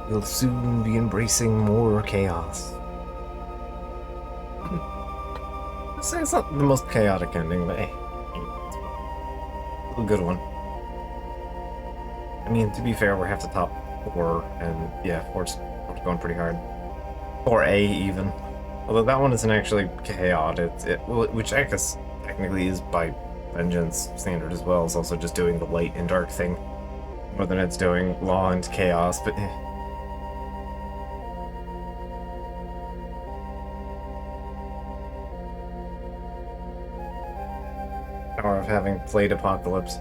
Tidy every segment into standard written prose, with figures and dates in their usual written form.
You'll soon be embracing more chaos. I'd say it's not the most chaotic ending, but hey, it's a good one. I mean, to be fair, we're half the top 4, and yeah, 4's going pretty hard. 4A even. Although that one isn't actually chaotic, which I guess technically is by Vengeance standard as well. It's also just doing the light and dark thing more than it's doing law and chaos, but power of having played Apocalypse.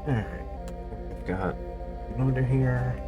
Alright, we've got an order here.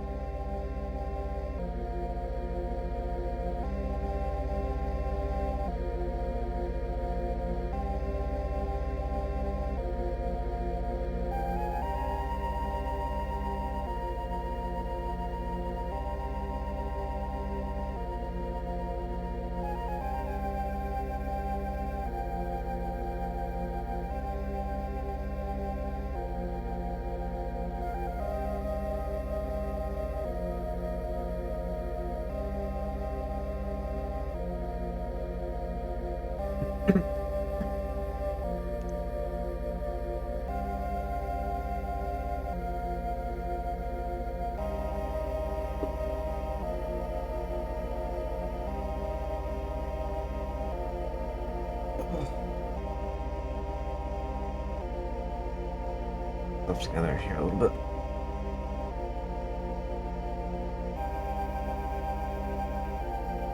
Stuff together here a little bit.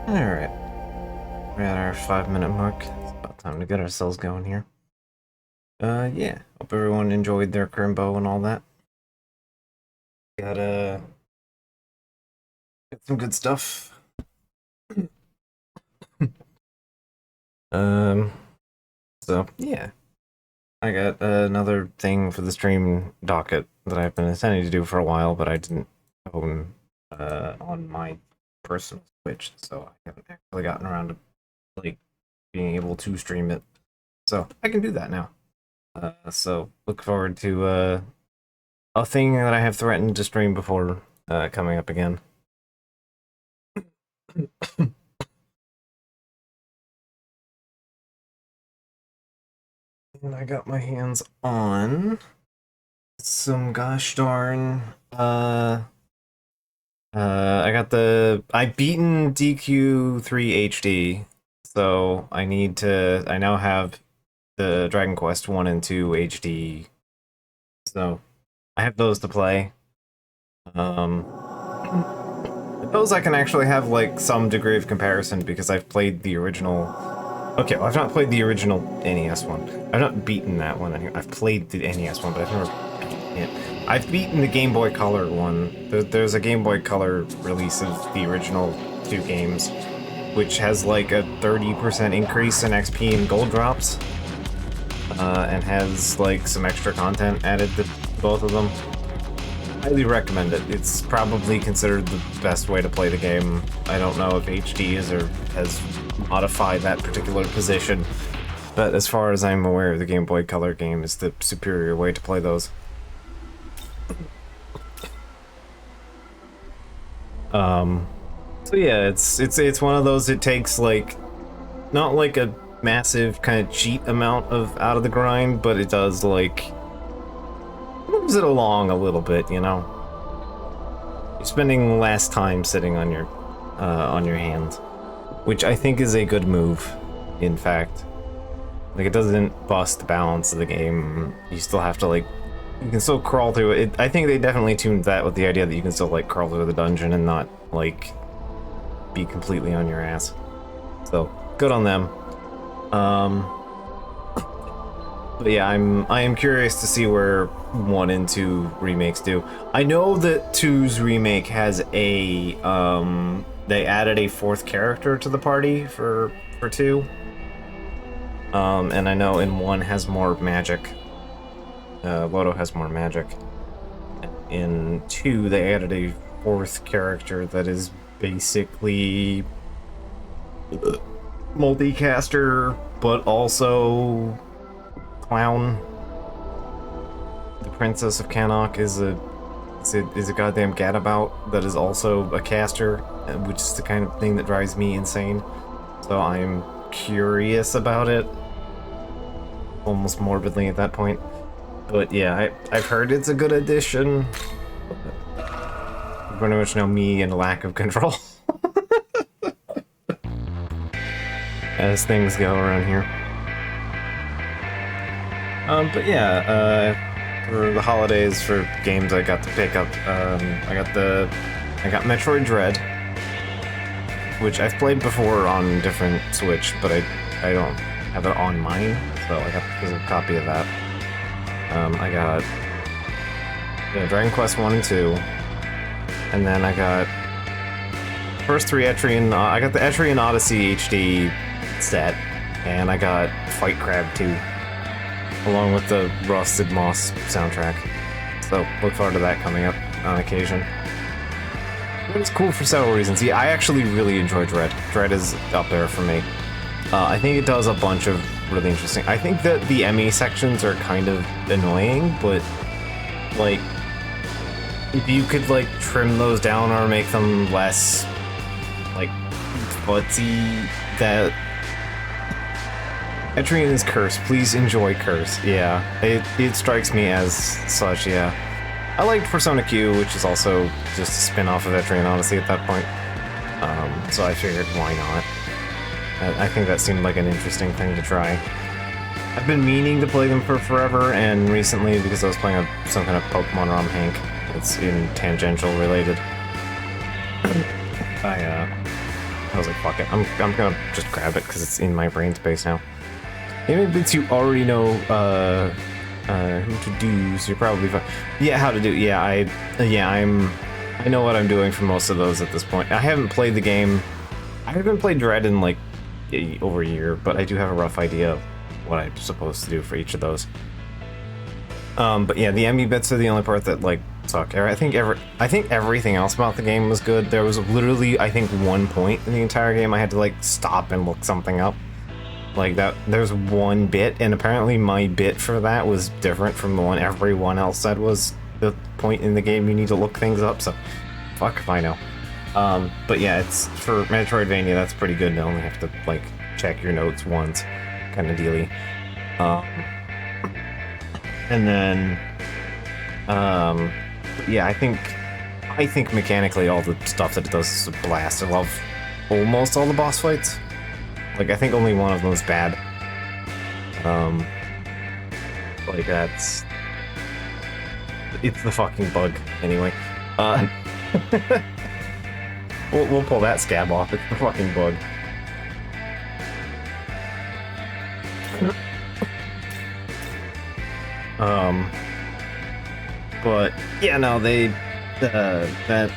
Alright. We're at our 5-minute mark. It's about time to get ourselves going here. Yeah. Hope everyone enjoyed their Crimbo and all that. Got some good stuff. So yeah. I got another thing for the stream docket that I've been intending to do for a while, but I didn't own on my personal Switch, so I haven't actually gotten around to like being able to stream it. So I can do that now. So look forward to a thing that I have threatened to stream before coming up again. And I got my hands on some gosh darn I've beaten DQ3 HD, so I now have the Dragon Quest 1 and 2 HD. So I have those to play. Those I can actually have like some degree of comparison because I've played the original. Okay, well, I've not played the original NES one. I've not beaten that one. I've played the NES one, but I've never beaten it. I've beaten the Game Boy Color one. There's a Game Boy Color release of the original 2 games. which has like a 30% increase in XP and gold drops, and has like some extra content added to both of them. Highly recommend it. It's probably considered the best way to play the game. I don't know if HD has modified that particular position, but as far as I'm aware, the Game Boy Color game is the superior way to play those. So yeah, it's one of those. It takes like not like a massive kind of cheat amount of out of the grind, but it does like moves it along a little bit, you know. You're spending less time sitting on your hands, which I think is a good move. In fact, like it doesn't bust the balance of the game. You still have to like. You can still crawl through it. I think they definitely tuned that with the idea that you can still like crawl through the dungeon and not like be completely on your ass. So good on them. But yeah, I am curious to see where 1 and 2 remakes do. I know that 2's remake has a they added a 4th character to the party for 2. And I know in 1 has more magic. Loto has more magic. In 2, they added a 4th character that is basically multicaster, but also clown. The Princess of Cannock is a goddamn gadabout that is also a caster, which is the kind of thing that drives me insane. So I'm curious about it, almost morbidly at that point. But yeah, I've heard it's a good addition. You pretty much know me and lack of control. As things go around here. But yeah, for the holidays, for games I got to pick up, I got Metroid Dread, which I've played before on different Switch, but I don't have it on mine, so I got a copy of that. I got Dragon Quest 1 and 2, and then I got first 3 Etrian. I got the Etrian Odyssey HD set, and I got Fight Crab 2, along with the Rusted Moss soundtrack. So look forward to that coming up on occasion. It's cool for several reasons. Yeah, I actually really enjoy Dread. Dread is up there for me. I think it does a bunch of really interesting. I think that the ME sections are kind of annoying, but like if you could like trim those down or make them less like futzy, that Etrian is Curse. Please enjoy Curse. Yeah, it strikes me as such. Yeah, I liked Persona Q, which is also just a spin-off of Etrian Odyssey at that point. So I figured, why not? I think that seemed like an interesting thing to try. I've been meaning to play them for forever, and recently, because I was playing some kind of Pokemon ROM Hank, it's in tangential related. I was like, fuck it, I'm gonna just grab it because it's in my brain space now. Maybe bits you already know who to do, so you're probably fine. Yeah, how to do. Yeah, I know what I'm doing for most of those at this point. I haven't played the game. I haven't played Dread in like over a year, but I do have a rough idea of what I'm supposed to do for each of those. But yeah, the ME bits are the only part that like suck. I think everything else about the game was good. There was literally, I think, one point in the entire game I had to like stop and look something up. Like that, there's one bit, and apparently my bit for that was different from the one everyone else said was the point in the game you need to look things up. So, fuck if I know. But yeah, it's for Metroidvania, that's pretty good to only have to like check your notes once, kind of dealy. And then, yeah, I think mechanically all the stuff that it does is a blast. I love almost all the boss fights. Like, I think only one of them is bad. Like it's the fucking bug anyway. We'll pull that scab off. It's the fucking bug. But yeah, no, that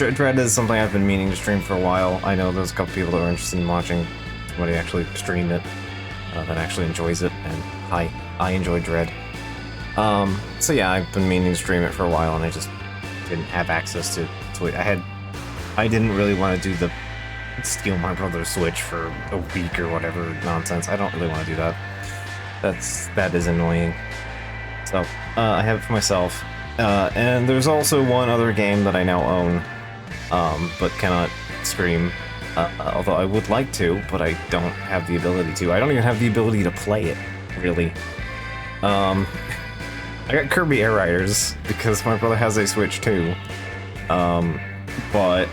Dread is something I've been meaning to stream for a while. I know there's a couple people that are interested in watching somebody actually stream it, that actually enjoys it, and I enjoy Dread. So yeah, I've been meaning to stream it for a while, and I just didn't have access to it. I didn't really want to do the steal my brother's Switch for a week or whatever nonsense. I don't really want to do that. That is annoying. So, I have it for myself. And there's also one other game that I now own, but cannot stream. Although I would like to, but I don't have the ability to. I don't even have the ability to play it, really. I got Kirby Air Riders, because my brother has a Switch too. But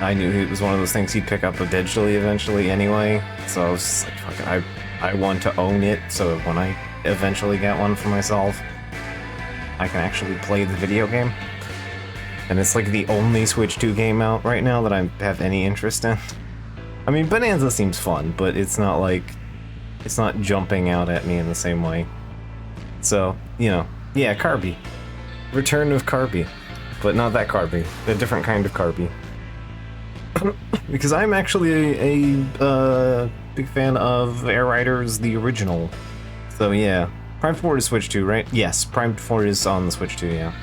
I knew it was one of those things he'd pick up digitally eventually anyway, so I was just like, fuck it, I want to own it, so when I eventually get one for myself, I can actually play the video game. And it's like the only Switch 2 game out right now that I have any interest in. I mean, Bonanza seems fun, but it's not like, it's not jumping out at me in the same way. So, you know, yeah, Kirby. Return of Kirby. But not that Kirby, a different kind of Kirby. Because I'm actually a big fan of Air Riders, the original. So yeah, Prime 4 is Switch 2, right? Yes, Prime 4 is on the Switch 2, yeah.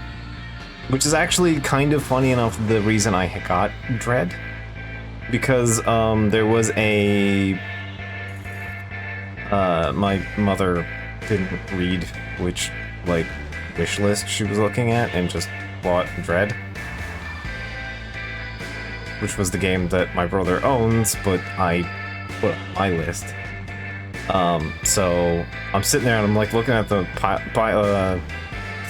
Which is actually kind of funny enough the reason I got Dread. Because there was a... my mother didn't read which, like, wish list she was looking at and just bought Dread. Which was the game that my brother owns, but I put on my list. So I'm sitting there and I'm like looking at the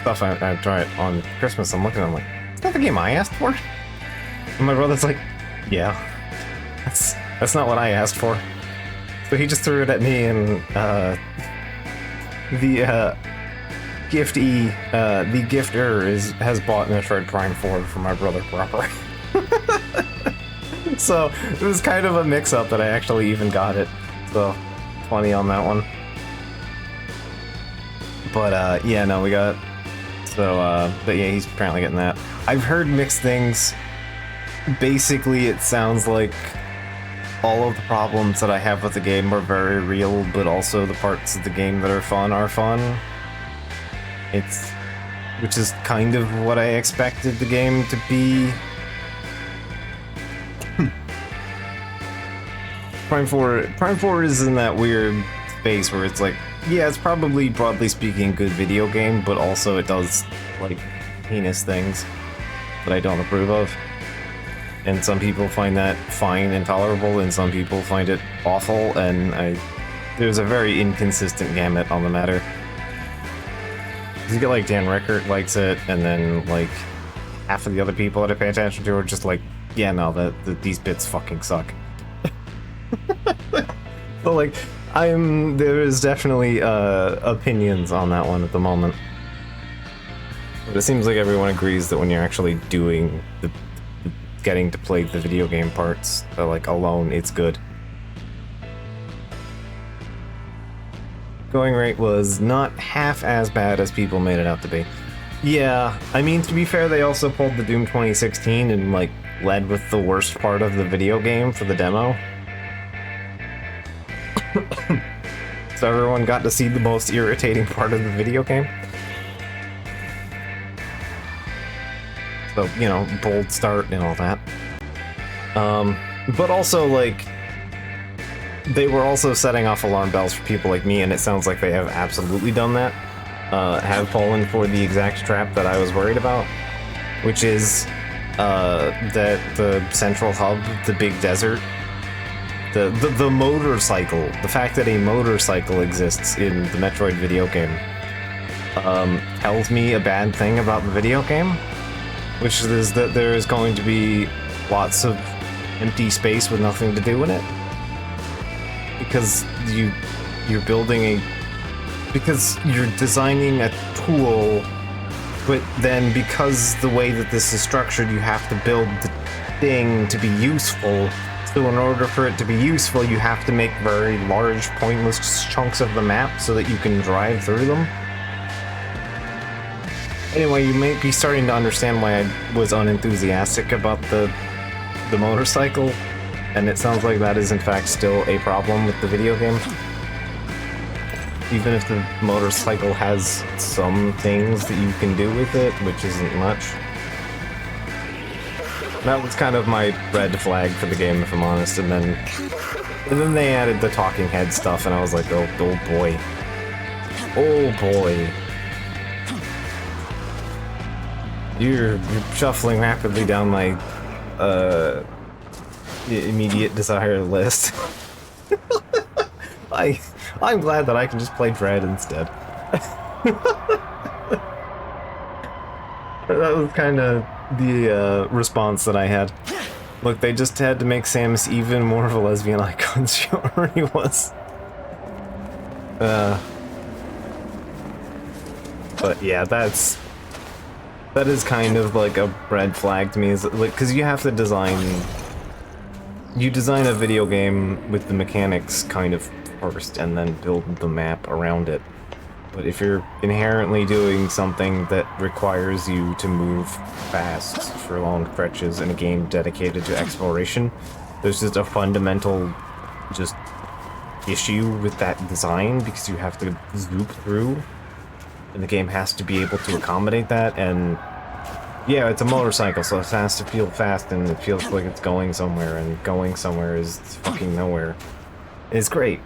stuff I tried on Christmas. I'm looking, I'm like, is that the game I asked for? And my brother's like, yeah, that's not what I asked for. So he just threw it at me, and the gifter has bought Metroid Prime 4 for my brother proper. So it was kind of a mix-up that I actually even got it. So funny on that one. But yeah, no, we got. So but yeah, he's apparently getting that. I've heard mixed things. Basically, it sounds like all of the problems that I have with the game are very real, but also the parts of the game that are fun are fun. Which is kind of what I expected the game to be. Prime 4 is in that weird space where it's like, yeah, it's probably, broadly speaking, a good video game, but also it does, like, heinous things that I don't approve of. And some people find that fine and tolerable, and some people find it awful, and there's a very inconsistent gamut on the matter. You get, like, Dan Rickert likes it, and then, like, half of the other people that I pay attention to are just like, yeah, no, these bits fucking suck. But like, there is definitely opinions on that one at the moment. But it seems like everyone agrees that when you're actually doing getting to play the video game parts, like alone, it's good. Going rate was not half as bad as people made it out to be. Yeah, I mean, to be fair, they also pulled the Doom 2016 and like led with the worst part of the video game for the demo. So everyone got to see the most irritating part of the video game. So, you know, bold start and all that. But also, like, they were also setting off alarm bells for people like me, and it sounds like they have absolutely done that. Have fallen for the exact trap that I was worried about, which is that the central hub, the big desert, the motorcycle, the fact that a motorcycle exists in the Metroid video game, tells me a bad thing about the video game, which is that there is going to be lots of empty space with nothing to do in it, because you're building because you're designing a tool, but then because the way that this is structured, you have to build the thing to be useful. So in order for it to be useful, you have to make very large, pointless chunks of the map so that you can drive through them. Anyway, you may be starting to understand why I was unenthusiastic about the motorcycle, and it sounds like that is in fact still a problem with the video game. Even if the motorcycle has some things that you can do with it, which isn't much. That was kind of my red flag for the game, if I'm honest, and then they added the talking head stuff, and I was like, oh boy. Oh boy. You're shuffling rapidly down my immediate desire list. I'm glad that I can just play Dread instead. That was kind of the response that I had. Look, they just had to make Samus even more of a lesbian icon than she already was. But yeah, that is kind of like a red flag to me, is like, because you have to design a video game with the mechanics kind of first and then build the map around it. But if you're inherently doing something that requires you to move fast for long stretches in a game dedicated to exploration, there's just a fundamental issue with that design, because you have to zoop through, and the game has to be able to accommodate that. And yeah, it's a motorcycle, so it has to feel fast, and it feels like it's going somewhere, and going somewhere is fucking nowhere. It's great.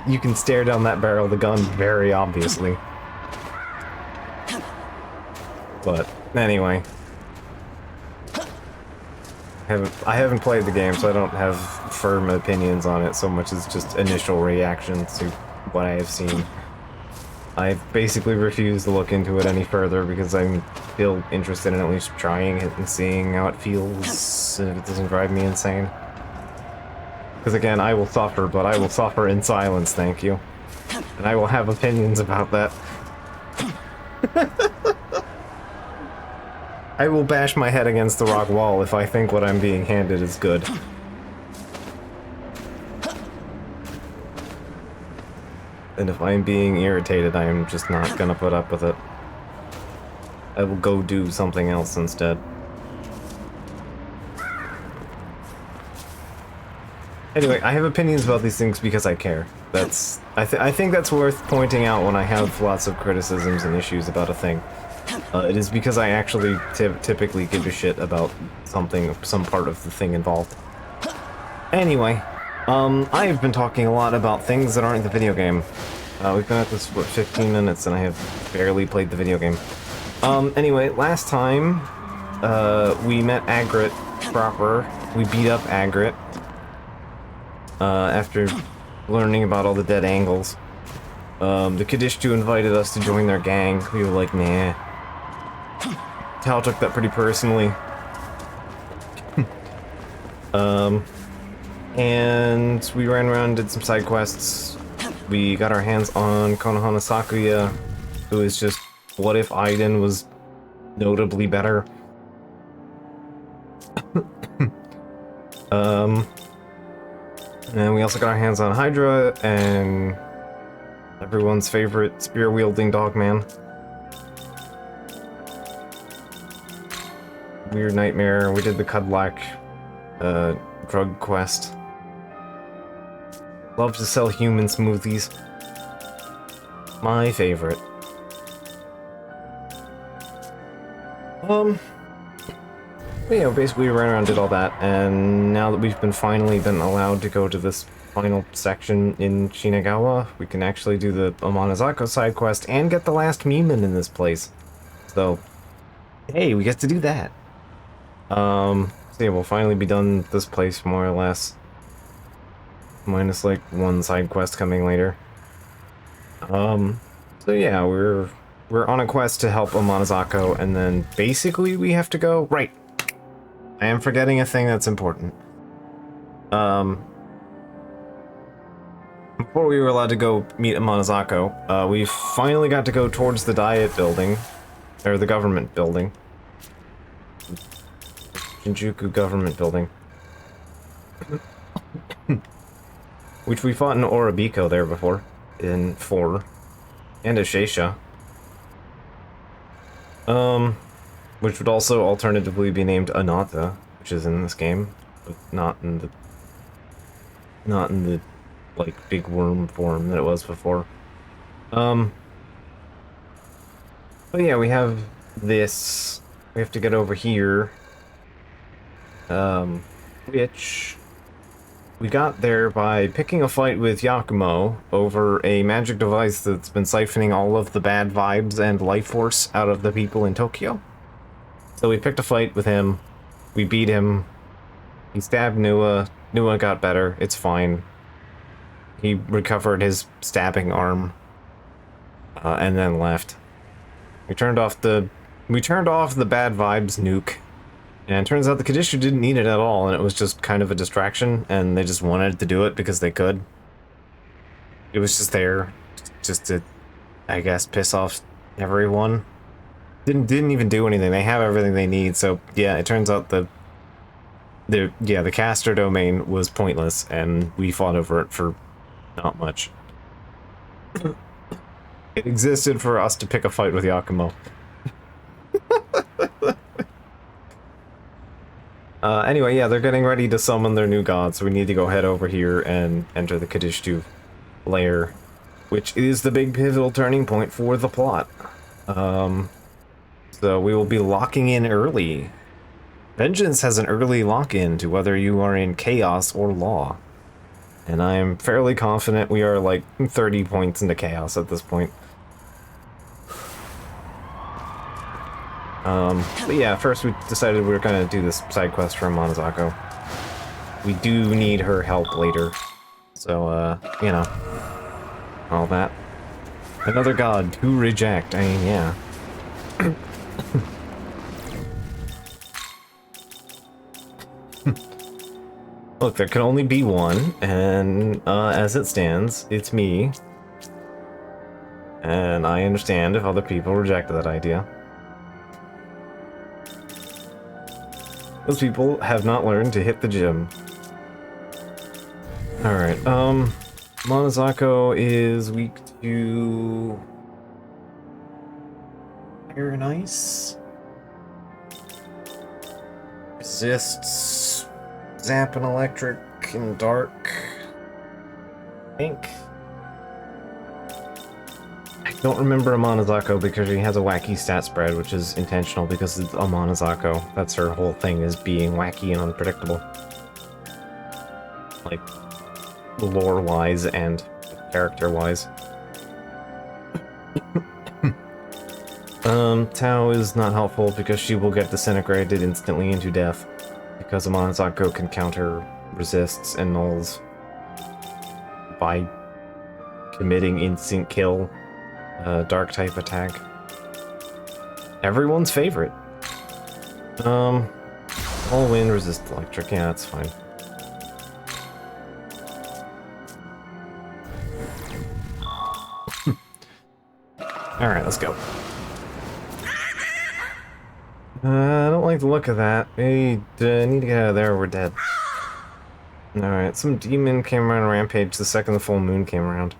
You can stare down that barrel of the gun very obviously. But anyway, I haven't played the game, so I don't have firm opinions on it so much as just initial reactions to what I have seen. I basically refuse to look into it any further because I'm still interested in at least trying it and seeing how it feels, and if it doesn't drive me insane. Because again, I will suffer, but I will suffer in silence, thank you. And I will have opinions about that. I will bash my head against the rock wall if I think what I'm being handed is good. And if I'm being irritated, I am just not gonna put up with it. I will go do something else instead. Anyway, I have opinions about these things because I care. I think that's worth pointing out when I have lots of criticisms and issues about a thing. It is because I actually typically give a shit about something, some part of the thing involved. Anyway, I've been talking a lot about things that aren't in the video game. We've been at this for 15 minutes and I have barely played the video game. Anyway, last time, we met Agrit proper. We beat up Agrit. After learning about all the dead angles. The Kadishtu invited us to join their gang. We were like, nah. Tal took that pretty personally. And we ran around and did some side quests. We got our hands on Konohana Sakuya, who is just, what if Aiden was notably better? And we also got our hands on Hydra and everyone's favorite spear-wielding dogman. Weird Nightmare. We did the Cudlack drug quest. Love to sell human smoothies. My favorite. Yeah, basically we ran around and did all that, and now that we've finally been allowed to go to this final section in Shinagawa, we can actually do the Amanazako side quest and get the last Miman in this place. So, hey, we get to do that. So yeah, we'll finally be done this place more or less. Minus like one side quest coming later. So yeah, we're on a quest to help Amanazako, and then basically we have to go right. I am forgetting a thing that's important. Before we were allowed to go meet Amanazako, we finally got to go towards the Diet building, or the government building. Shinjuku government building. Which we fought in Orabiko there before, in 4, and Ashesha. Which would also alternatively be named Anata, which is in this game, but not in the like big worm form that it was before. But yeah, we have this. We have to get over here. Which we got there by picking a fight with Yakumo over a magic device that's been siphoning all of the bad vibes and life force out of the people in Tokyo. So we picked a fight with him. We beat him. He stabbed Nua. Nua got better. It's fine. He recovered his stabbing arm. And then left. We turned off the bad vibes nuke. And it turns out the Kadishu didn't need it at all, and it was just kind of a distraction, and they just wanted to do it because they could. It was just there, just to, I guess, piss off everyone. Didn't even do anything. They have everything they need, so yeah, it turns out the caster domain was pointless, and we fought over it for not much. It existed for us to pick a fight with Yakumo. Anyway, yeah, they're getting ready to summon their new god, so we need to go head over here and enter the Kadishtu lair, which is the big pivotal turning point for the plot. So we will be locking in early. Vengeance has an early lock-in to whether you are in Chaos or Law. And I am fairly confident we are like 30 points into Chaos at this point. But yeah, first we decided we were gonna do this side quest for Monozako. We do need her help later. So, you know, all that. Another god to reject, I mean, yeah. Look, there can only be one, and as it stands, it's me. And I understand if other people reject that idea. Those people have not learned to hit the gym. Alright, Monozako is weak to fire and ice. Resists zap and electric and dark. I think. I don't remember a Monozako because she has a wacky stat spread, which is intentional because it's a Monozako. That's her whole thing, is being wacky and unpredictable. Like, lore-wise and character-wise. Tao is not helpful because she will get disintegrated instantly into death. Because a Monozako can counter resists and nulls by committing instant kill. Dark type attack. Everyone's favorite. All wind resist electric. Yeah, that's fine. Alright, let's go. I don't like the look of that. We need to get out of there or we're dead. Alright, some demon came around Rampage the second the full moon came around.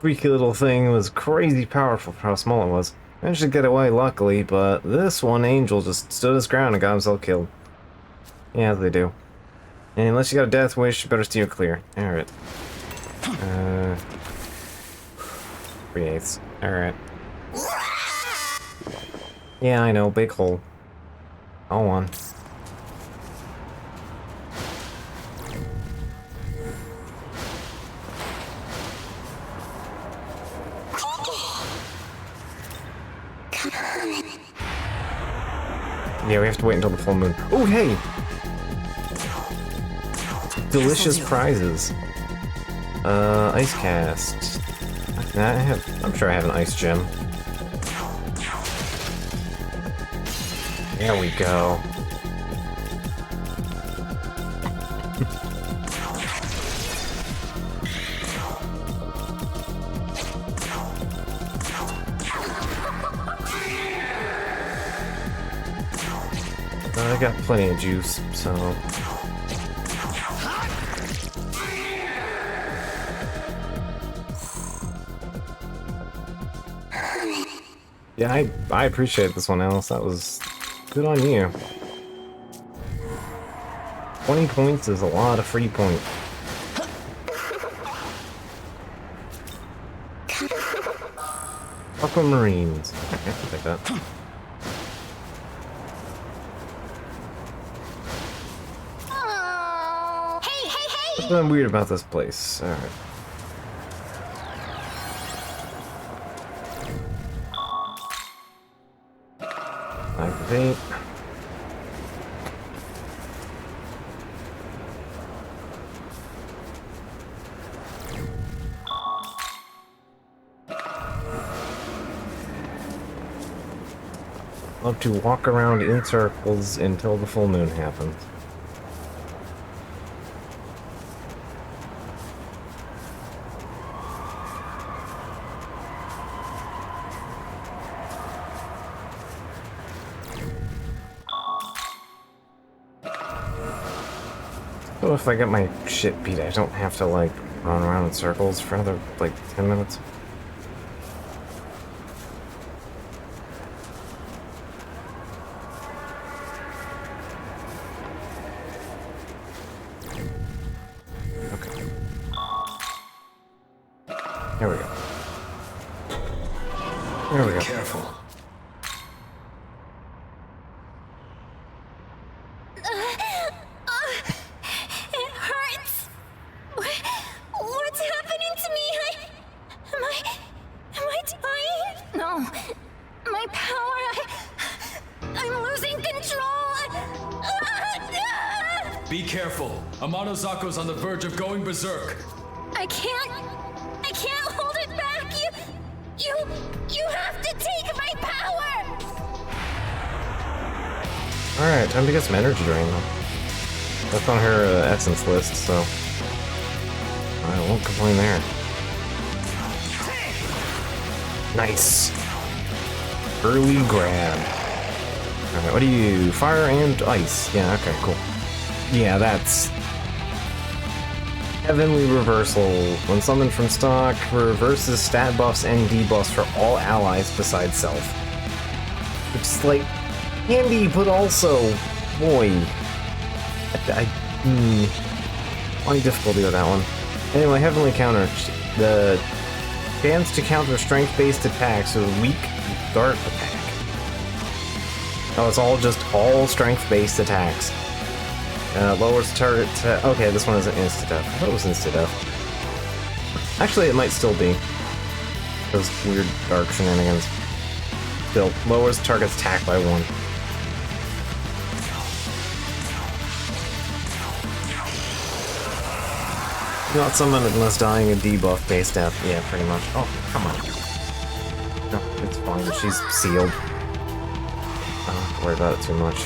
Freaky little thing was crazy powerful for how small it was. Managed to get away luckily, but this one angel just stood his ground and got himself killed. Yeah, they do. And unless you got a death wish, you better steer clear. Alright. 3/8. Alright. Yeah, I know, big hole. All one. Yeah, we have to wait until the full moon. Oh, hey! Delicious prizes. Ice cast. I'm sure I have an ice gem. There we go. I got plenty of juice, so... Yeah, I appreciate this one, Alice. That was good on you. 20 points is a lot of free points. Aquamarines. Okay, I'll take that. What's been weird about this place? Alright. Activate. Love to walk around in circles until the full moon happens. So if I get my shit beat, I don't have to, like, run around in circles for another, like, 10 minutes. Okay. Here we go. There we go. Careful. It hurts. What's happening to me? Am I dying? No. My power. I'm losing control. Be careful. Amano Zako's on the verge of going berserk. I can't hold it back. You have to take my power. Alright, time to get some energy drain, though. That's on her essence list, so I won't complain there. Nice. Early grab. Alright, what do you... Fire and ice. Yeah, okay, cool. Yeah, that's... Heavenly Reversal. When summoned from stock, reverses stat buffs and debuffs for all allies besides self. Which is like... handy, but also... boy... Any difficulty with that one. Anyway, Heavenly Counter. The chance to counter strength-based attacks with weak dart attack. Oh, it's all strength-based attacks. Lowers target to... Okay, this one isn't insta-death. I thought it was insta-death. Actually, it might still be. Those weird dark shenanigans. Still, lowers target's attack by 1. Not summoned unless dying a debuff based death. Yeah, pretty much. Oh, come on. No, it's fine. She's sealed. I don't have to worry about it too much.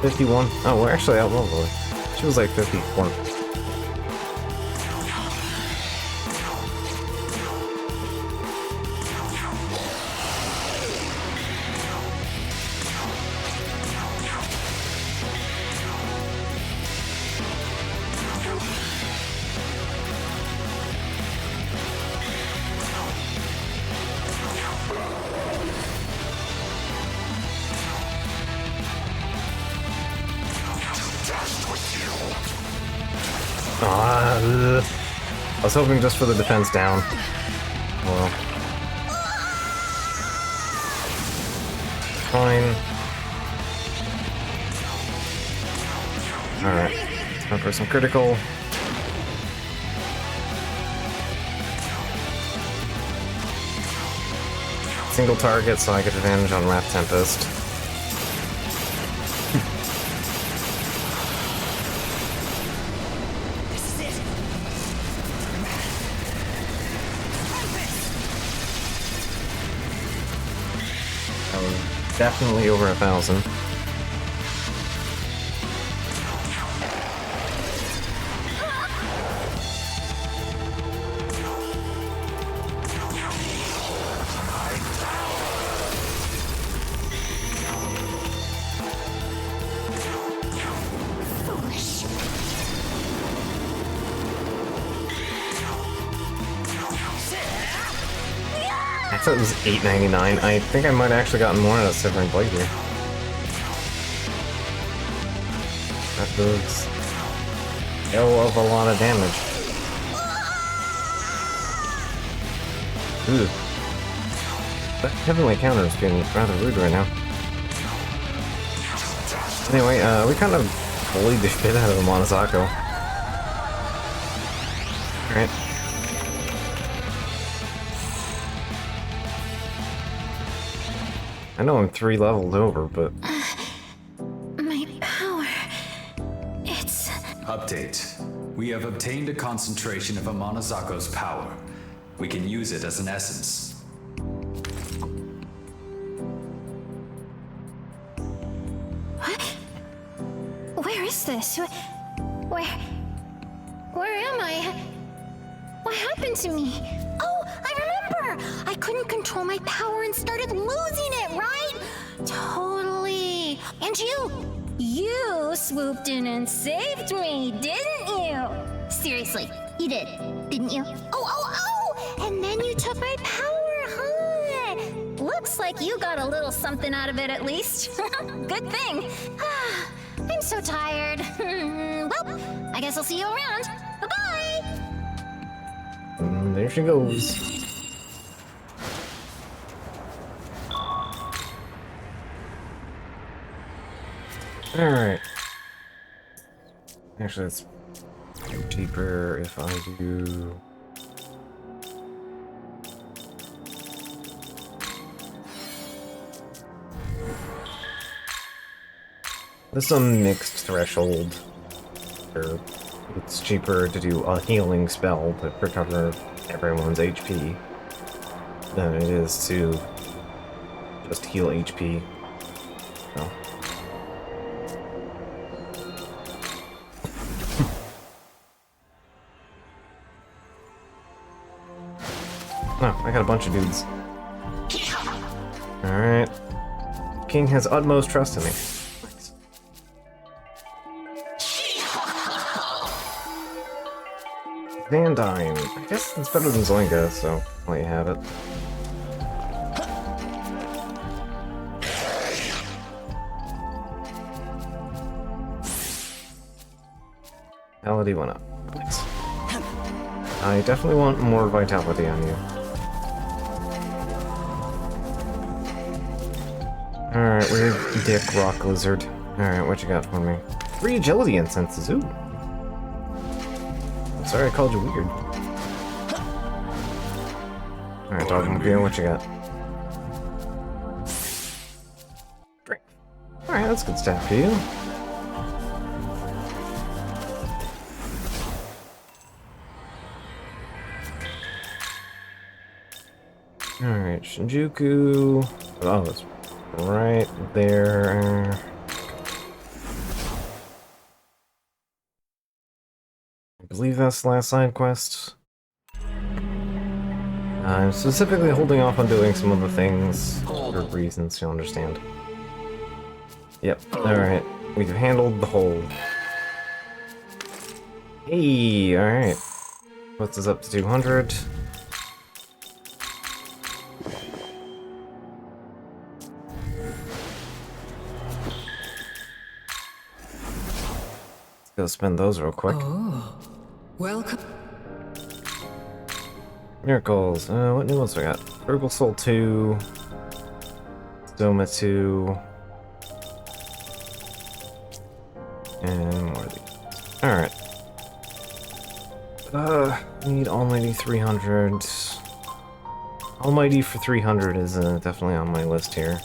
51. Oh, we're actually out low. She was like 54. I was hoping just for the defense down. Well. Fine. Alright. Time for some critical. Single target, so I get advantage on Wrath Tempest. Definitely over 1,000. said it was $8.99. I think I might have actually gotten more out of Severing Blade here. That does hell of a lot of damage. Ooh. That heavenly counter is being rather rude right now. Anyway, we kind of bullied the shit out of the Monozako. Alright. I know I'm 3 leveled over, but... My power... It's... Update. We have obtained a concentration of a Monozako's power. We can use it as an essence. What? Where is this? Where am I? What happened to me? Oh, I remember! I couldn't control my power and started losing it, right? Totally. And you swooped in and saved me, didn't you? Seriously, you did, didn't you? Oh! And then you took my power, huh? Looks like you got a little something out of it at least. Good thing. I'm so tired. Well, I guess I'll see you around. Bye-bye! There she goes. Alright. Actually, it's cheaper if I do... This is a mixed threshold. Or it's cheaper to do a healing spell to recover everyone's HP than it is to just heal HP. So. Oh, I got a bunch of dudes. Alright. King has utmost trust in me. Nice. Vandine. I guess it's better than Zoinga, so I'll let you have it. Vitality went up. Nice. I definitely want more vitality on you. Alright, weird dick rock lizard. Alright, what you got for me? 3 agility incenses, ooh. Sorry I called you weird. Alright, Dogmobile, what you got? Drink. Alright, that's good stuff for you. Alright, Shinjuku. Oh, it's right there. I believe that's the last side quest. I'm specifically holding off on doing some of the things for reasons you'll understand. Yep, alright. We've handled the hold. Hey, alright. Puts us up to 200. Go spend those real quick. Oh, welcome. Miracles. What new ones we got? Urgal Soul 2. Doma 2. And more of these. Alright. Need Almighty 300. Almighty for 300 is definitely on my list here.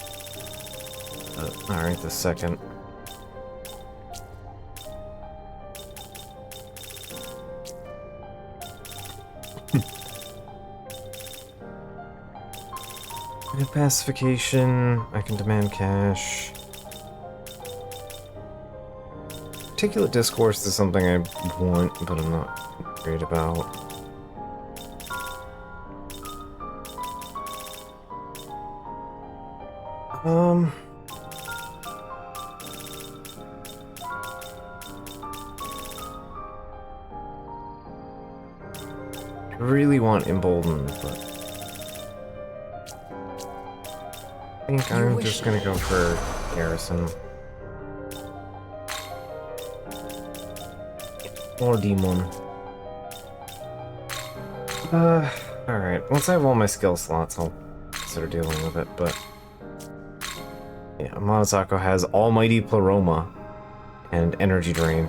Alright, the second. Pacification, I can demand cash. Articulate Discourse is something I want, but I'm not worried about. I really want Emboldened, but think I'm just gonna go for Garrison. Or Demon. Alright. Once I have all my skill slots, I'll consider dealing with it, but... yeah, Monozako has Almighty Pleroma and Energy Drain,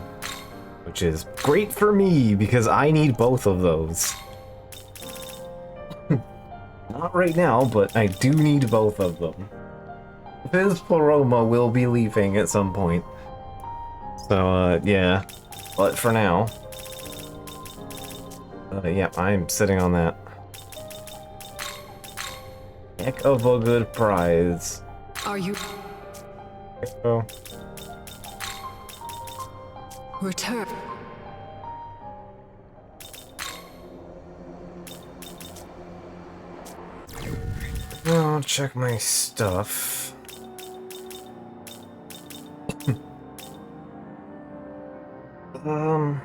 which is great for me, because I need both of those. Not right now, but I do need both of them. His Pleroma will be leaving at some point. So, yeah. But for now... yeah, I'm sitting on that. Heck of a good prize. Are you Oh. return? I'll check my stuff. I'm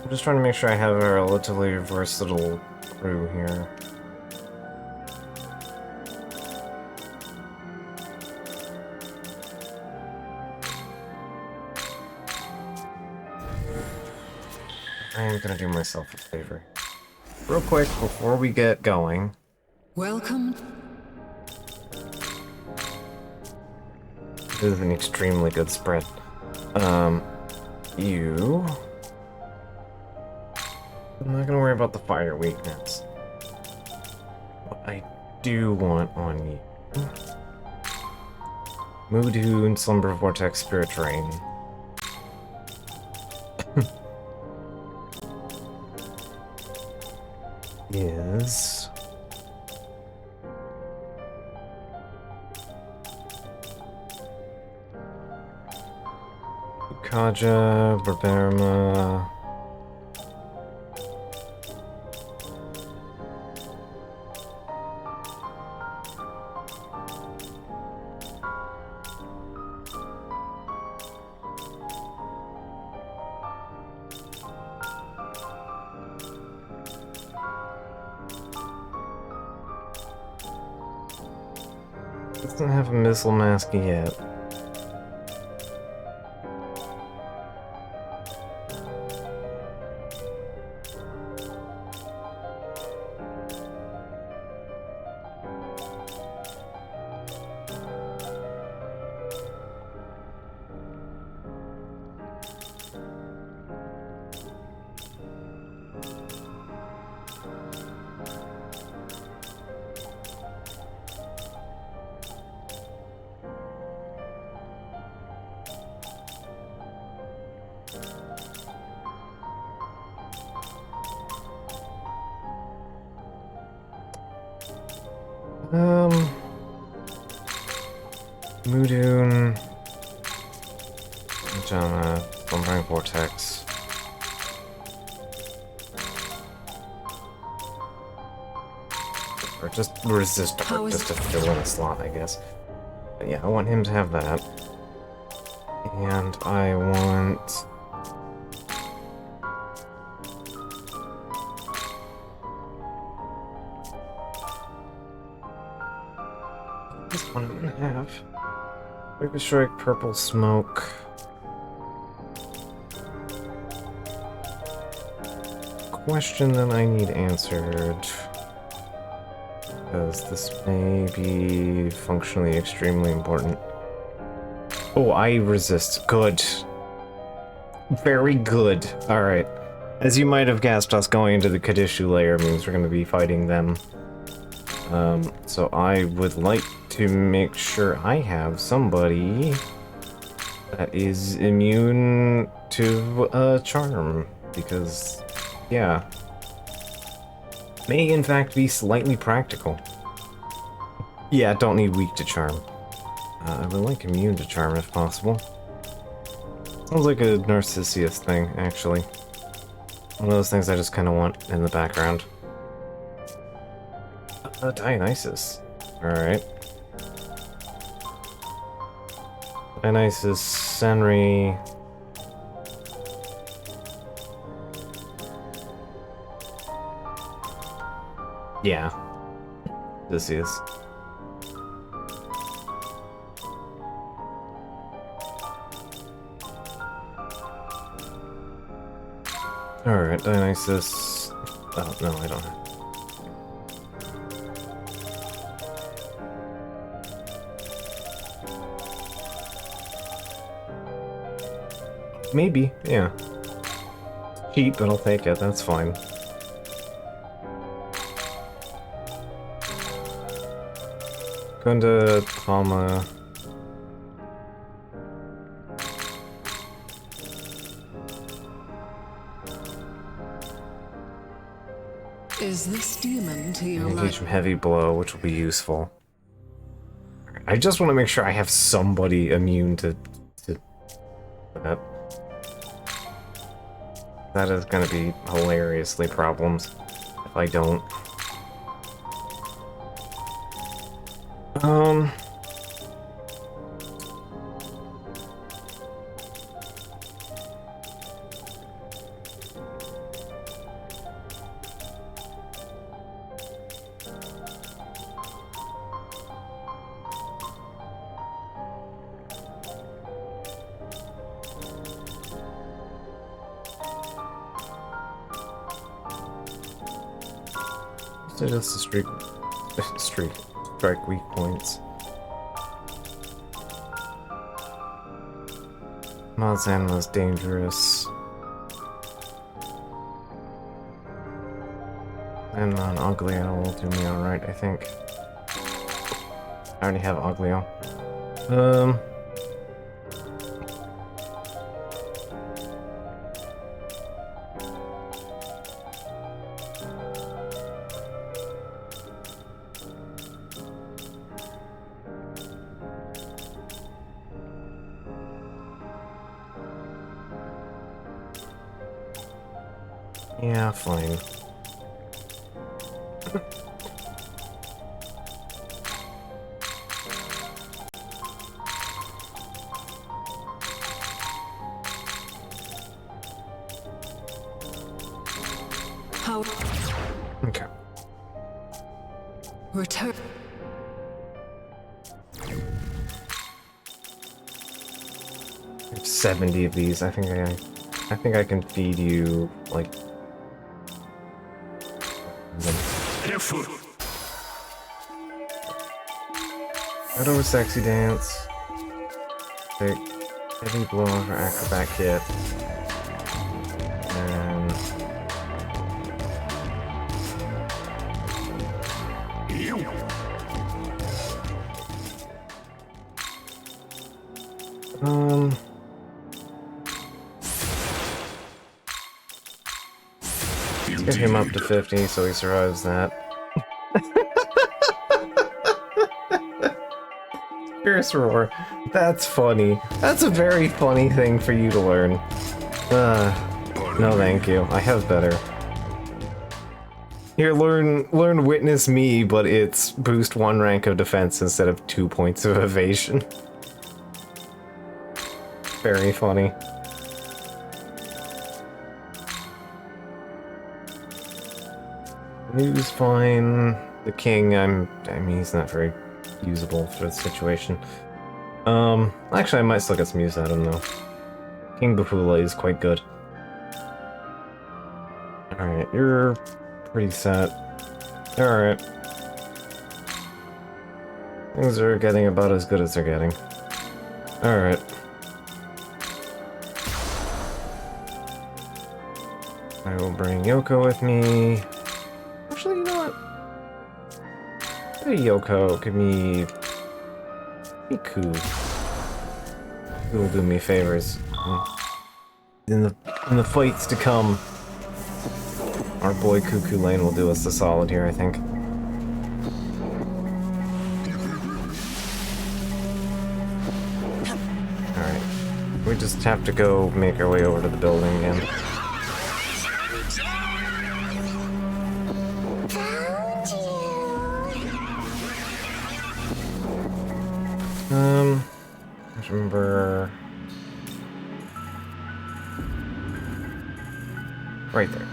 just trying to make sure I have a relatively versatile crew here. I'm gonna do myself a favor. Real quick, before we get going. Welcome. This is an extremely good spread. You... I'm not gonna worry about the fire weakness. What I do want on you... Moodhoon, Slumber Vortex, Spirit Rain. Is... Kaja, Barbarma... Doesn't have a missile mask yet. Moodhoon, Jana, Slumbering Vortex. Or just resist, How is- just to fill in a slot, I guess. But yeah, I want him to have that. And I want... this one I'm gonna have. Quick Strike, Purple Smoke. Question that I need answered. Because this may be functionally extremely important. Oh, I resist. Good. Very good. Alright. As you might have guessed, us going into the Kadishu layer means we're going to be fighting them. So I would like to make sure I have somebody that is immune to charm, because, yeah, may in fact be slightly practical. Yeah, don't need weak to charm. I would like immune to charm if possible. Sounds like a Narcissus thing, actually. One of those things I just kind of want in the background. Dionysus. Alright. Dionysus, Senri... yeah. This is. Alright, Dionysus. Oh, no, I don't have. Maybe, yeah. Cheap, but I'll take it, that's fine. Going to Palma. Is this demon to your Engage from heavy blow, which will be useful. I just want to make sure I have somebody immune to that. That is going to be hilariously problems if I don't. So just strike weak points. Mod's animal is dangerous. And an Uglio will do me alright, I think. I already have Uglio. Yeah, fine. how Okay. return? 70 of these. I think I can feed you like. Right over sexy dance. Take heavy blow for acrobat kit. And let's get him up to 50 so he survives that. Fierce Roar. That's funny. That's a very funny thing for you to learn. No thank you. I have better. Here, learn Witness Me, but it's boost 1 rank of defense instead of 2 points of evasion. Very funny. News fine. The king, I mean, he's not very usable for the situation. Actually, I might still get some use out of him, though. King Bahula is quite good. Alright, you're pretty set. Alright. Things are getting about as good as they're getting. Alright. I will bring Yoko with me. Actually, you know what? Hey, Yoko, give me... Ku. Who will do me favors. In the fights to come, our boy Cuckoo Lane will do us the solid here, I think. Alright. We just have to go make our way over to the building again. I remember... Right there.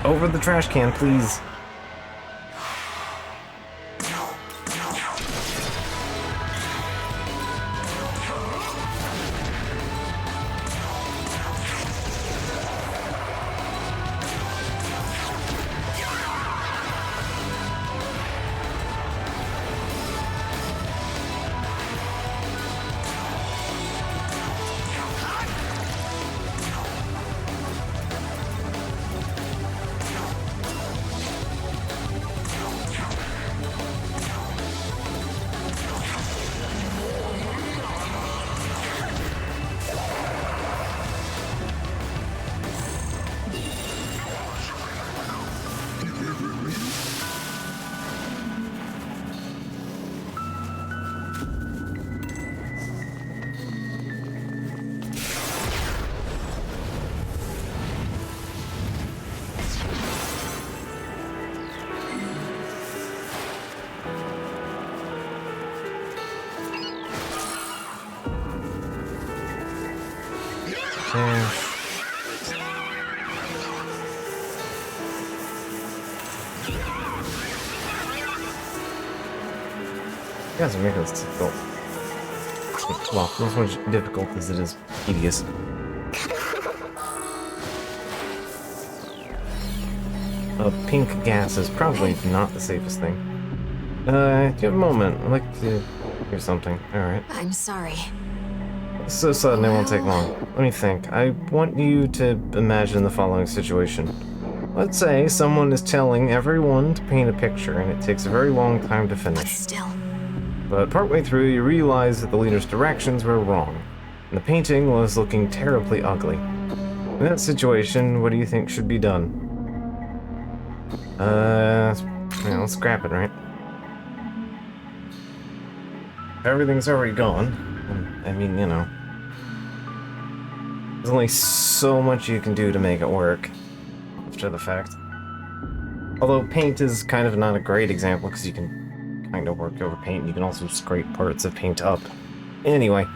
Over the trash can, please. Yeah. You guys are making this difficult. Well, not so much difficult as it is tedious. Pink gas is probably not the safest thing. Do you have a moment? I'd like to hear something. Alright. I'm sorry. So sudden, it won't take long. Let me think. I want you to imagine the following situation. Let's say someone is telling everyone to paint a picture, and it takes a very long time to But finish. still, But partway through, you realize that the leader's directions were wrong, and the painting was looking terribly ugly. In that situation, what do you think should be done? Yeah, let's scrap it, right? Everything's already gone. I mean, you know. There's only so much you can do to make it work after the fact. Although paint is kind of not a great example because you can kind of work over paint. You can also scrape parts of paint up. Anyway,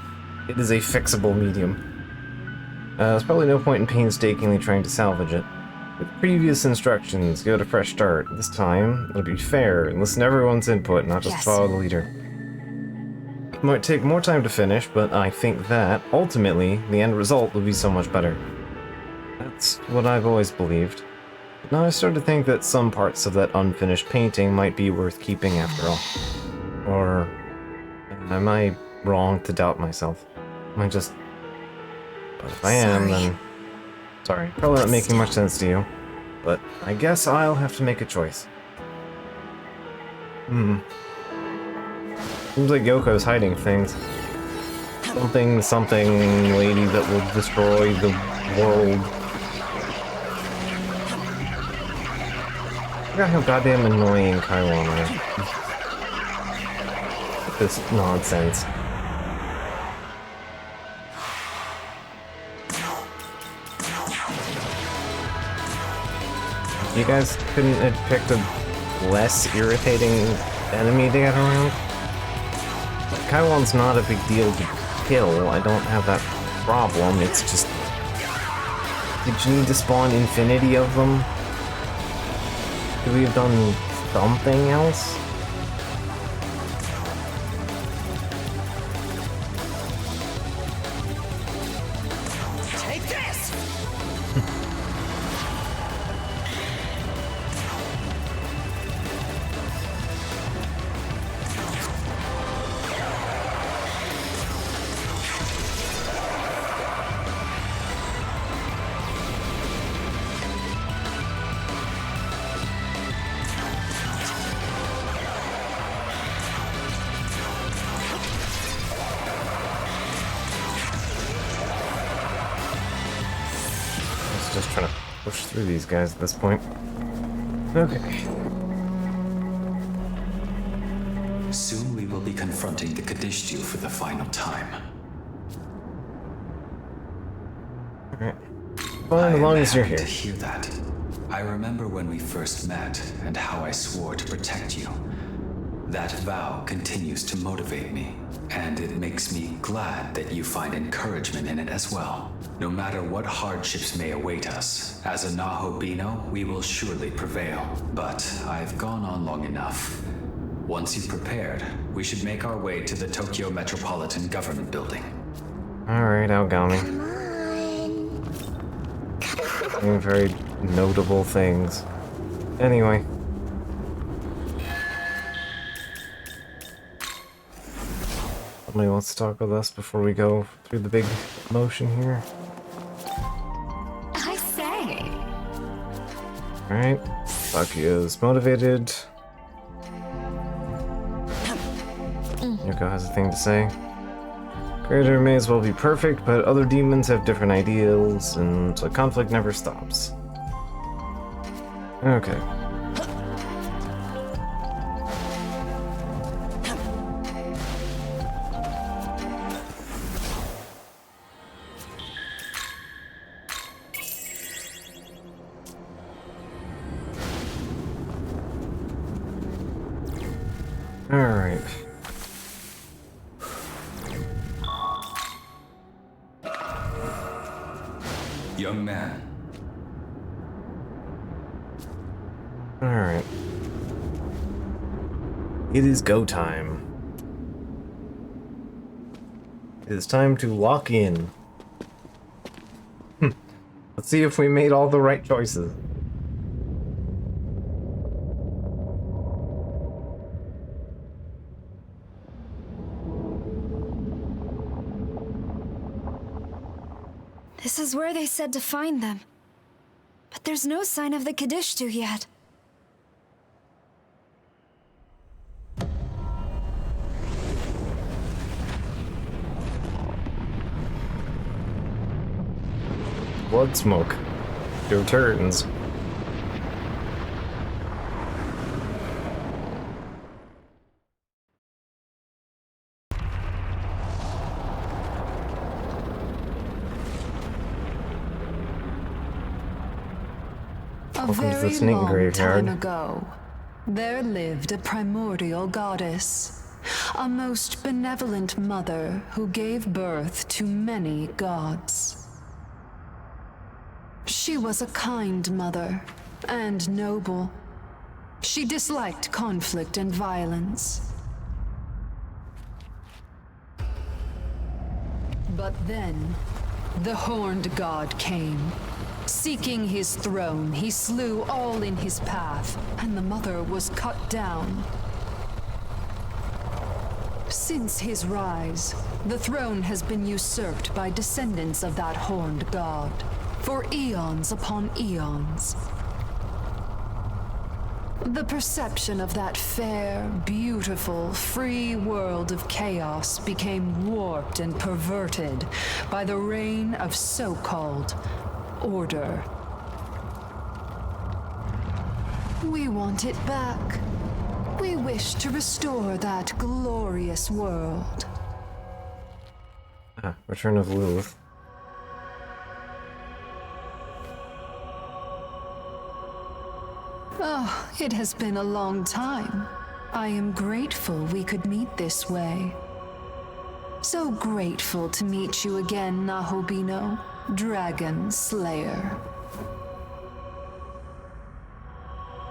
it is a fixable medium. There's probably no point in painstakingly trying to salvage it. With previous instructions, give it a fresh start. This time, it'll be fair and listen to everyone's input, not just Yes. follow the leader. It might take more time to finish, but I think that, ultimately, the end result will be so much better. That's what I've always believed. But now I start to think that some parts of that unfinished painting might be worth keeping after all. Or am I wrong to doubt myself? Am I just... But if I am, Sorry. then... Sorry, probably not making much sense to you. But I guess I'll have to make a choice. Seems like Yoko's hiding things. Something lady that will destroy the world. I forgot how goddamn annoying Kaiwan is. This nonsense. You guys couldn't have picked a less irritating enemy to get around? Kaiwan's not a big deal to kill. I don't have that problem. It's just... Did you need to spawn infinity of them? Could we have done something else? take this! Just trying to push through these guys at this point. Okay. Soon we will be confronting the Kadishtu for the final time. Alright. Fine, as long as you're happy here. to hear that. I remember when we first met and how I swore to protect you. That vow continues to motivate me, and it makes me glad that you find encouragement in it as well. No matter what hardships may await us, as a Nahobino, we will surely prevail. But I've gone on long enough. Once you've prepared, we should make our way to the Tokyo Metropolitan Government Building. Alright, Aogami. Doing very notable things. Anyway. Somebody wants to talk with us before we go through the big motion here. I say. Alright. Saki is motivated. Yuko has a thing to say. Creator may as well be perfect, but other demons have different ideals, and the conflict never stops. Okay. Alright. Young man, Alright. It is go time. It is time to lock in. Let's see if we made all the right choices. This is where they said to find them. But there's no sign of the Kadishtu yet. Blood smoke. It returns. A Welcome to the very snake long graveyard. time ago, there lived a primordial goddess, a most benevolent mother who gave birth to many gods. She was a kind mother and noble. She disliked conflict and violence. But then, the horned god came. Seeking his throne, he slew all in his path, and the mother was cut down. Since his rise, the throne has been usurped by descendants of that horned god, for eons upon eons. The perception of that fair, beautiful, free world of chaos became warped and perverted by the reign of so-called order. We want it back. We wish to restore that glorious world. Return of Lilith. Oh, it has been a long time. I am grateful we could meet this way. So grateful to meet you again, Nahobino, Dragon Slayer.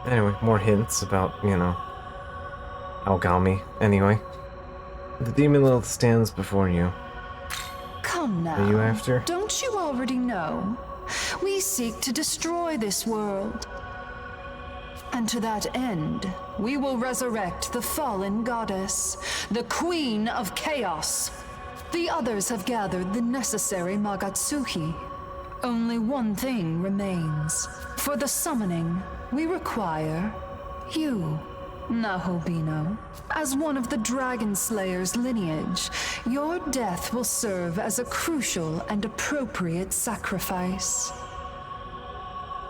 Anyway, more hints about, Aogami. Anyway. The demon Lilith stands before you. Come now. Are you after? Don't you already know? We seek to destroy this world. And to that end, we will resurrect the fallen goddess, the Queen of Chaos. The others have gathered the necessary Magatsuhi. Only one thing remains. For the summoning, we require you, Nahobino. As one of the Dragon Slayer's lineage, your death will serve as a crucial and appropriate sacrifice.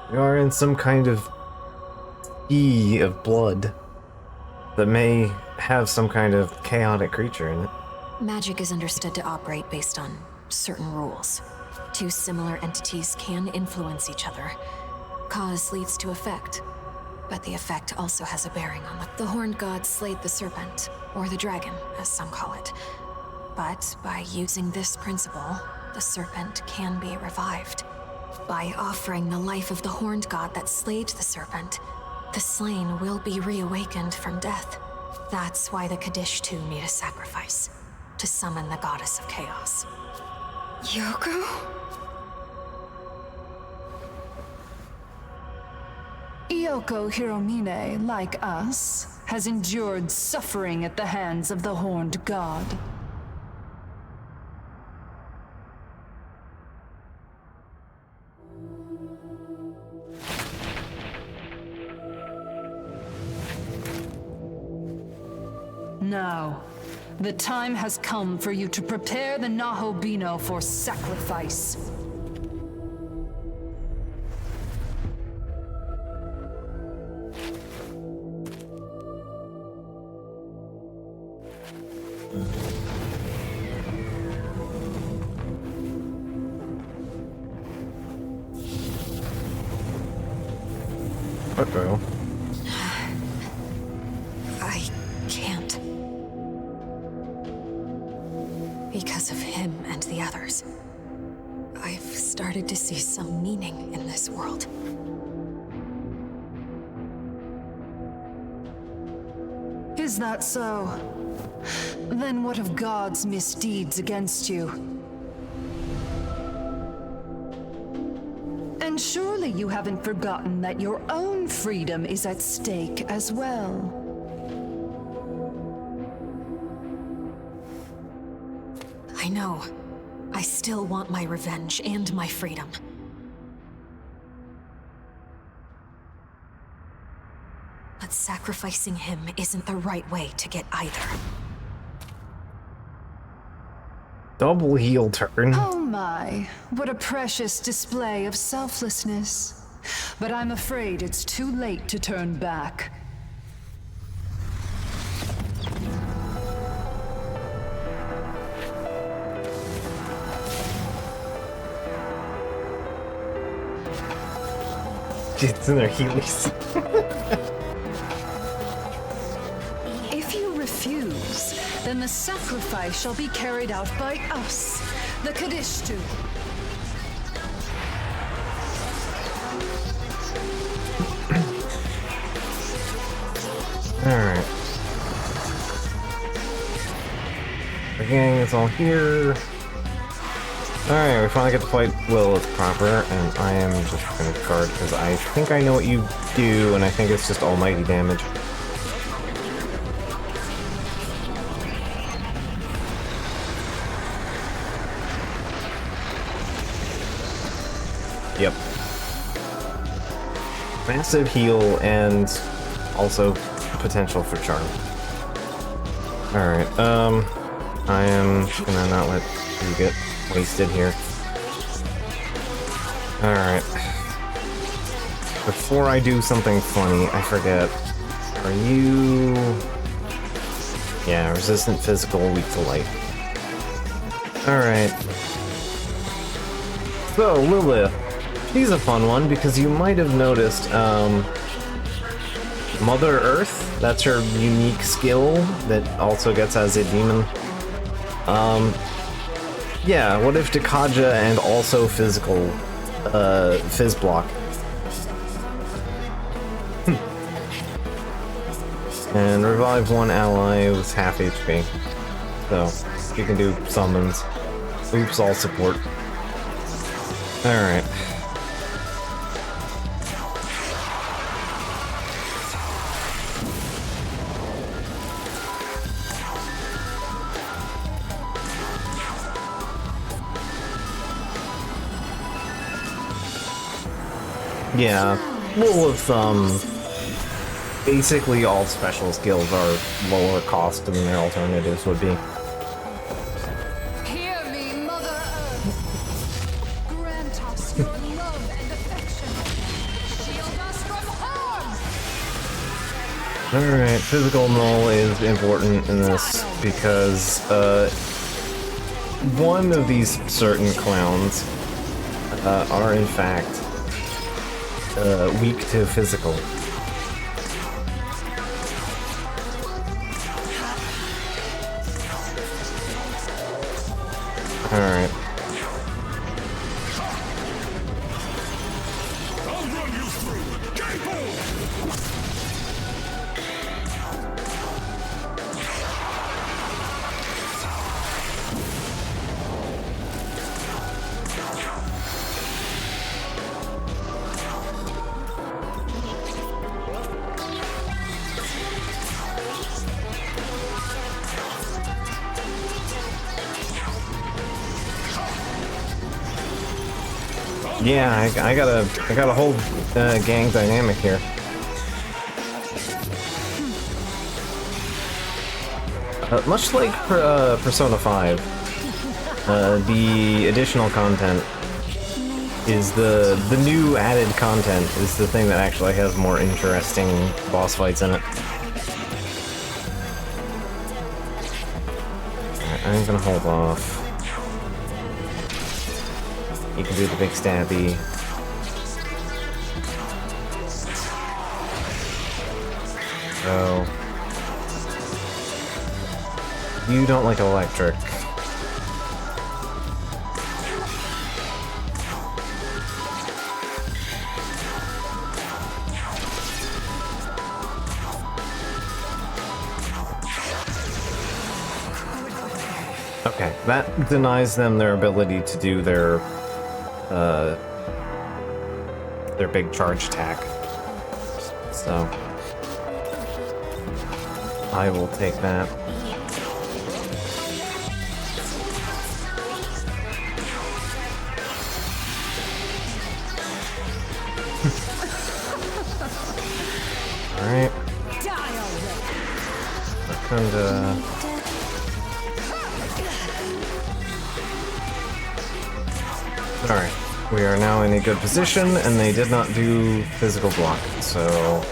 We are in some kind of sea of blood that may have some kind of chaotic creature in it. Magic is understood to operate based on certain rules. Two similar entities can influence each other. Cause leads to effect. But the effect also has a bearing on the horned god slayed the serpent, or the dragon, as some call it. But by using this principle, the serpent can be revived. By offering the life of the horned god that slayed the serpent, the slain will be reawakened from death. That's why the Kaddish too need a sacrifice, to summon the goddess of chaos. Yoko? Yoko Hiromine, like us, has endured suffering at the hands of the horned god. Now, the time has come for you to prepare the Nahobino for sacrifice. Uh-oh. I can't. Because of him and the others. I've started to see some meaning in this world. Is that so? Then what of God's misdeeds against you? And surely you haven't forgotten that your own freedom is at stake as well. I know. I still want my revenge and my freedom. But sacrificing him isn't the right way to get either. Double heel turn. Oh my, what a precious display of selflessness. But I'm afraid it's too late to turn back. It's in their heelys. If you refuse, then the sacrifice shall be carried out by us, the Kadishtu. Alright. The gang is all here. Alright, we finally get to fight Lilith proper, and I am just gonna guard because I think I know what you do, and I think it's just almighty damage. Yep. Massive heal and also potential for charm. Alright, I am gonna not let you get wasted here. Alright. Before I do something funny, I forget. Are you... Yeah, resistant physical, weak to light. Alright. So, Lilith. She's a fun one because you might have noticed, Mother Earth, that's her unique skill that also gets as a demon. Yeah, what if Dekaja and also physical, Fizz block? And revive one ally with half HP. So, you can do summons. Oops, all support. Alright. Yeah, Lilith, basically all special skills are lower cost than their alternatives would be. Hear me, Mother Earth. Grant us your love and affection. Shield us from harm. Alright, physical null is important in this because, one of these certain clowns, are in fact, weak to physical. Alright. I'll run you through. Cable! Yeah, I got a whole gang dynamic here. Much like Persona 5, the additional content is the new added content is the thing that actually has more interesting boss fights in it. Alright, I'm gonna hold off. You can do the big stabby. So you don't like electric. Okay, that denies them their ability to do their big charge attack. So I will take that. Alright. Kinda. Alright. We are now in a good position, and they did not do physical block, so...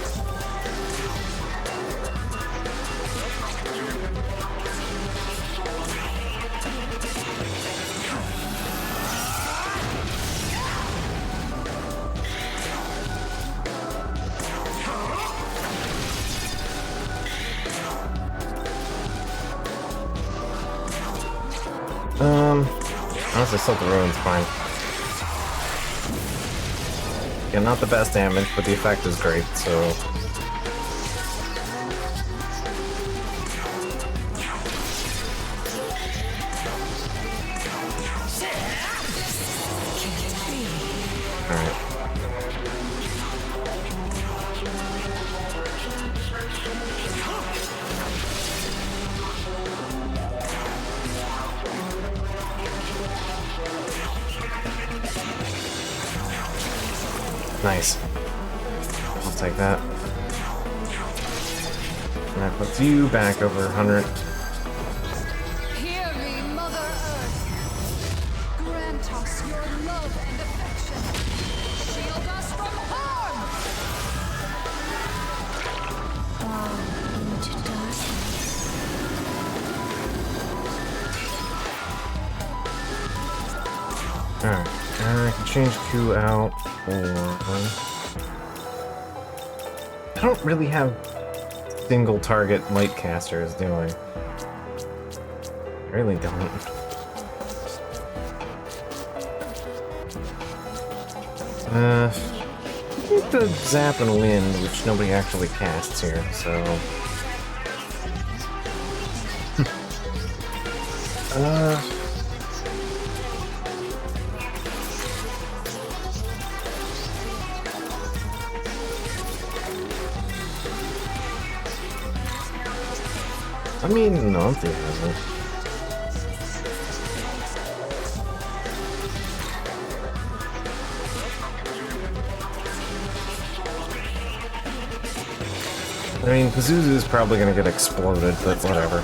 honestly, still the ruin's fine. Yeah, not the best damage, but the effect is great, so... Alright. Nice. I'll take that. And that puts you back over 100. Hear me, Mother Earth. Grant us your love and affection. Shield us from harm. Into darkness. Alright. I can change Q out for... I don't really have single target light casters, do I? I really don't. I think the Zap and Wind, which nobody actually casts here, so... I mean, Nanthi hasn't. I mean, Pazuzu's probably gonna get exploded, but whatever.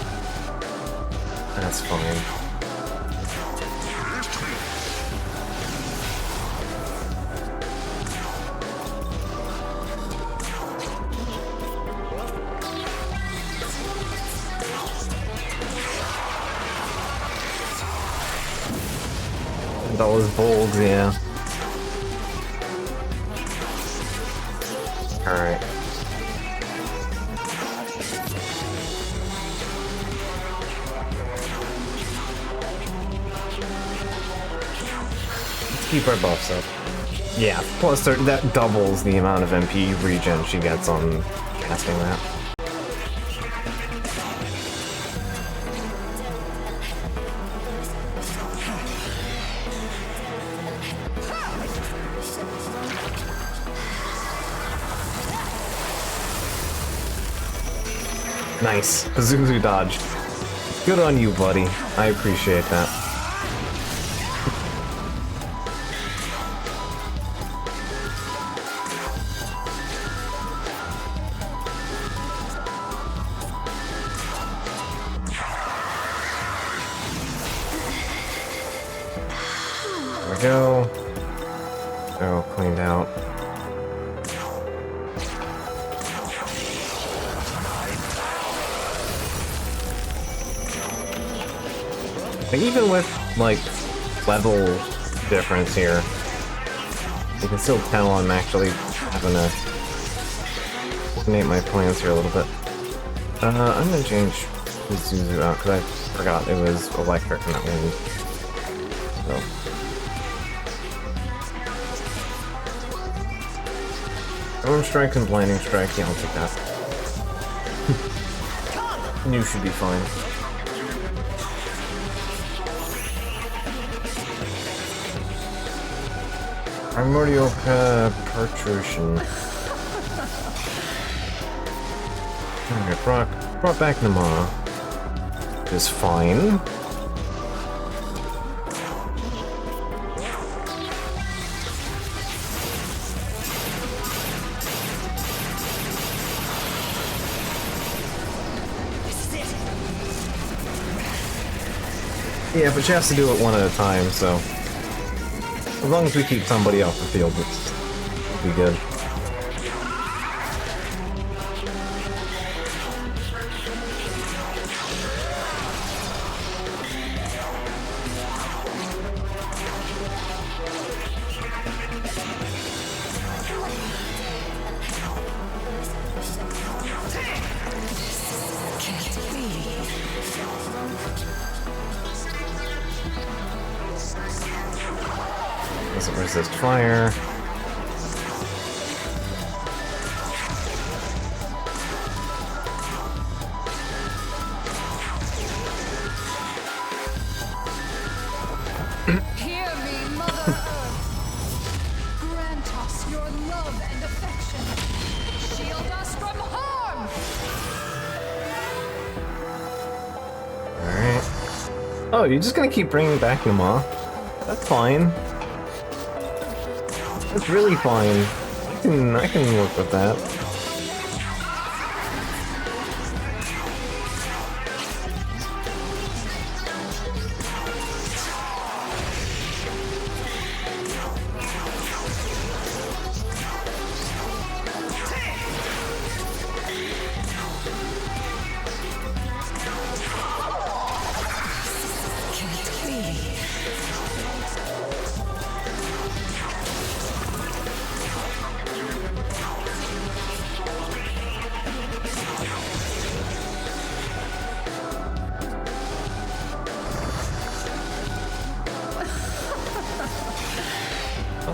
That's fine. And all his bolds, yeah. Alright. keep our buffs up. Yeah, plus that doubles the amount of MP regen she gets on casting that. Nice. Pazuzu dodge. Good on you, buddy. I appreciate that. There we go. Oh, cleaned out. Like, even with, like, level difference here, you can still tell I'm actually having to coordinate my plans here a little bit. I'm gonna change Pazuzu out, because I forgot it was electric and not wind. So. Storm Strike and Blinding Strike, yeah, I'll take that. You should be fine. Primordial Protrusion. Alright, brought back Nama. Is fine. Yeah, but she has to do it one at a time, so... As long as we keep somebody off the field, it'll be good. Doesn't resist fire. Hear me, Mother Earth. Grant us your love and affection. Shield us from harm. Alright. Oh, you're just gonna keep bringing back Nama? That's fine. That's really fine. I can work with that.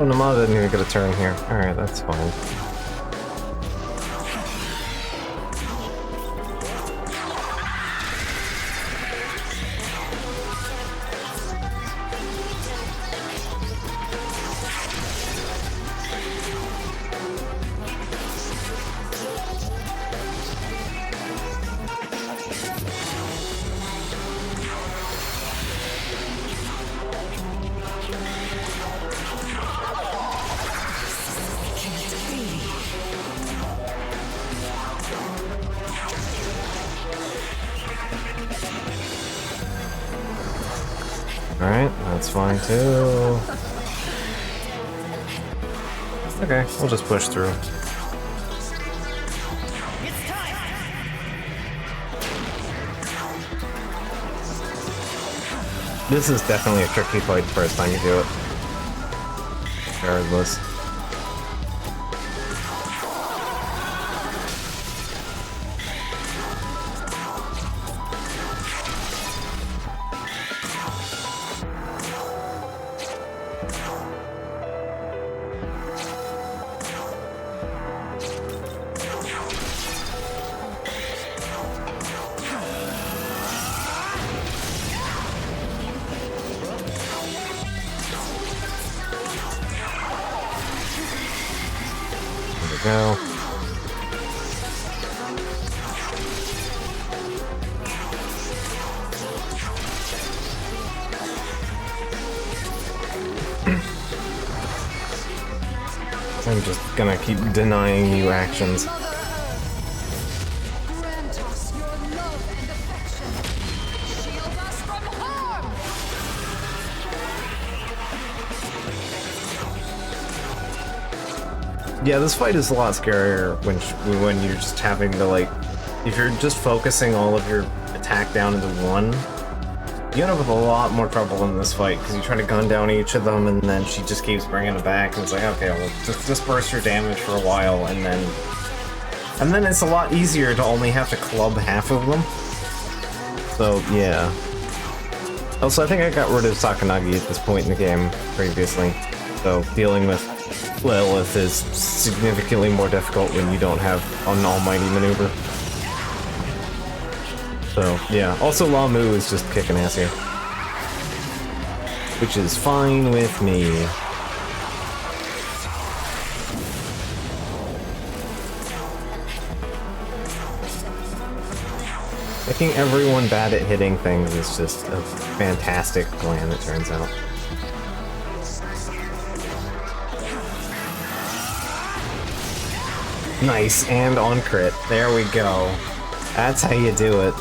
Oh, Nama didn't even get a turn here. Alright, that's fine. Alright, that's fine too. Okay, we'll just push through. This is definitely a tricky fight the first time you do it. Regardless. I'm just gonna keep denying you actions. Mother Earth, grant us your love and affection. Shield us from harm. Yeah, this fight is a lot scarier when you're just having to, like, if you're just focusing all of your attack down into one, you end up with a lot more trouble in this fight, because you try to gun down each of them, and then she just keeps bringing it back, and it's like, okay, well, just disperse your damage for a while, and then it's a lot easier to only have to club half of them. So, yeah. Also, I think I got rid of Sakanagi at this point in the game previously, so dealing with Lilith is significantly more difficult when you don't have an almighty maneuver. So, yeah. Also, Lamu is just kicking ass here. Which is fine with me. Making everyone bad at hitting things is just a fantastic plan, it turns out. Nice, and on crit. There we go. That's how you do it.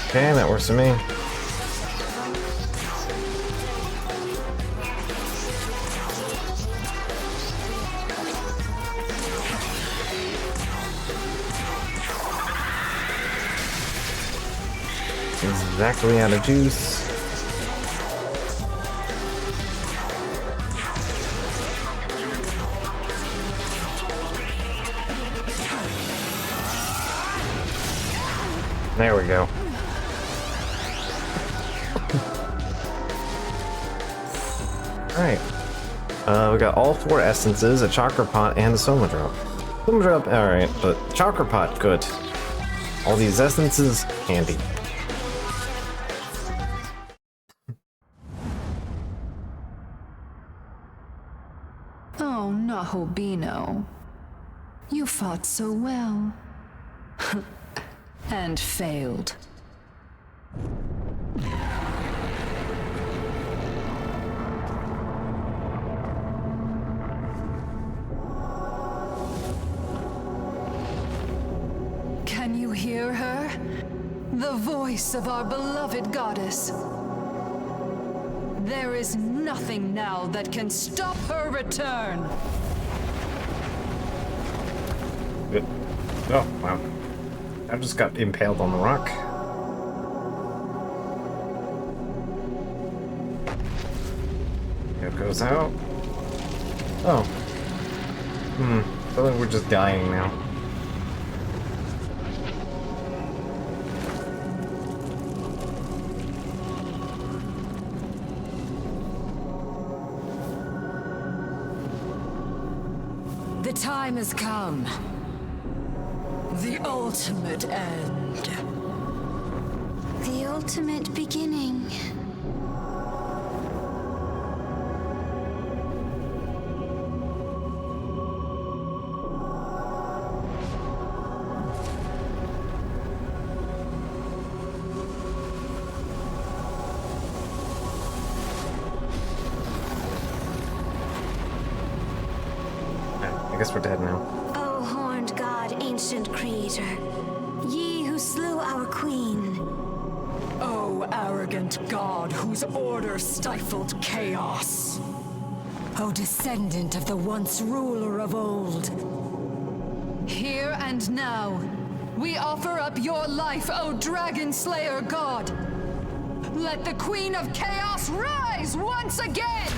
Okay, that works for me. Exactly out of juice. There we go. Alright. We got all 4 essences, a chakra pot, and a soma drop. Soma drop, alright, but chakra pot, good. All these essences, handy. Oh, Nahobino. You fought so well. And failed. Can you hear her? The voice of our beloved goddess. There is nothing now that can stop her return. Oh, wow. I just got impaled on the rock. It goes out. Oh. I feel like we're just dying now. The time has come. The ultimate end. The ultimate beginning. I guess we're dead now. O horned god, ancient creator, ye who slew our queen. O arrogant god whose order stifled chaos. O descendant of the once ruler of old. Here and now, we offer up your life, O Dragon Slayer God. Let the Queen of Chaos rise once again!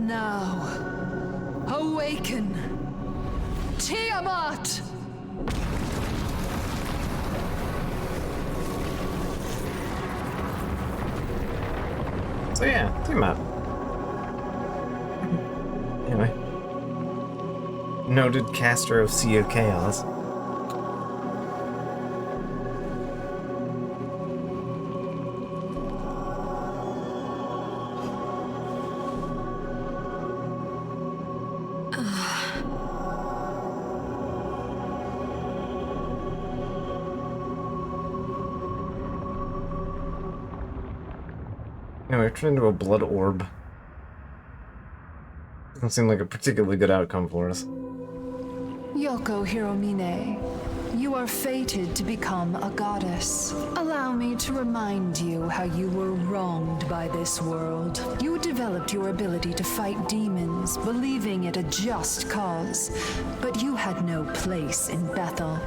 Now, awaken, Tiamat! So yeah, Tiamat. Anyway. Noted caster of Sea of Chaos. Anyway, turned into a blood orb. Doesn't seem like a particularly good outcome for us. Yoko Hiromine, you are fated to become a goddess. Allow me to remind you how you were wronged by this world. You developed your ability to fight demons, believing it a just cause, but you had no place in Bethel.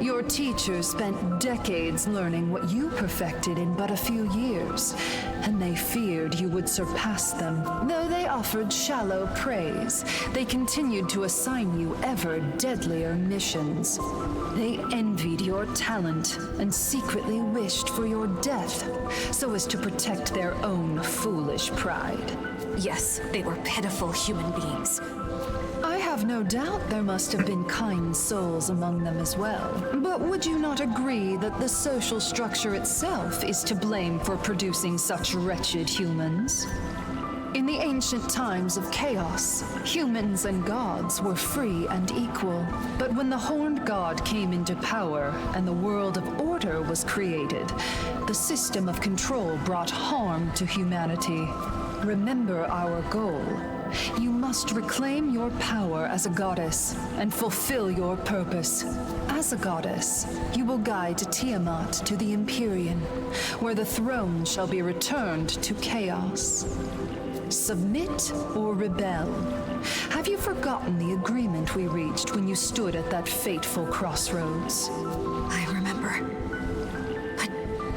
Your teachers spent decades learning what you perfected in but a few years, and they feared you would surpass them. Though they offered shallow praise, they continued to assign you ever deadlier missions. They envied your talent and secretly wished for your death, so as to protect their own foolish pride. Yes, they were pitiful human beings. I have no doubt there must have been kind souls among them as well. But would you not agree that the social structure itself is to blame for producing such wretched humans? In the ancient times of chaos, humans and gods were free and equal. But when the Horned God came into power and the world of order was created, the system of control brought harm to humanity. Remember our goal. You must reclaim your power as a goddess and fulfill your purpose. As a goddess, you will guide Tiamat to the Empyrean, where the throne shall be returned to chaos. Submit or rebel? Have you forgotten the agreement we reached when you stood at that fateful crossroads? I remember. But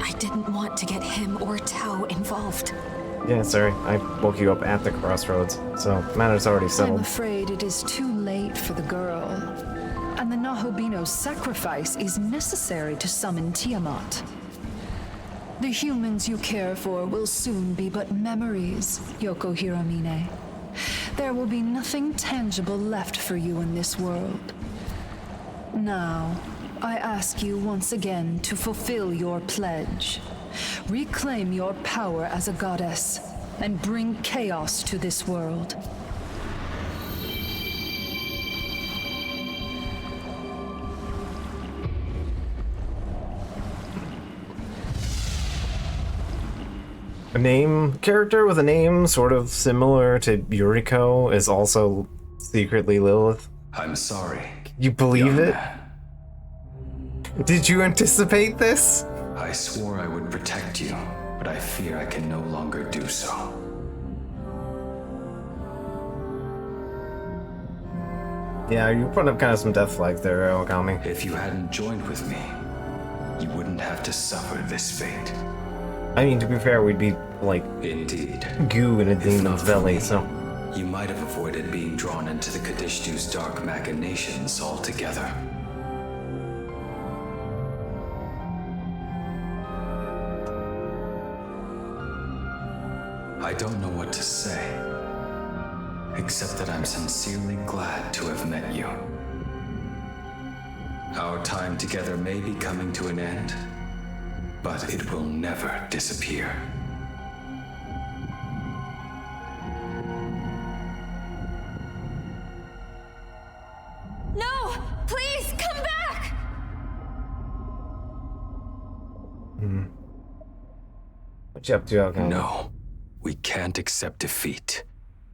I didn't want to get him or Tao involved. Yeah, sorry. I woke you up at the crossroads, so matter's already I'm settled. afraid it is too late for the girl. And the Nahobino's sacrifice is necessary to summon Tiamat. The humans you care for will soon be but memories, Yoko Hiromine. There will be nothing tangible left for you in this world. Now, I ask you once again to fulfill your pledge. Reclaim your power as a goddess, and bring chaos to this world. Character with a name sort of similar to Yuriko is also secretly Lilith. I'm sorry. You believe young it? man. Did you anticipate this? I swore I would protect you, but I fear I can no longer do so. Yeah, you put up kind of some death flags there, Okami. If you hadn't joined with me, you wouldn't have to suffer this fate. I mean, to be fair, we'd be like Indeed. goo in a If demon's not for belly, me, so. you might have avoided being drawn into the Kadishtu's dark machinations altogether. I don't know what to say, except that I'm sincerely glad to have met you. Our time together may be coming to an end, but it will never disappear. No! Please, come back! What you up to, Okami? No, we can't accept defeat.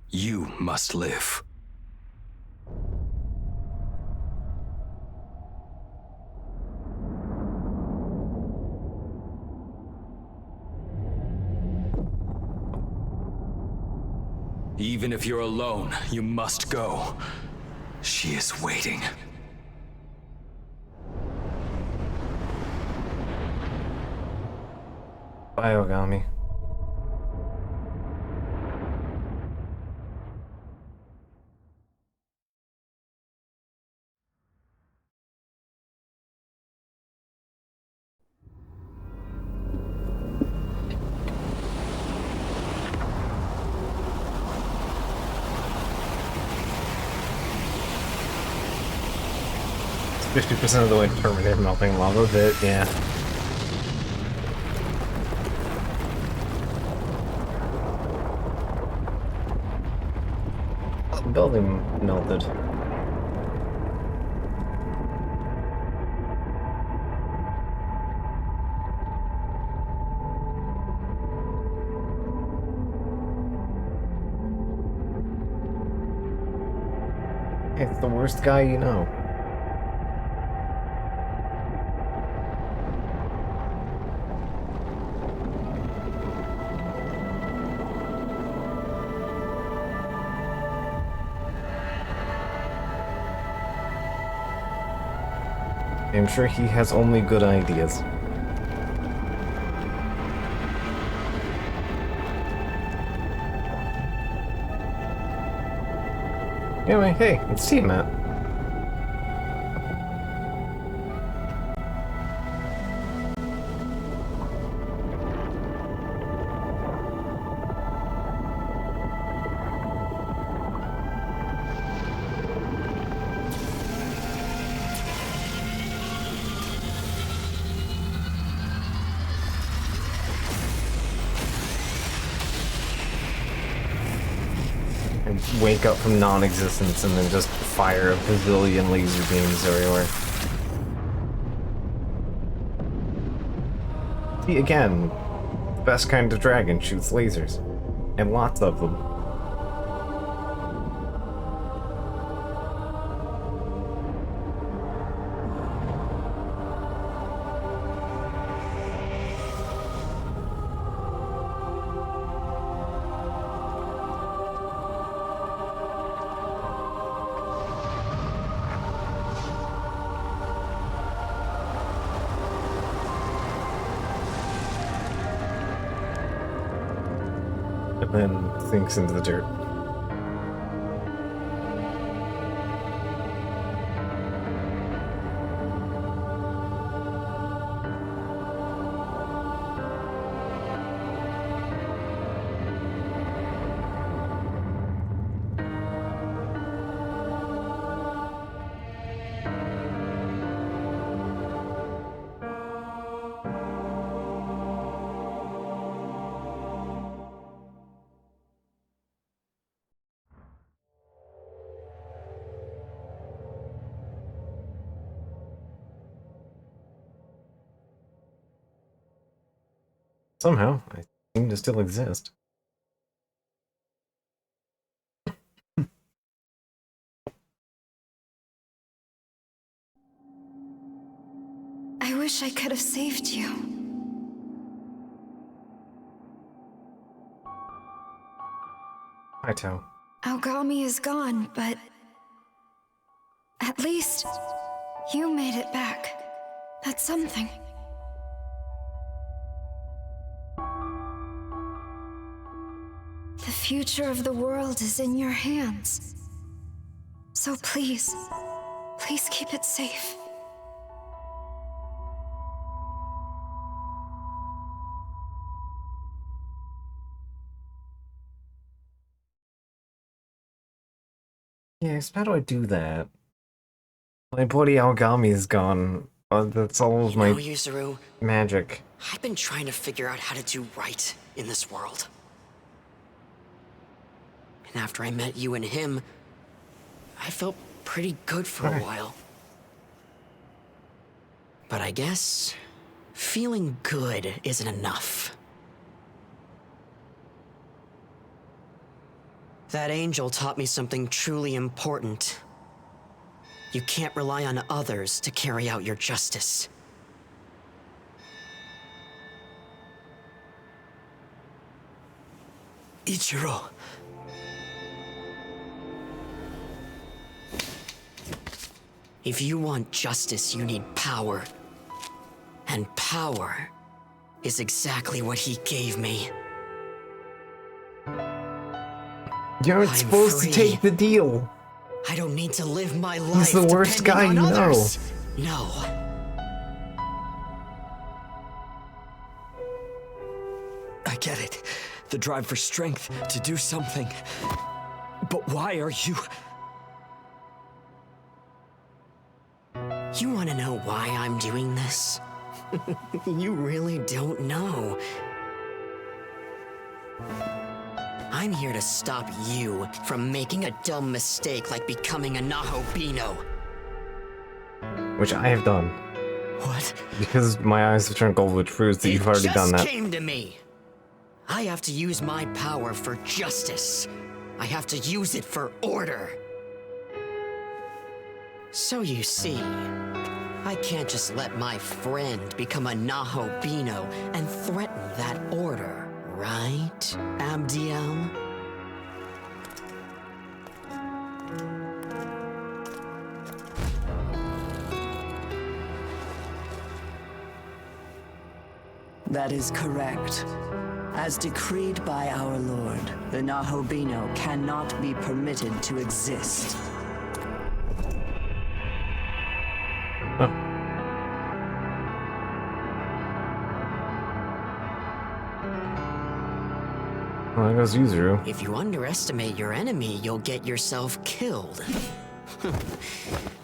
You must live. Even if you're alone, you must go. She is waiting. Bye, Okami. 50% of the way to Terminator melting lava bit, yeah. The building melted. It's the worst guy you know. I'm sure he has only good ideas. Anyway, hey, it's Steve, Matt. And wake up from non-existence and then just fire a bazillion laser beams everywhere. See, again, best kind of dragon shoots lasers. And lots of them. And then sinks into the dirt. Somehow, I seem to still exist. I wish I could have saved you. Hi, Tao. Aogami is gone, but at least you made it back. That's something. The future of the world is in your hands. So please, please keep it safe. Yes, how do I do that? My buddy Aogami is gone. That's all of my Yuzuru, magic. I've been trying to figure out how to do right in this world. And after I met you and him, I felt pretty good for a while. But I guess feeling good isn't enough. That angel taught me something truly important. You can't rely on others to carry out your justice. Ichiro. If you want justice, you need power. And power is exactly what he gave me. You aren't I'm supposed free. to take the deal. I don't need to live my life He's the worst guy depending you on know. others. No. I get it. The drive for strength to do something. But why are you... You want to know why I'm doing this? You really don't know. I'm here to stop you from making a dumb mistake like becoming a Nahobino. Which I have done. What? Because my eyes have turned gold, which proves that you've already done that. It just came to me. I have to use my power for justice. I have to use it for order. So you see, I can't just let my friend become a Nahobino and threaten that order, right, Abdiel? That is correct. As decreed by our lord, the Nahobino cannot be permitted to exist. Well, there goes Yuzuru. If you underestimate your enemy, you'll get yourself killed.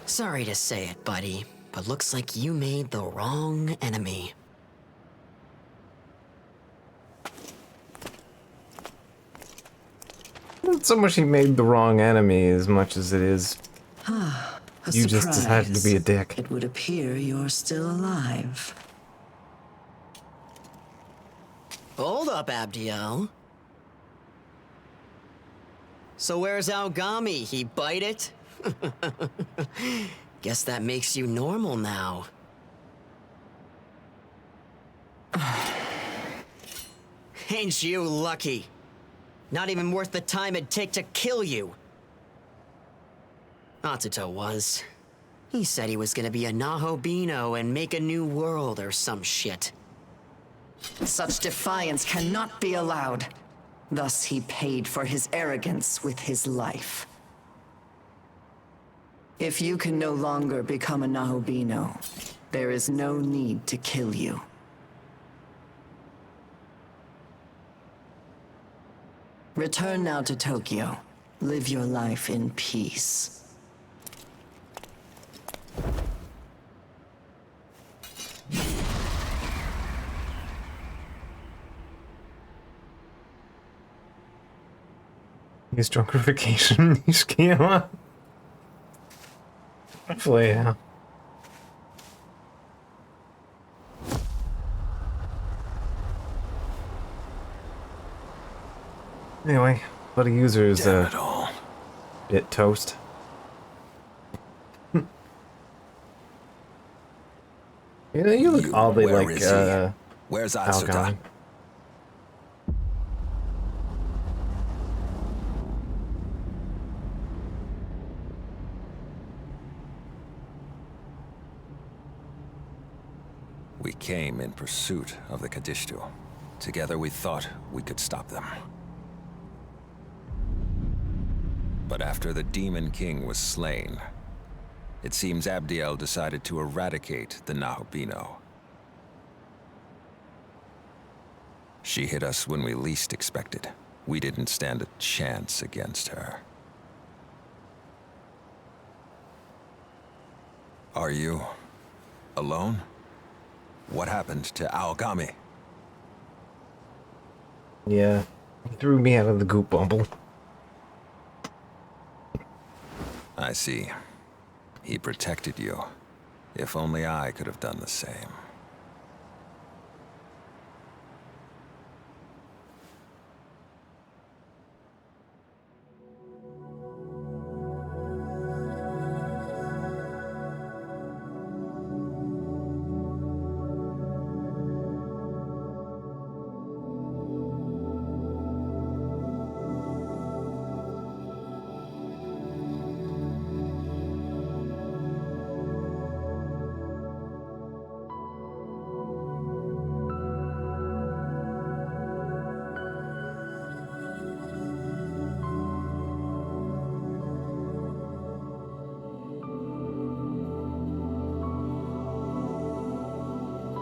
Sorry to say it, buddy, but looks like you made the wrong enemy. Not so much he made the wrong enemy as much as it is you just decided to be a dick. It would appear you're still alive. Hold up, Abdiel. So where's Aogami? He bite it? Guess that makes you normal now. Ain't you lucky? Not even worth the time it'd take to kill you. Atsuto was. He said he was gonna be a Nahobino and make a new world or some shit. Such defiance cannot be allowed. Thus he paid for his arrogance with his life. If you can no longer become a Nahobino, there is no need to kill you. Return now to Tokyo. Live your life in peace. Use drunkification, Nishikiyama. Hopefully, yeah. Anyway, but a user is a bit toast. You know, you look oddly like Where's Atsuta? Aogami. We came in pursuit of the Kadishtu. Together we thought we could stop them. But after the Demon King was slain, it seems Abdiel decided to eradicate the Nahobino. She hit us when we least expected. We didn't stand a chance against her. Are you alone? What happened to Aogami? Yeah, he threw me out of the goop bubble. I see. He protected you. If only I could have done the same.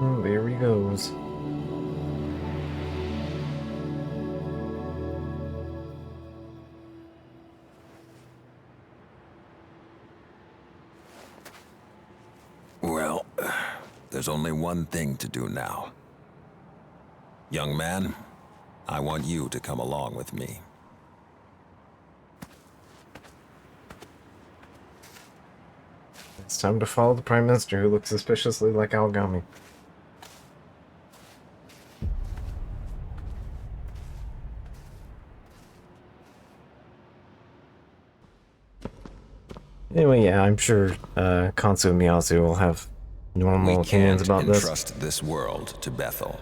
Oh, there he goes. There's only one thing to do now. Young man, I want you to come along with me. It's time to follow the Prime Minister, who looks suspiciously like Aogami. Anyway, yeah, I'm sure Kansu and Miyazu will have normal opinions about this. We can't entrust this world to Bethel.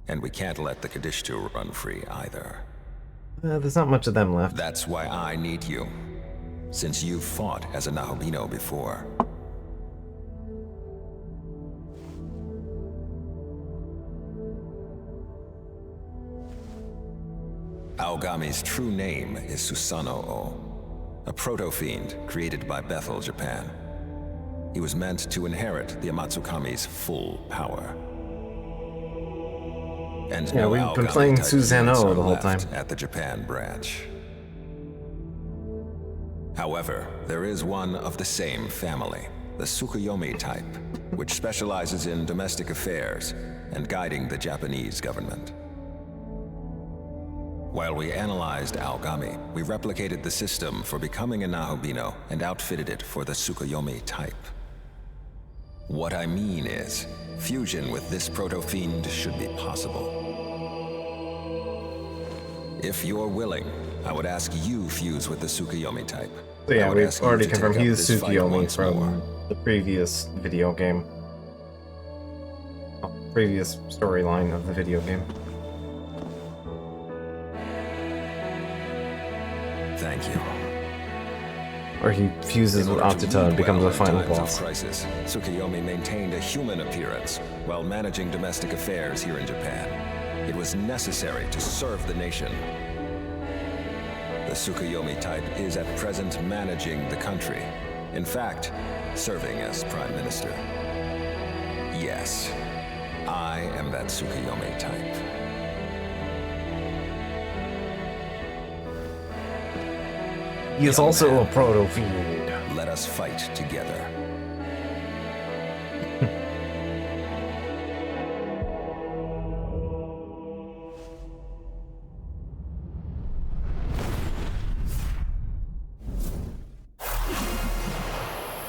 And we can't let the Kadishtu run free either. There's not much of them left. That's why I need you, since you've fought as a Nahobino before. Aogami's true name is Susanoo, a proto-fiend created by Bethel, Japan. He was meant to inherit the Amatsukami's full power. And yeah, no we've been Aogami playing type Susanoo fiends are the whole left time. at the Japan branch. However, there is one of the same family, the Tsukuyomi type, which specializes in domestic affairs and guiding the Japanese government. While we analyzed Aogami, we replicated the system for becoming a Nahobino and outfitted it for the Tsukuyomi type. What I mean is, fusion with this proto-fiend should be possible. If you're willing, I would ask you fuse with the Tsukuyomi type. So yeah, we've ask you already to confirmed take up he's this fight Tsukuyomi once from more. the previous video game. Oh, previous storyline of the video game. Thank you. Or he fuses with Atsuta and becomes a final boss. Crisis, Tsukuyomi maintained a human appearance while managing domestic affairs here in Japan. It was necessary to serve the nation. The Tsukuyomi type is at present managing the country. In fact, serving as Prime Minister. Yes, I am that Tsukuyomi type. He is also a proto-fiend. Let us fight together.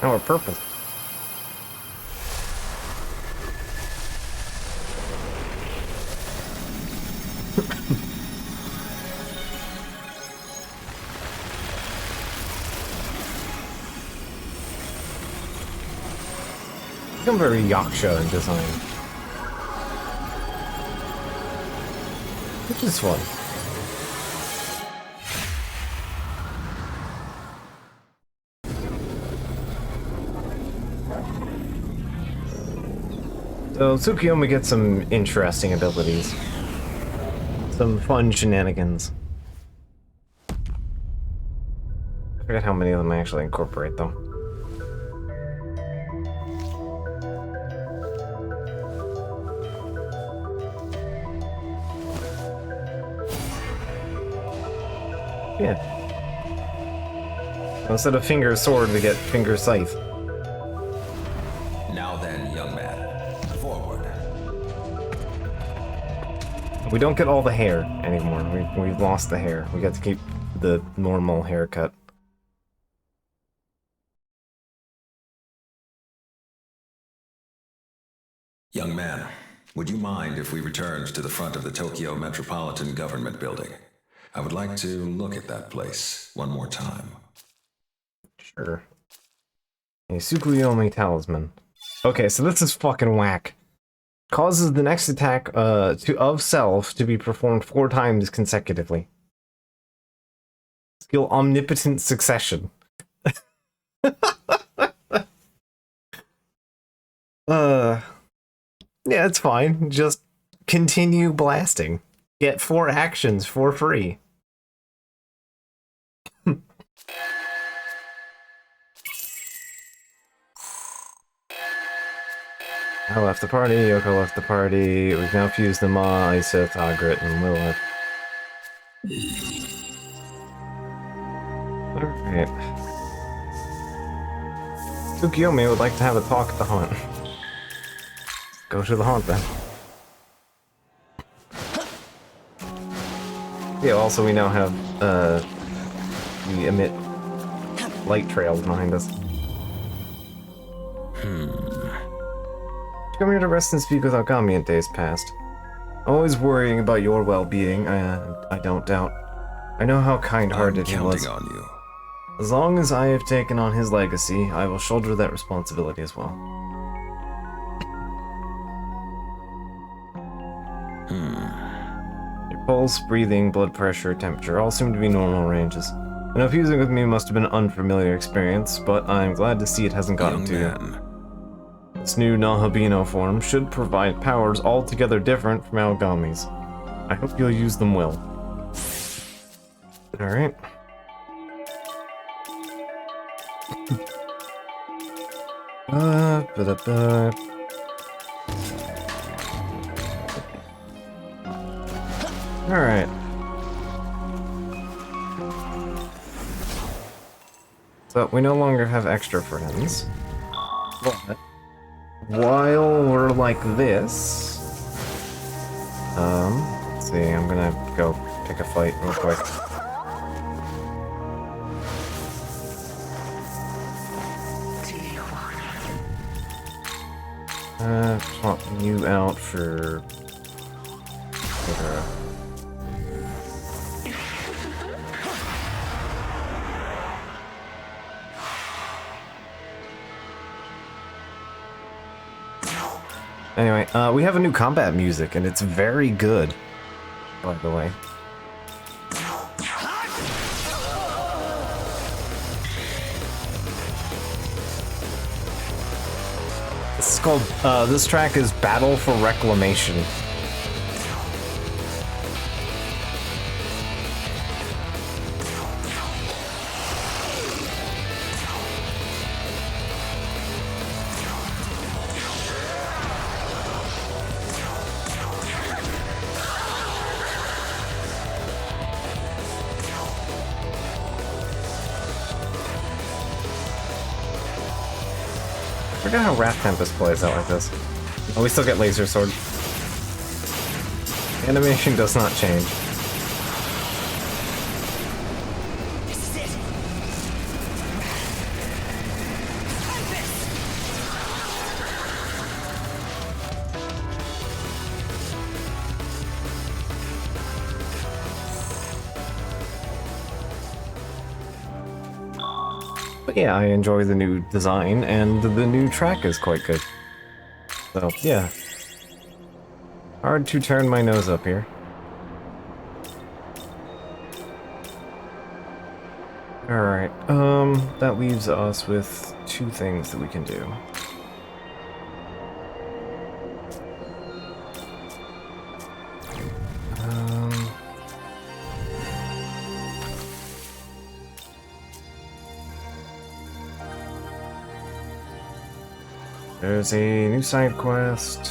Now we're purple. Become very Yaksha in design. Which is fun. So Tsukuyomi gets some interesting abilities. Some fun shenanigans. I forget how many of them I actually incorporate though. Yeah. Instead of finger sword, we get finger scythe. Now then, young man, forward. We don't get all the hair anymore. We've lost the hair. We get to keep the normal haircut. Young man, would you mind if we returned to the front of the Tokyo Metropolitan Government Building? I would like to look at that place one more time. Sure. A Tsukuyomi talisman. Okay, so this is fucking whack. Causes the next attack of self to be performed 4 times consecutively. Skill Omnipotent Succession. Yeah, it's fine. Just continue blasting. Get 4 actions for free. I left the party, Yoko left the party, we've now fused them all, Iseth, Ogret, and Lilith. Alright. Tsukiyomi would like to have a talk at the haunt. Go to the haunt then. Yeah, also we now have, we emit light trails behind us. Come here to rest and speak with Agami in days past. Always worrying about your well-being, I don't doubt. I know how kind-hearted he was. I'm counting on you. As long as I have taken on his legacy, I will shoulder that responsibility as well. Your pulse, breathing, blood pressure, temperature all seem to be normal ranges. I know fusing with me must have been an unfamiliar experience, but I'm glad to see it hasn't gotten to you. This new Nahabino form should provide powers altogether different from Agami's. I hope you'll use them well. Alright. Alright. So, we no longer have extra friends. But while we're like this... let's see, I'm gonna go pick a fight real quick. Swap you out for... Anyway, we have a new combat music, and it's very good, by the way. This is called, this track is Battle for Reclamation. I forgot how Wrath Tempest plays out like this. Oh, we still get Laser Sword. Animation does not change. But yeah, I enjoy the new design, and the new track is quite good. So, yeah. Hard to turn my nose up here. Alright, that leaves us with two things that we can do. There's a new side quest.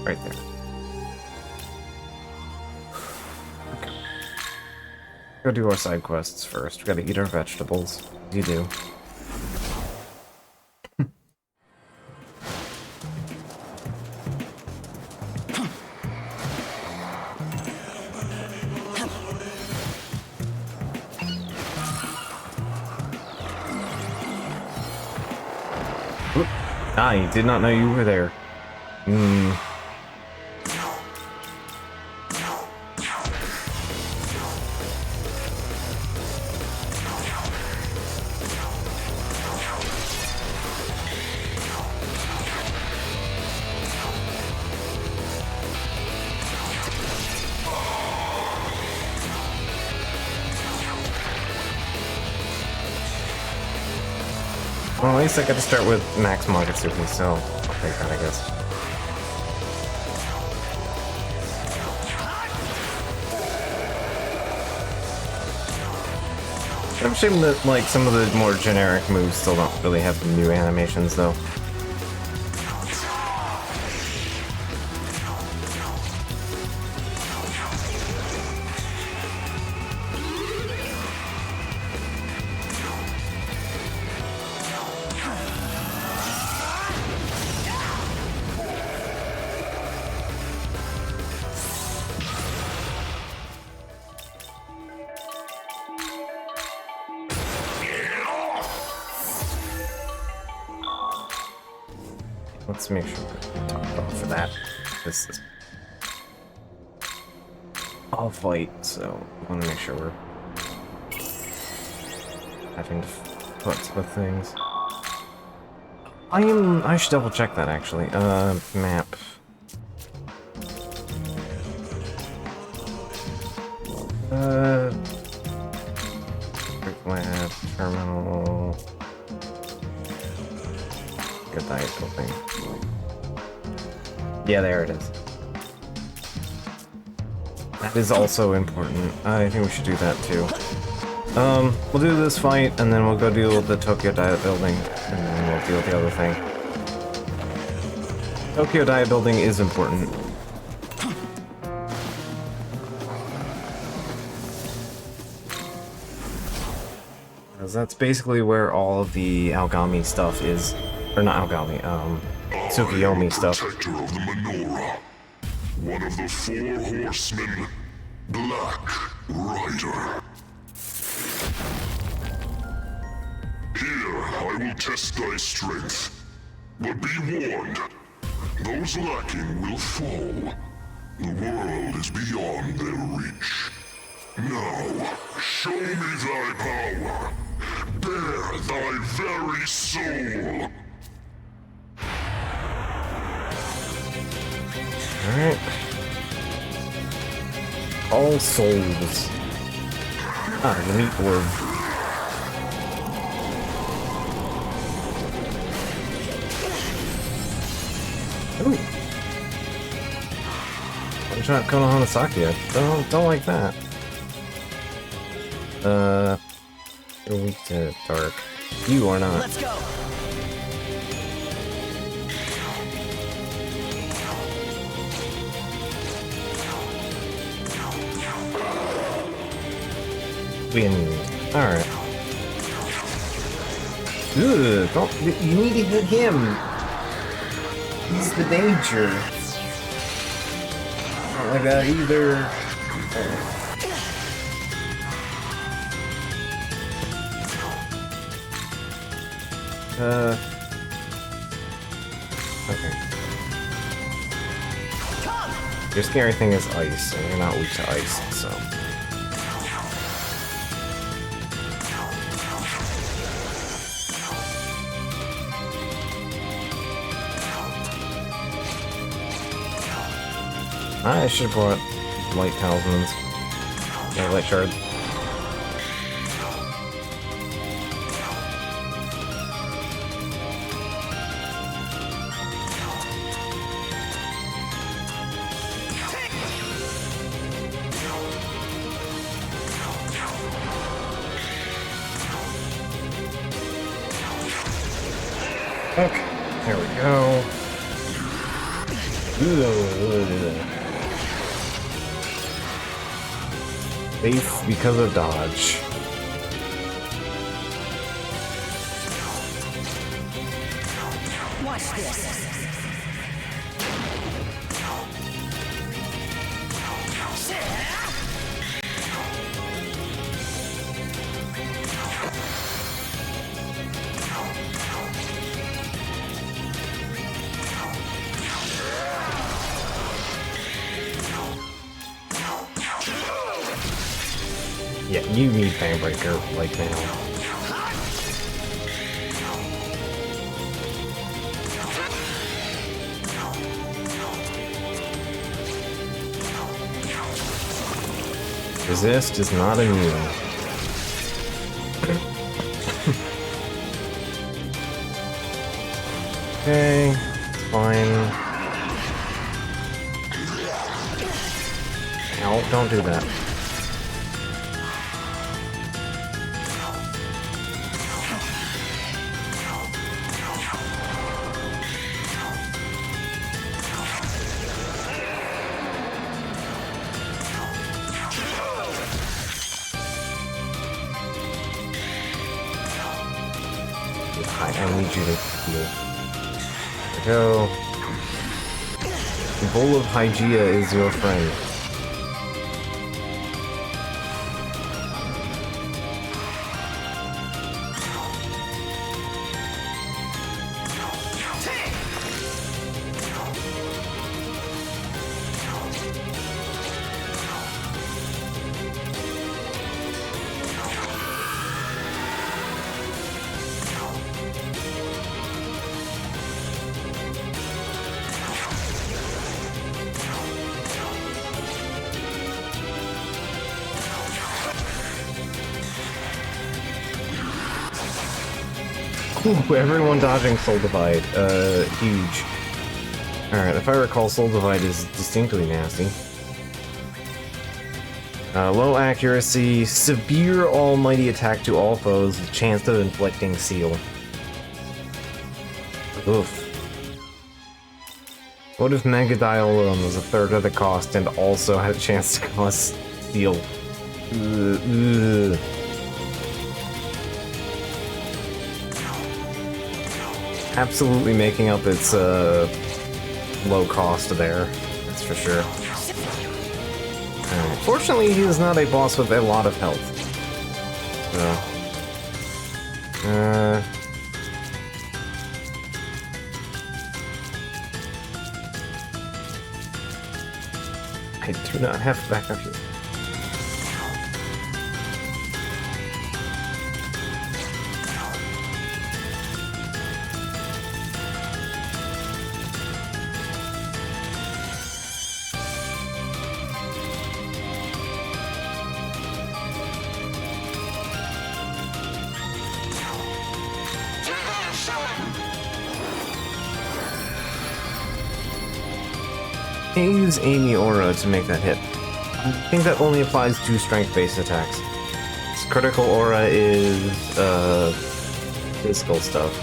Right there. Okay. Go do our side quests first. We gotta eat our vegetables. You do. I did not know you were there. Well, at least I got to start with Max Magatsuki, so I'll take that, I guess. I'm ashamed that, like, some of the more generic moves still don't really have new animations, though. let's make sure we're top off for that. This is all fight, so I want to make sure we're having to put with things. I should double check that actually. Map. Lab, terminal. Get diet building. Yeah, there it is. That is also important. I think we should do that too. We'll do this fight, and then we'll go deal with the Tokyo Diet Building, and then we'll deal with the other thing. Tokyo Diet Building is important. Because that's basically where all of the Aogami stuff is. Or not Aogami, Tsukiyomi stuff. Protector of the menorah. One of the 4 horsemen. Black Rider. Here, I will test thy strength. But be warned, those lacking will fall. The world is beyond their reach. Now, show me thy power. Bare thy very soul. Alright. All souls. Ah, the meat orb. Ooh. One shot Konohanasaki. I don't like that. You're weak to dark. You are not. Let's go. Win. Alright. Ugh, don't. You need to hit him. He's the danger. Not like that either. Okay. Your scary thing is ice, and you're not weak to ice, so. I should have brought light talismans. Yeah, light shards. Okay, there we go. Safe because of dodge. Watch this. Yeah, you need Fangbreaker, like now. Resist is not immune. Okay, it's fine. Ow, don't do that. I need you to heal. There we go. The bowl of Hygeia is your friend. Ooh, everyone dodging Soul Divide. Huge. Alright, if I recall, Soul Divide is distinctly nasty. Low accuracy, severe almighty attack to all foes, with chance of inflicting seal. Oof. What if Mega Dial alone was a third of the cost and also had a chance to cause seal? Absolutely making up its low cost there, that's for sure. Fortunately, he is not a boss with a lot of health. So, I do not have backup here. Can't use Amy Aura to make that hit. I think that only applies to strength-based attacks. Its critical aura is physical stuff.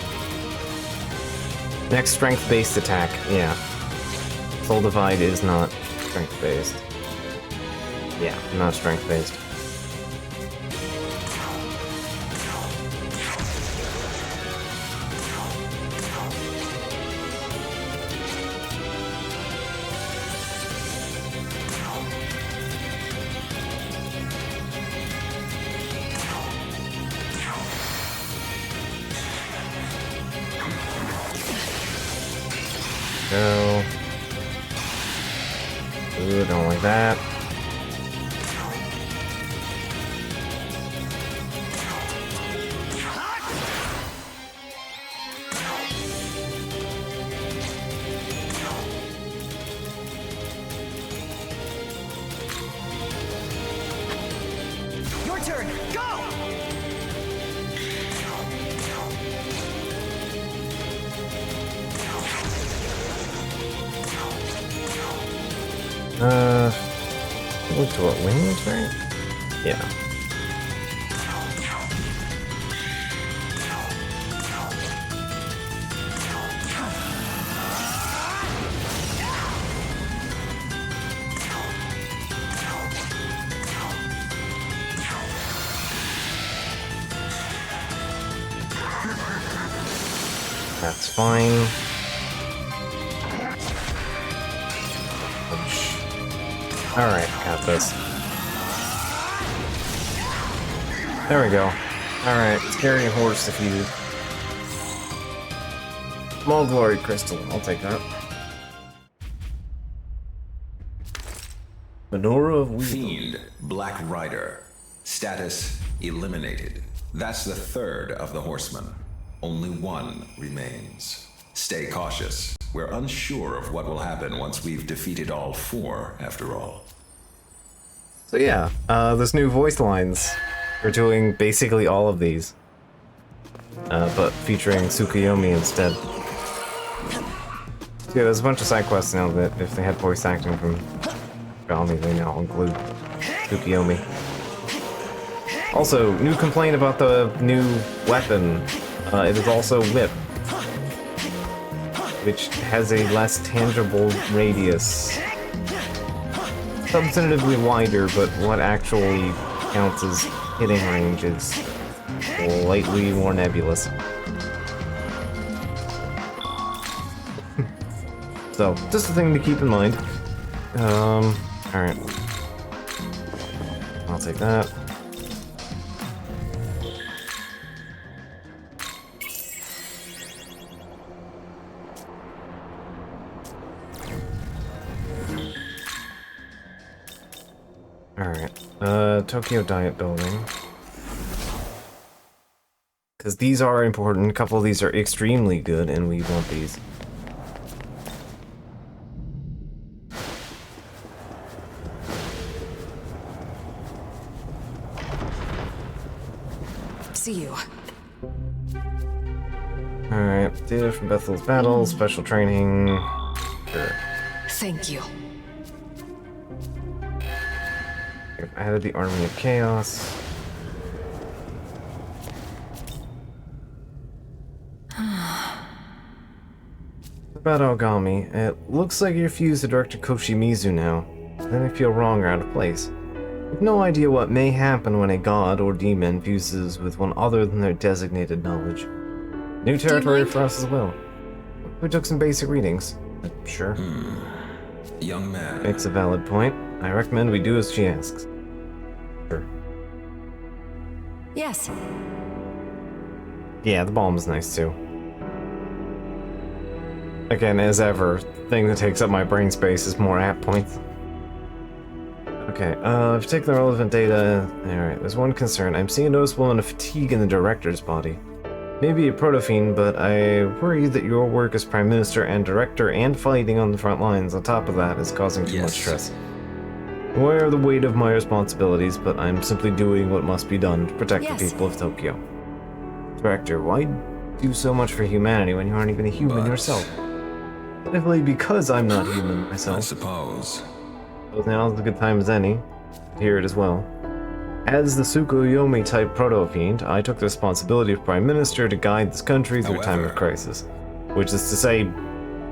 Next strength-based attack, yeah. Soul Divide is not strength-based. Yeah, not strength-based. Go. Ooh, don't like that. Your turn, go! Look to what, wings, right? Yeah. That's fine. Alright, got this. There we go. Alright, scary horse defeated. Small glory crystal, I'll take that. Menorah of Weasel. Fiend, Black Rider. Status eliminated. That's the third of the horsemen. Only one remains. Stay cautious. We're unsure of what will happen once we've defeated all four, after all. So yeah, this new voice lines. We're doing basically all of these. But featuring Tsukuyomi instead. So yeah, there's a bunch of side quests now that if they had voice acting from Gami, they now include Tsukuyomi. Also, new complaint about the new weapon. It is also Whip, which has a less tangible radius. Substantively wider, but what actually counts as hitting range is slightly more nebulous. So, just a thing to keep in mind. Alright. I'll take that. Alright, Tokyo Diet Building. Because these are important, a couple of these are extremely good, and we want these. See you. Alright, data from Bethel's battle, special training. Sure. Thank you. I've added the Army of Chaos. About Ogami, it looks like you're fused to Director Koshimizu now. Then I feel wrong or out of place. I've no idea what may happen when a god or demon fuses with one other than their designated knowledge. New territory for us as well. We took some basic readings. Sure. Young man. Makes a valid point. I recommend we do as she asks. Sure. Yes. Yeah, the bomb's nice too. Again, as ever, thing that takes up my brain space is more app points. Okay, I've taken the relevant data. Alright, there's one concern. I'm seeing a noticeable amount of fatigue in the director's body. Maybe a protophene, but I worry that your work as Prime Minister and Director and fighting on the front lines on top of that is causing too much stress. I'm aware of the weight of my responsibilities, but I'm simply doing what must be done to protect the people of Tokyo. Director, why do so much for humanity when you aren't even a human yourself? Simply because I'm not human myself. I suppose. So now's a good time as any to hear it as well. As the Tsukuyomi type proto-fiend, I took the responsibility of Prime Minister to guide this country through a time of crisis. Which is to say,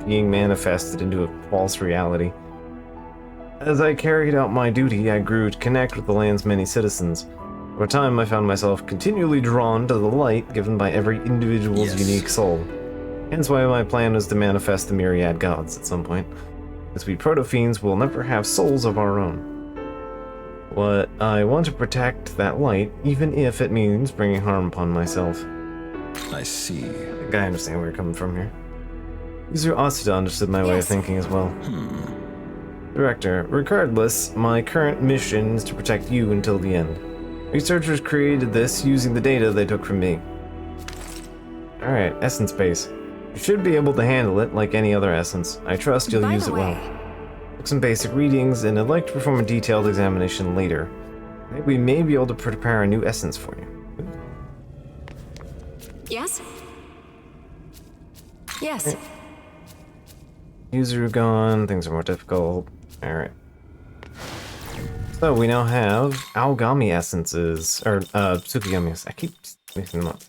being manifested into a false reality. As I carried out my duty, I grew to connect with the land's many citizens. For a time, I found myself continually drawn to the light given by every individual's unique soul. Hence why my plan was to manifest the myriad gods at some point. As we proto-fiends will never have souls of our own. What I want to protect that light, even if it means bringing harm upon myself. I see. I think I understand where you're coming from here. User Asuda understood my way of thinking as well. Director, regardless, my current mission is to protect you until the end. Researchers created this using the data they took from me. Alright, essence base. You should be able to handle it like any other essence. I trust you'll use it well. Took some basic readings, and I'd like to perform a detailed examination later. I think we may be able to prepare a new essence for you. Yes? Yes. User gone, things are more difficult. Alright. So we now have Aogami essences, or Tsukuyomi. I keep mixing them up.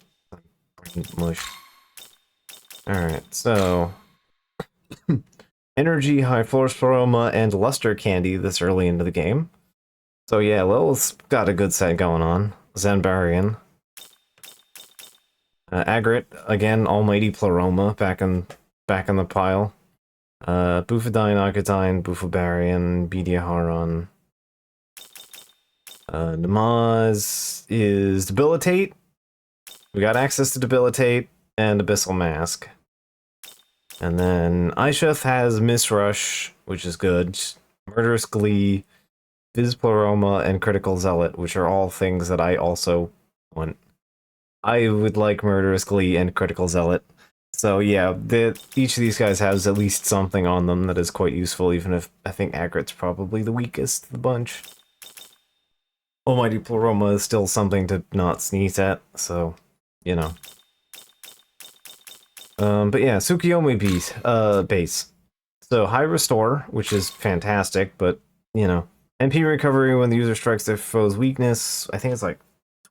Mush. Alright, so energy, high force aroma, and luster candy this early into the game. So yeah, Lil's got a good set going on. Zanbarian. Agrit, again, almighty Pleroma back in the pile. Bufadine, Arcadine, Bufabarian, Bediaharon. Namaz is Debilitate. We got access to Debilitate and Abyssal Mask. And then Aisheth has Misrush, which is good. Murderous Glee, Vispleroma, and Critical Zealot, which are all things that I also want. I would like Murderous Glee and Critical Zealot. So yeah, each of these guys has at least something on them that is quite useful, even if I think Agrit's probably the weakest of the bunch. Almighty Pleroma is still something to not sneeze at, so, you know. But yeah, Tsukuyomi base. So high restore, which is fantastic, but, you know. MP recovery when the user strikes their foe's weakness, I think it's like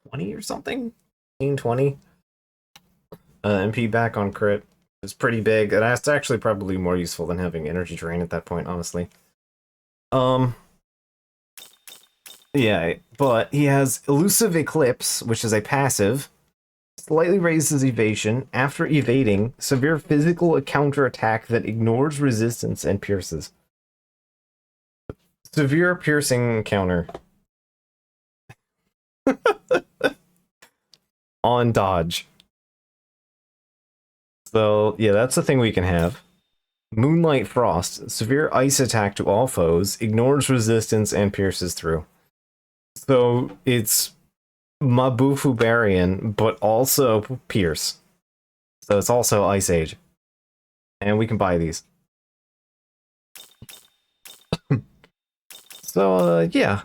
20 or something? 20. MP back on crit is pretty big. That's actually probably more useful than having energy drain at that point, honestly. Yeah, but he has Elusive Eclipse, which is a passive. Slightly raises evasion. After evading, severe physical counterattack that ignores resistance and pierces. Severe piercing counter. On dodge. So, yeah, that's the thing we can have. Moonlight Frost. Severe ice attack to all foes. Ignores resistance and pierces through. So, it's Mabufu Barian, but also Pierce. So it's also Ice Age. And we can buy these. So, yeah.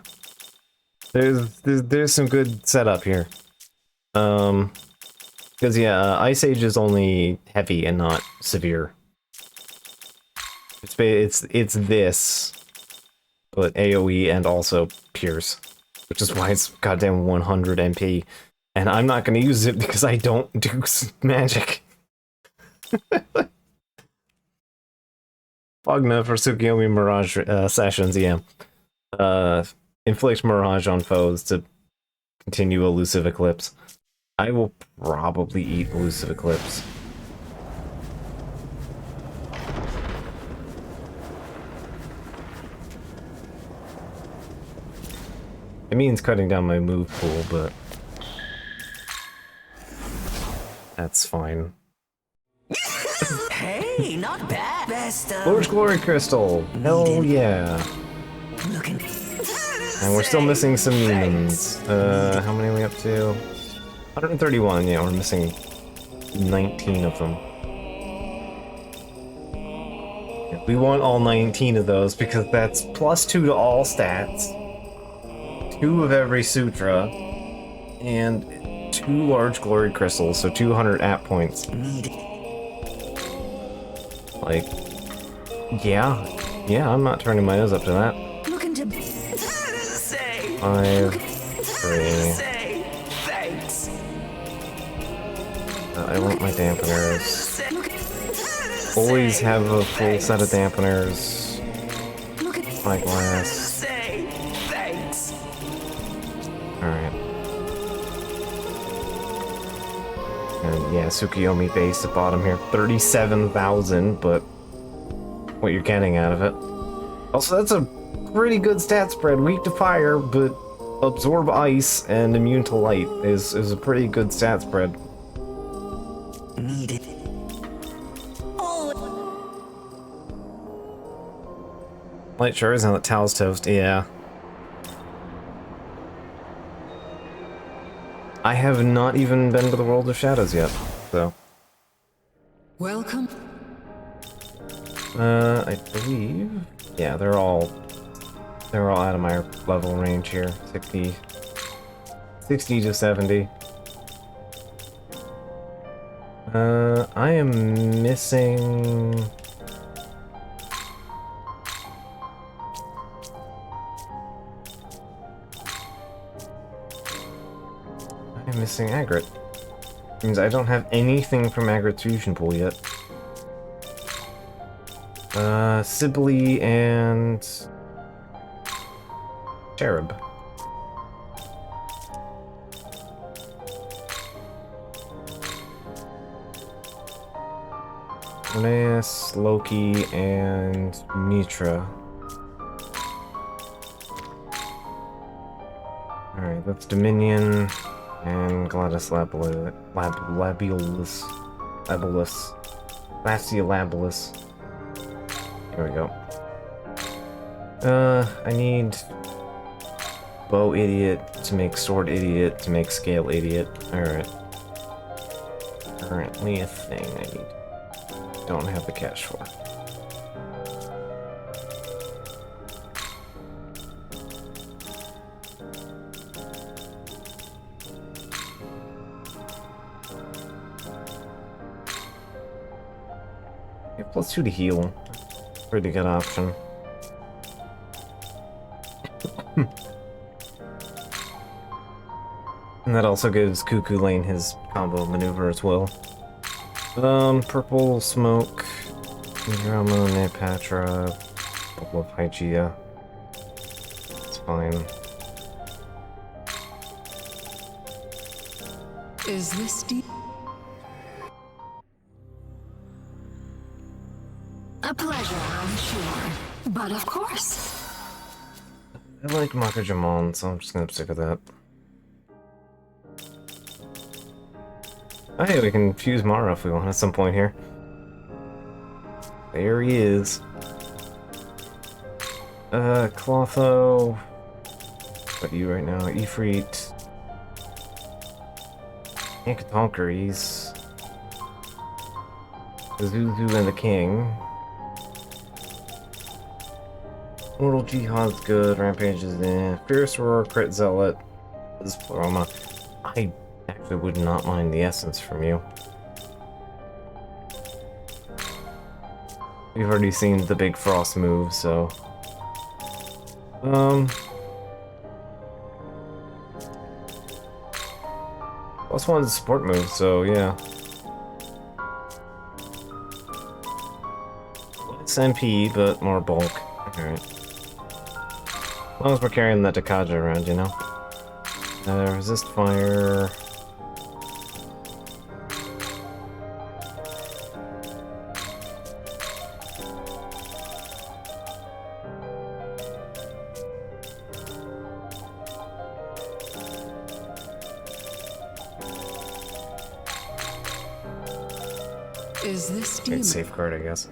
There's some good setup here. Because, yeah, Ice Age is only heavy and not severe. It's this, but AoE and also Pierce, which is why it's goddamn 100 MP. And I'm not going to use it because I don't do magic. Fogna for Tsukiyomi Mirage sessions, yeah. Inflict Mirage on foes to continue Elusive Eclipse. I will probably eat Elusive Eclipse. It means cutting down my move pool, but that's fine. Hey, not bad. Best of. Lord's Glory Crystal! Hell yeah. Looking. And we're still missing some demons. How many are we up to? 131, yeah, we're missing 19 of them. We want all 19 of those because that's +2 to all stats, 2 of every sutra, and 2 large glory crystals, so 200 app points. Like, yeah, I'm not turning my nose up to that. Looking to 5, 3. thanks. I want my dampeners. Always have a full set of dampeners. My glass. Thanks. Alright. And yeah, Tsukiyomi base at bottom here. 37,000, but what you're getting out of it. Also, that's a pretty good stat spread. Weak to fire, but absorb ice and immune to light is a pretty good stat spread. Need it. Light sure is now that Tal's toast, yeah. I have not even been to the World of Shadows yet, so. Welcome. I believe, yeah, they're all out of my level range here. 60 to 70. I am missing. I'm missing Agrit. Means I don't have anything from Agrit's fusion pool yet. Sibylle and Cherub. Linnaeus, Loki, and Mitra. Alright, that's Dominion and Gladys Labilus. Lastia Labilus. Here we go. I need Bow Idiot to make Sword Idiot to make Scale Idiot. Alright. Currently a thing I need. Don't have the cash for. Yeah, +2 to heal. Pretty good option. And that also gives Cuckoo Lane his combo maneuver as well. Purple Smoke, Drama, Neopatra, couple of Hygeia. It's fine. Is this deep? A pleasure, I'm sure. But of course. I like Makajimon, so I'm just gonna stick with that. Oh hey, we can fuse Mara if we want at some point here. There he is. Clotho. What are you right now? Ifrit. Yankatonkeries. Zuzu and the King. Mortal Jihad's good, Rampage is in. Fierce Roar, Crit Zealot. This is Roma. I Actually, would not mind the essence from you. We've already seen the big frost move, so... Plus one's a support move, so yeah. Less MP, but more bulk. Alright. As long as we're carrying that Dakaja around, you know? Resist fire... Is this Great demon? safeguard, I guess.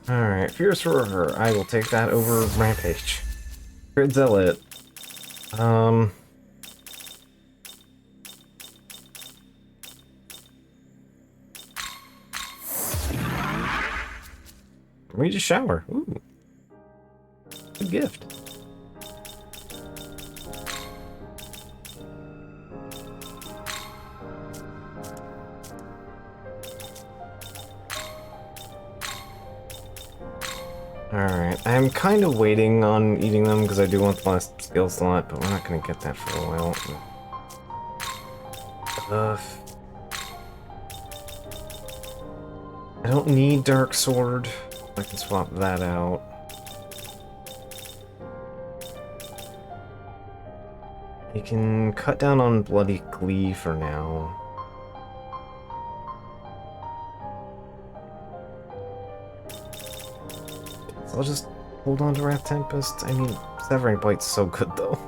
Alright, Fierce Roar. I will take that over Rampage. Grid Zealot. Regis Shower. Ooh. Good gift. Alright, I'm kind of waiting on eating them because I do want the last skill slot, but we're not going to get that for a while. I don't need Dark Sword. I can swap that out. You can cut down on Bloody Glee for now. I'll just hold on to Wrath Tempest. I mean, Severing Bite's so good, though.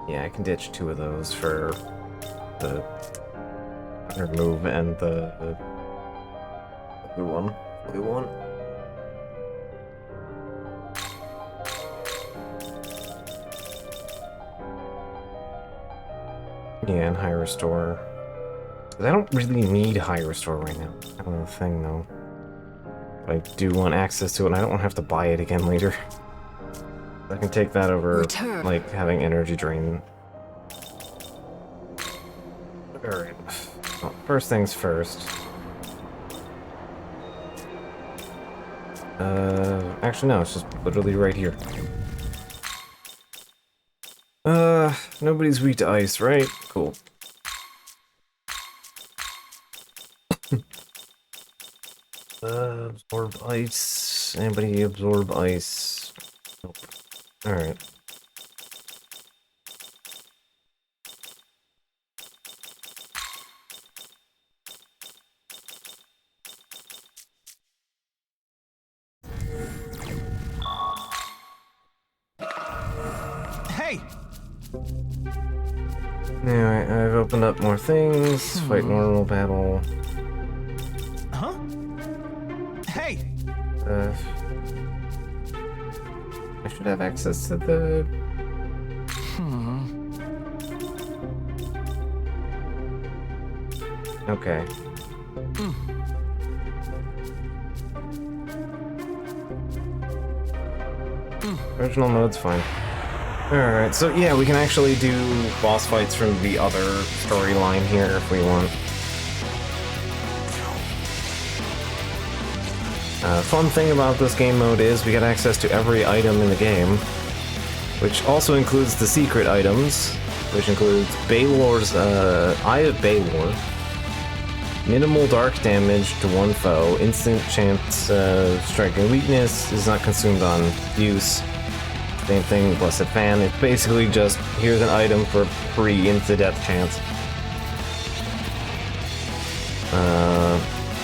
Yeah, I can ditch 2 of those for the other move and the blue one. Blue one. Yeah, and High Restore. I don't really need High Restore right now. I don't know the thing, though. But I do want access to it, and I don't want to have to buy it again later. I can take that over, like, having Energy Drain. Alright. Well, first things first. Actually, no, it's just literally right here. Nobody's weak to ice, right? Cool. Absorb ice. Anybody absorb ice? Nope. Alright. Hey! Anyway, I've opened up more things. Fight normal battle. Huh? Hey! I should have access to the... Okay. Original mode's fine. Alright, so yeah, we can actually do boss fights from the other storyline here if we want. Fun thing about this game mode is we get access to every item in the game, which also includes the secret items, which includes Baylor's Eye of Baylor, minimal dark damage to one foe, instant chance striking weakness, is not consumed on use. Same thing with Blessed Fan. It's basically just, here's an item for free insta-death chance.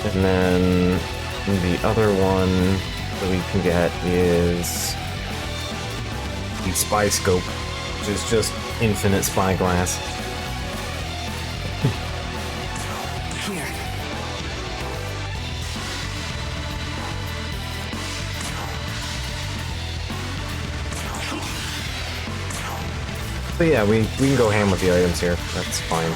And then the other one that we can get is the Spy Scope, which is just infinite spyglass. Here. But yeah, we can go ham with the items here. That's fine.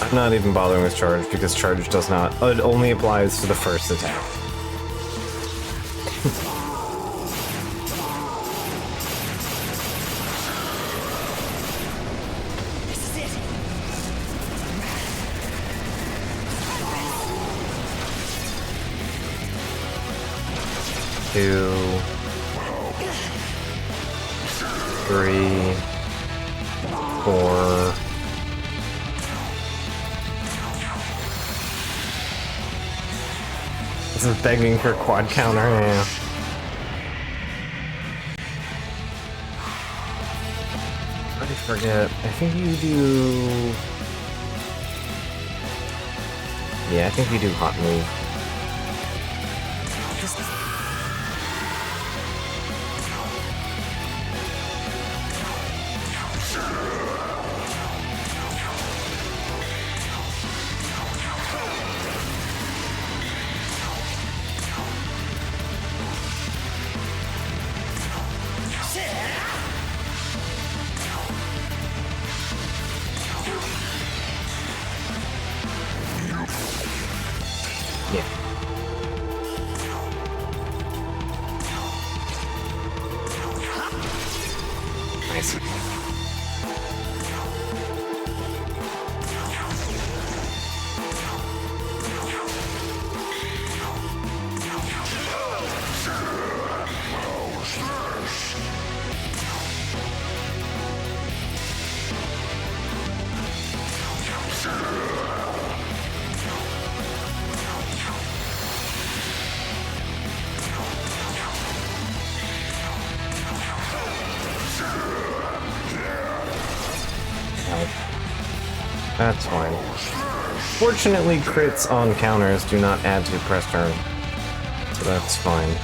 I'm not even bothering with charge because charge does not. It only applies to the first attack. Two, 3, 4. This is begging for quad counter, yeah. I forget. I think you do. Yeah, I think you do hot move. Yeah. Nice. That's fine. Fortunately, crits on counters do not add to press turn, so that's fine.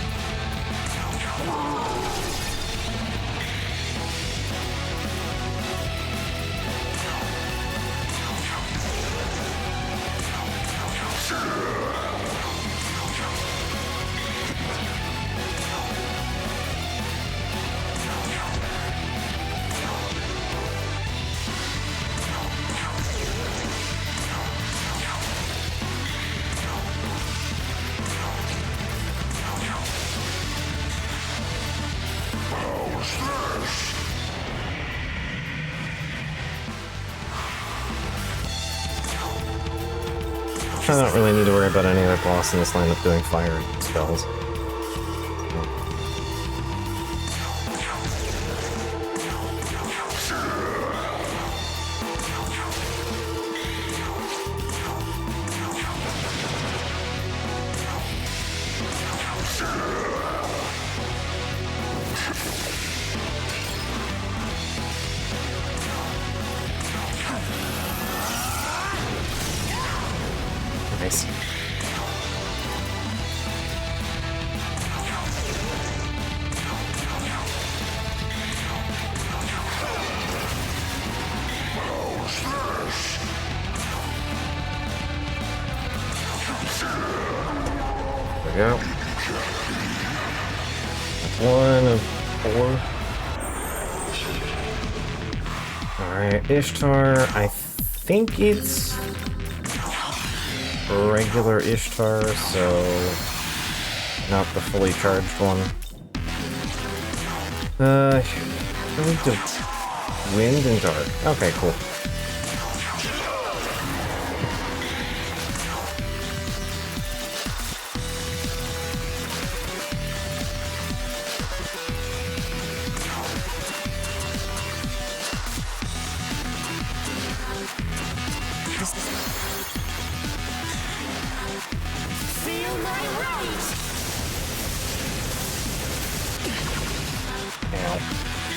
I don't really need to worry about any other boss in this lineup doing fire spells. Nice. There we go. That's 1 of 4. Alright, Ishtar, I think it's regular Ishtar, so not the fully charged one. I need to wind and dark. Okay, cool.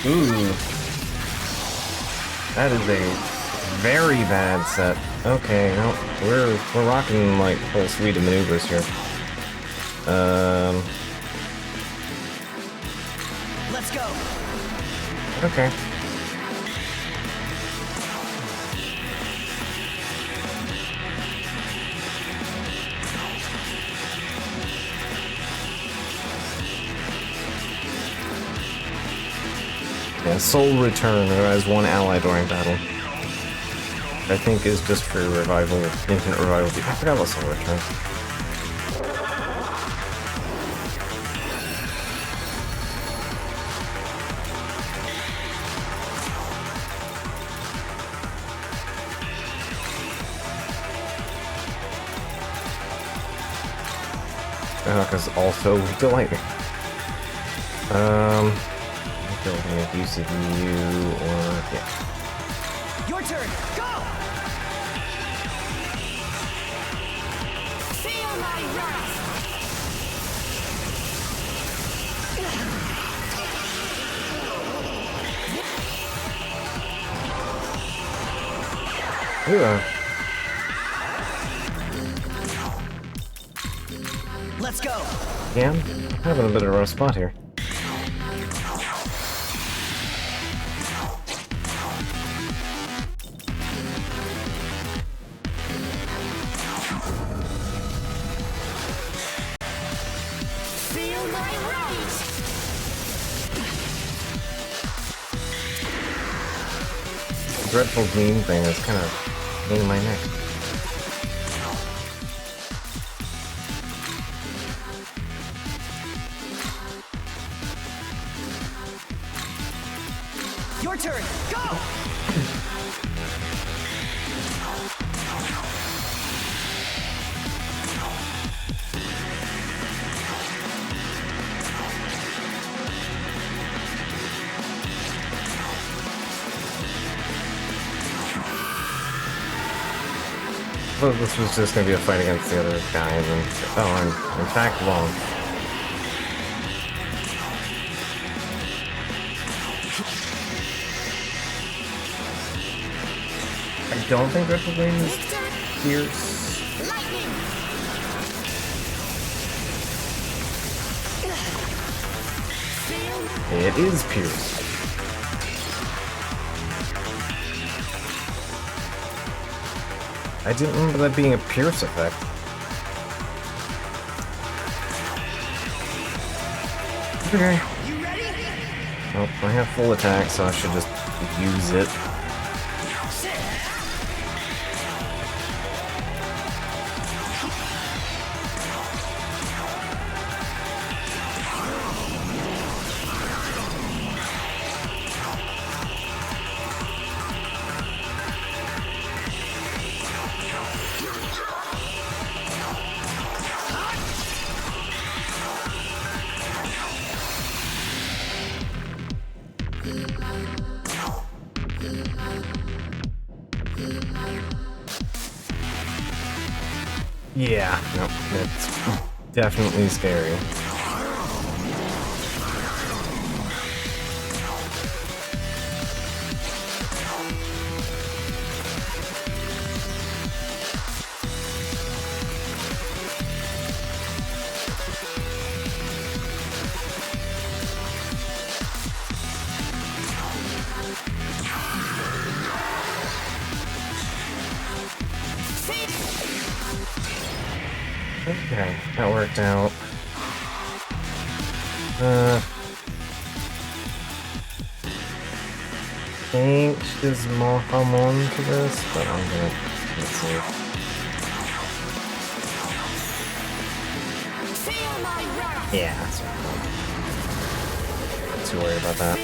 Ooh. That is a very bad set. Okay, no, we're rocking like whole suite of maneuvers here. Let's go. Okay. Soul Return, who has one ally during battle. I think is just for revival, infinite revival. I forgot about Soul Return. Because also weak to lightning. I feel like I make use of you, or yeah. Your turn. Go. Feel my wrath! Ooh, Let's go. yeah, I'm having a bit of a rough spot here. Feel my rage! The dreadful green thing is kind of in my neck. Your turn. Go. Well, this was just gonna be a fight against the other guy, and then oh, I'm in fact wrong. I don't think Dreadful Green is fierce. Lightning! It is pierce. I didn't remember that being a pierce effect. Okay. You ready? Well, I have full attack, so I should just use it. Yeah, no, it's definitely scary. Okay, that worked out. Think there's more Hamon to this, but I'm gonna let's see. Feel my wrath! Yeah, that's right. Not too worried about that.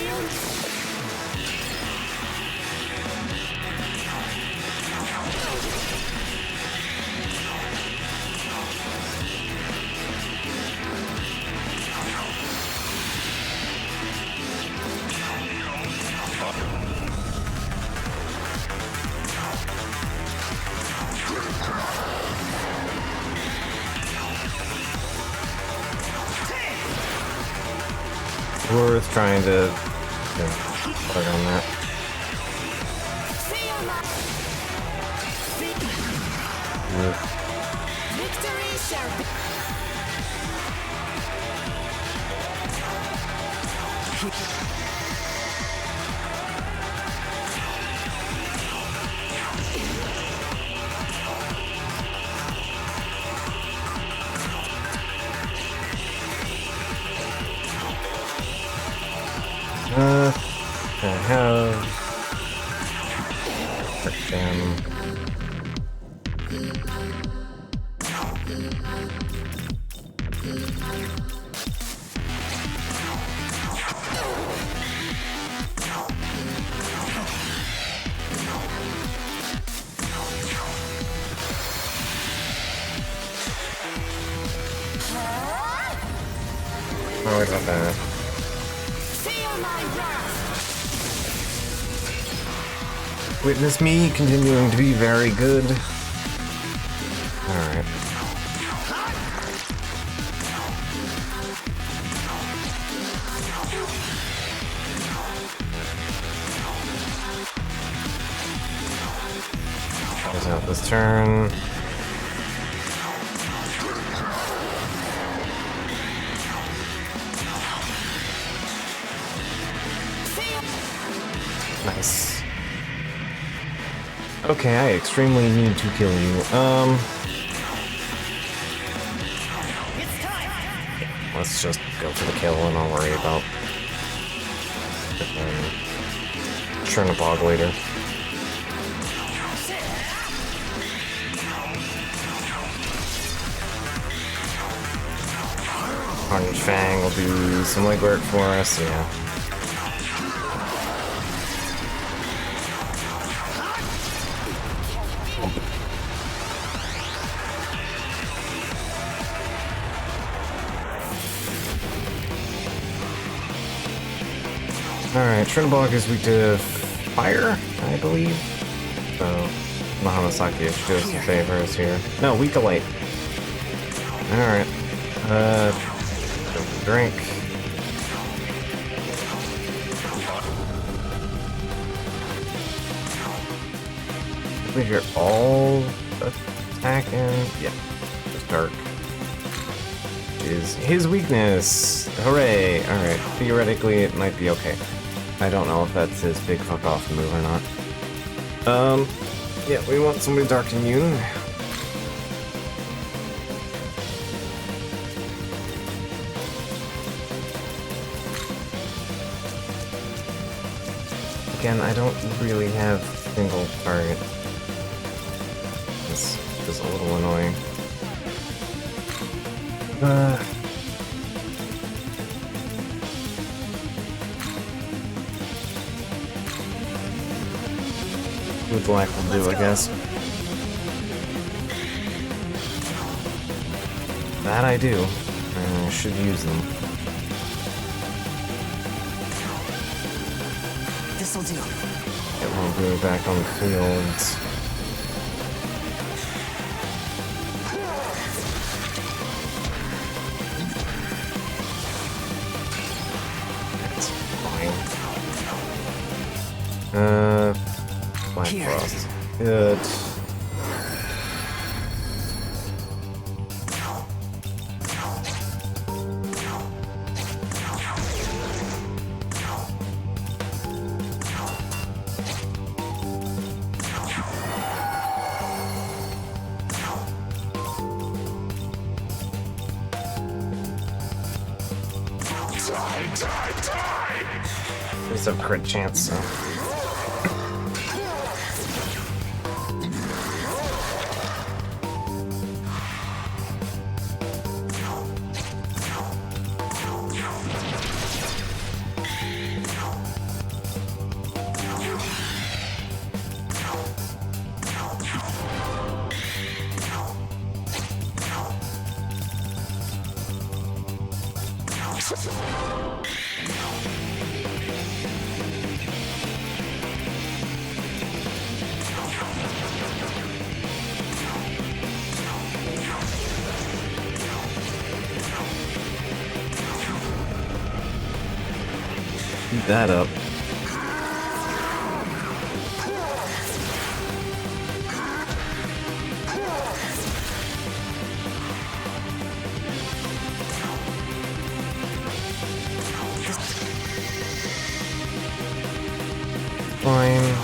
Worth trying to plug on that. Feel my... Victory shall be... Okay. Oh, wait about that. Witness me continuing to be very good. Alright. Close out this turn. Nice. Okay, I extremely need to kill you. Let's just go for the kill and I'll worry about Chernobog later. Orange Fang will do some legwork for us, yeah. Alright, Chernobog is weak to fire, I believe. So, Mahamasaki should do us some favors here. No, weak to light. Alright. Drink. I believe you're all attacking. Yeah, just dark. Is his weakness. Hooray! Alright, theoretically it might be okay. I don't know if that's his big fuck off move or not. Yeah, we want somebody dark immune. Again, I don't really have single target. This is a little annoying. Blue black will do, I guess. That I do. I should use them. This'll do. Get more blue back on the fields. Blind Frost. Good. There's a crit chance, so. Keep that up. Fine.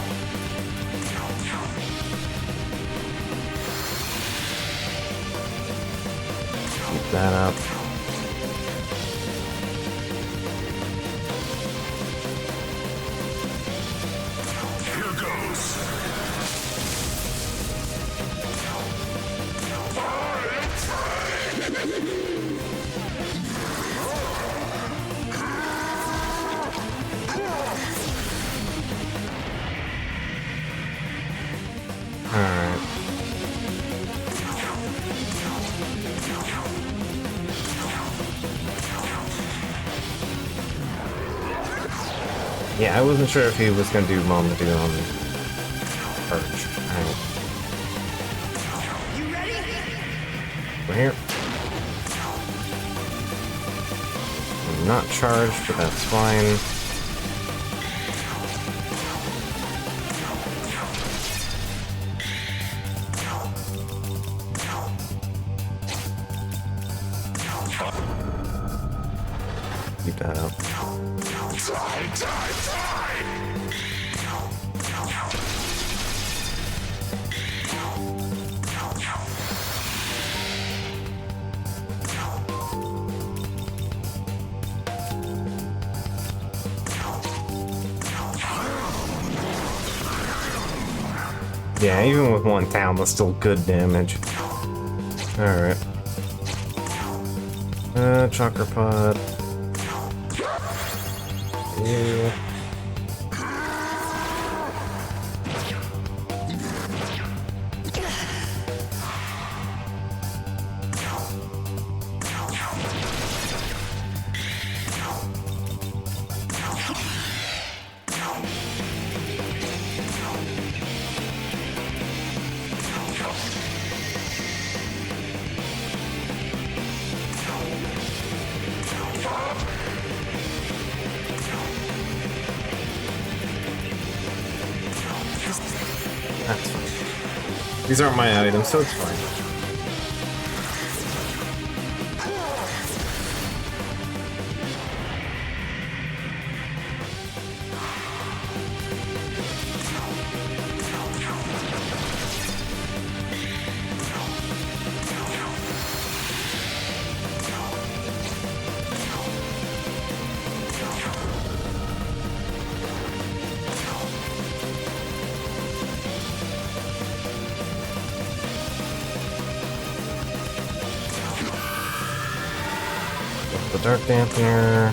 Keep that up. Yeah, I wasn't sure if he was gonna do Mom to do on Purge. Alright. You ready? We're here. I'm not charged, but that's fine. Keep that up. Yeah, even with one town, that's still good damage. Alright. Chakra pod. You. That's fine. These aren't my items, so it's fine. The Dark Dampener.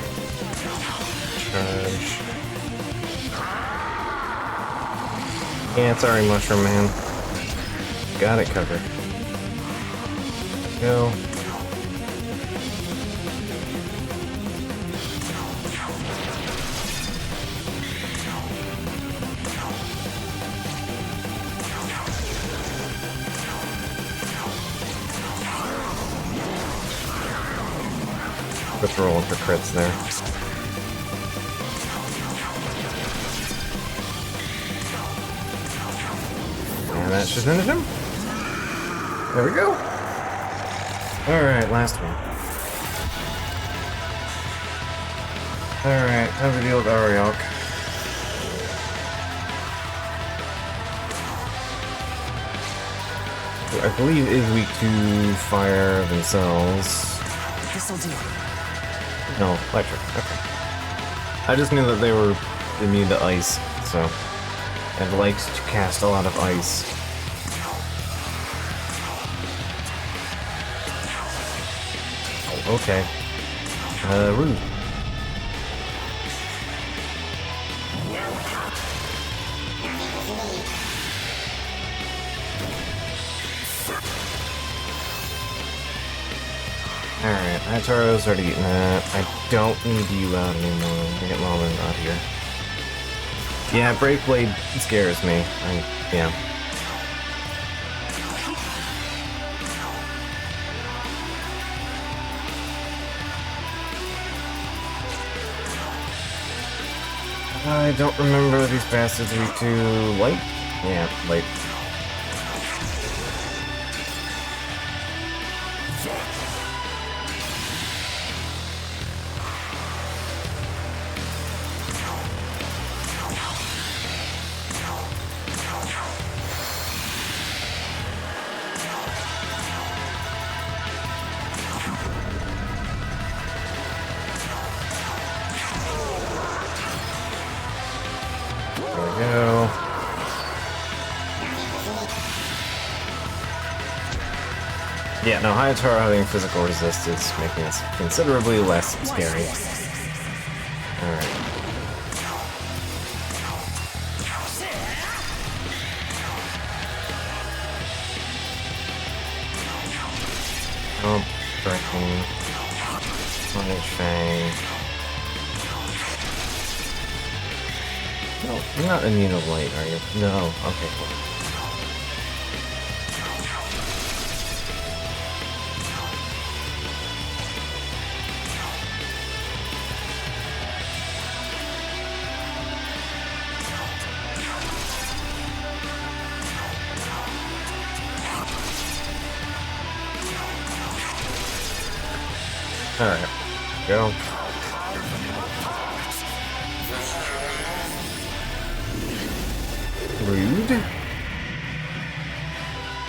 Charge. Yeah, sorry, Mushroom Man. Got it covered. Go. Just rolling for crits there. And that should finish him. There we go. Alright, last one. Alright, time to deal with Ariok. Who I believe is weak to fire themselves. This'll do. No, electric. Okay. I just knew that they were immune to ice, so... and liked to cast a lot of ice. Oh, okay. Rude. Alright, Ataro's already eaten that. I don't need you out anymore. I get Mom and out here. Yeah, Brave Blade scares me. Yeah. I don't remember these bastards are weak to light? Yeah, light. Yeah, no, Hayataro having physical resist is making this considerably less scary. Alright. Oh, breaking. Punish Fang. No, you're not immune to light, are you? No. Okay, cool. Alright, go. Rude.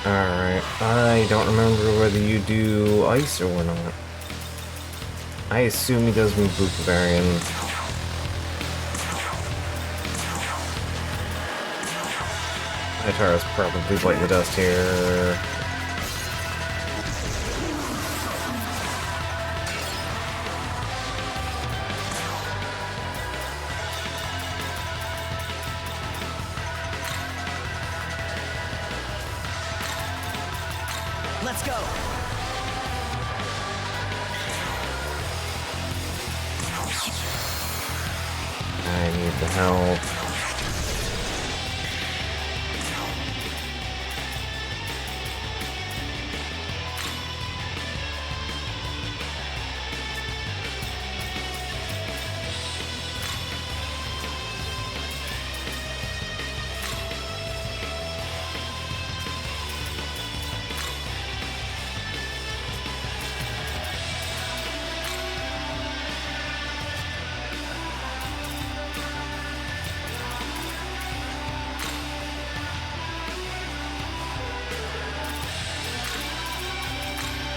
Alright, I don't remember whether you do ice or not. I assume he does move Bukavarian. Hytara's probably biting the dust here. Let's go! I need the help.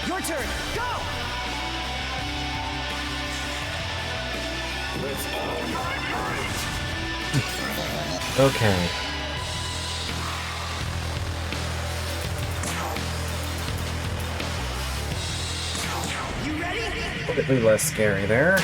Your turn! Go! Okay. You ready? Slightly less scary there.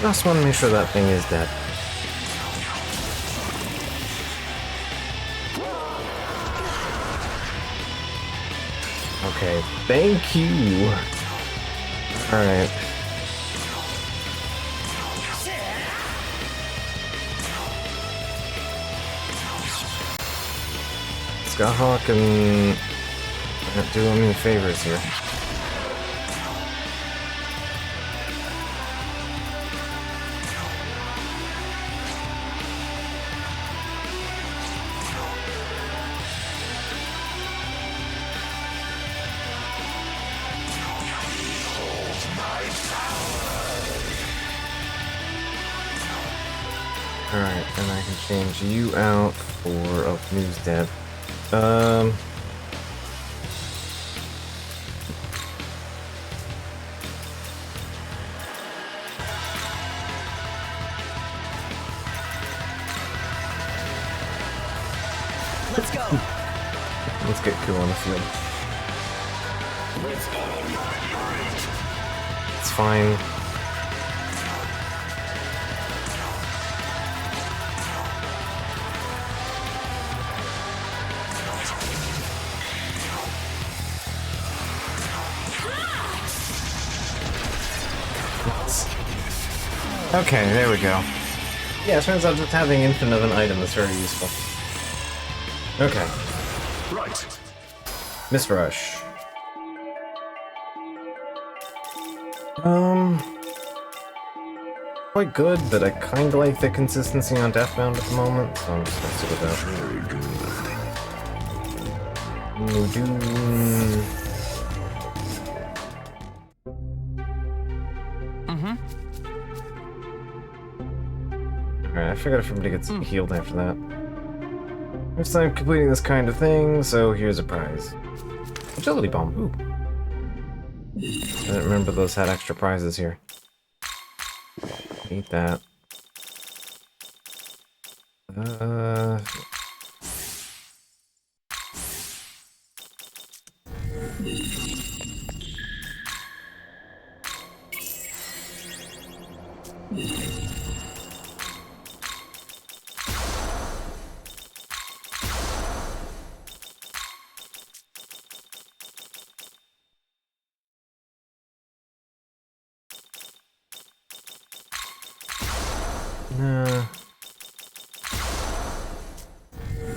Just want to make sure that thing is dead. Okay, thank you. Alright. Skyhawk and not doing me favors here. Alright, and I can change you out for... oh, News dead. Let's go! Let's get cool on the field. It's fine. Okay, there we go. Yeah, it turns out just having infinite of an item is very useful. Okay. Right. Miss Rush. Quite good, but I kinda like the consistency on Deathbound at the moment, so I'm just gonna stick with that. Very good. Mudoon. Alright, I figured everybody gets healed after that. Next time completing this kind of thing, so here's a prize. Agility Bomb, ooh. I didn't remember those had extra prizes here. Eat that.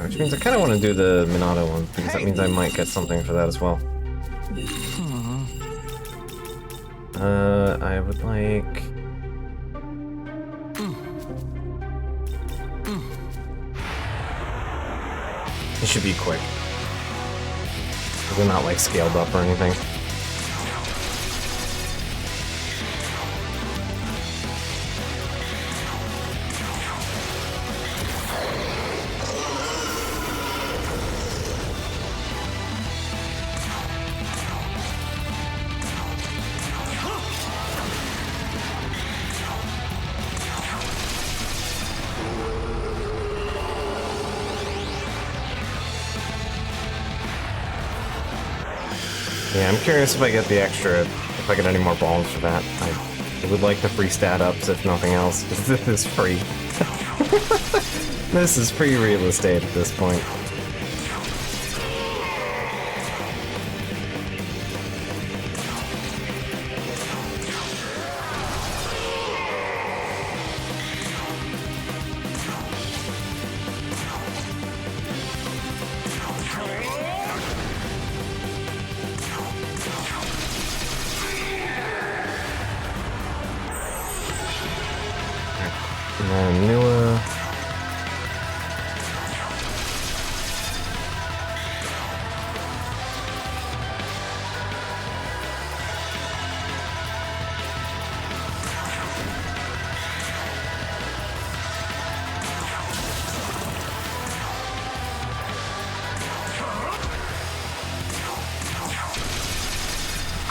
Which means I kind of want to do the Minato one, because that means I might get something for that as well. I would like... It should be quick. They're not like scaled up or anything. Yeah, I'm curious if I get the extra, if I get any more bombs for that. I would like the free stat ups, if nothing else. This is free. This is free real estate at this point.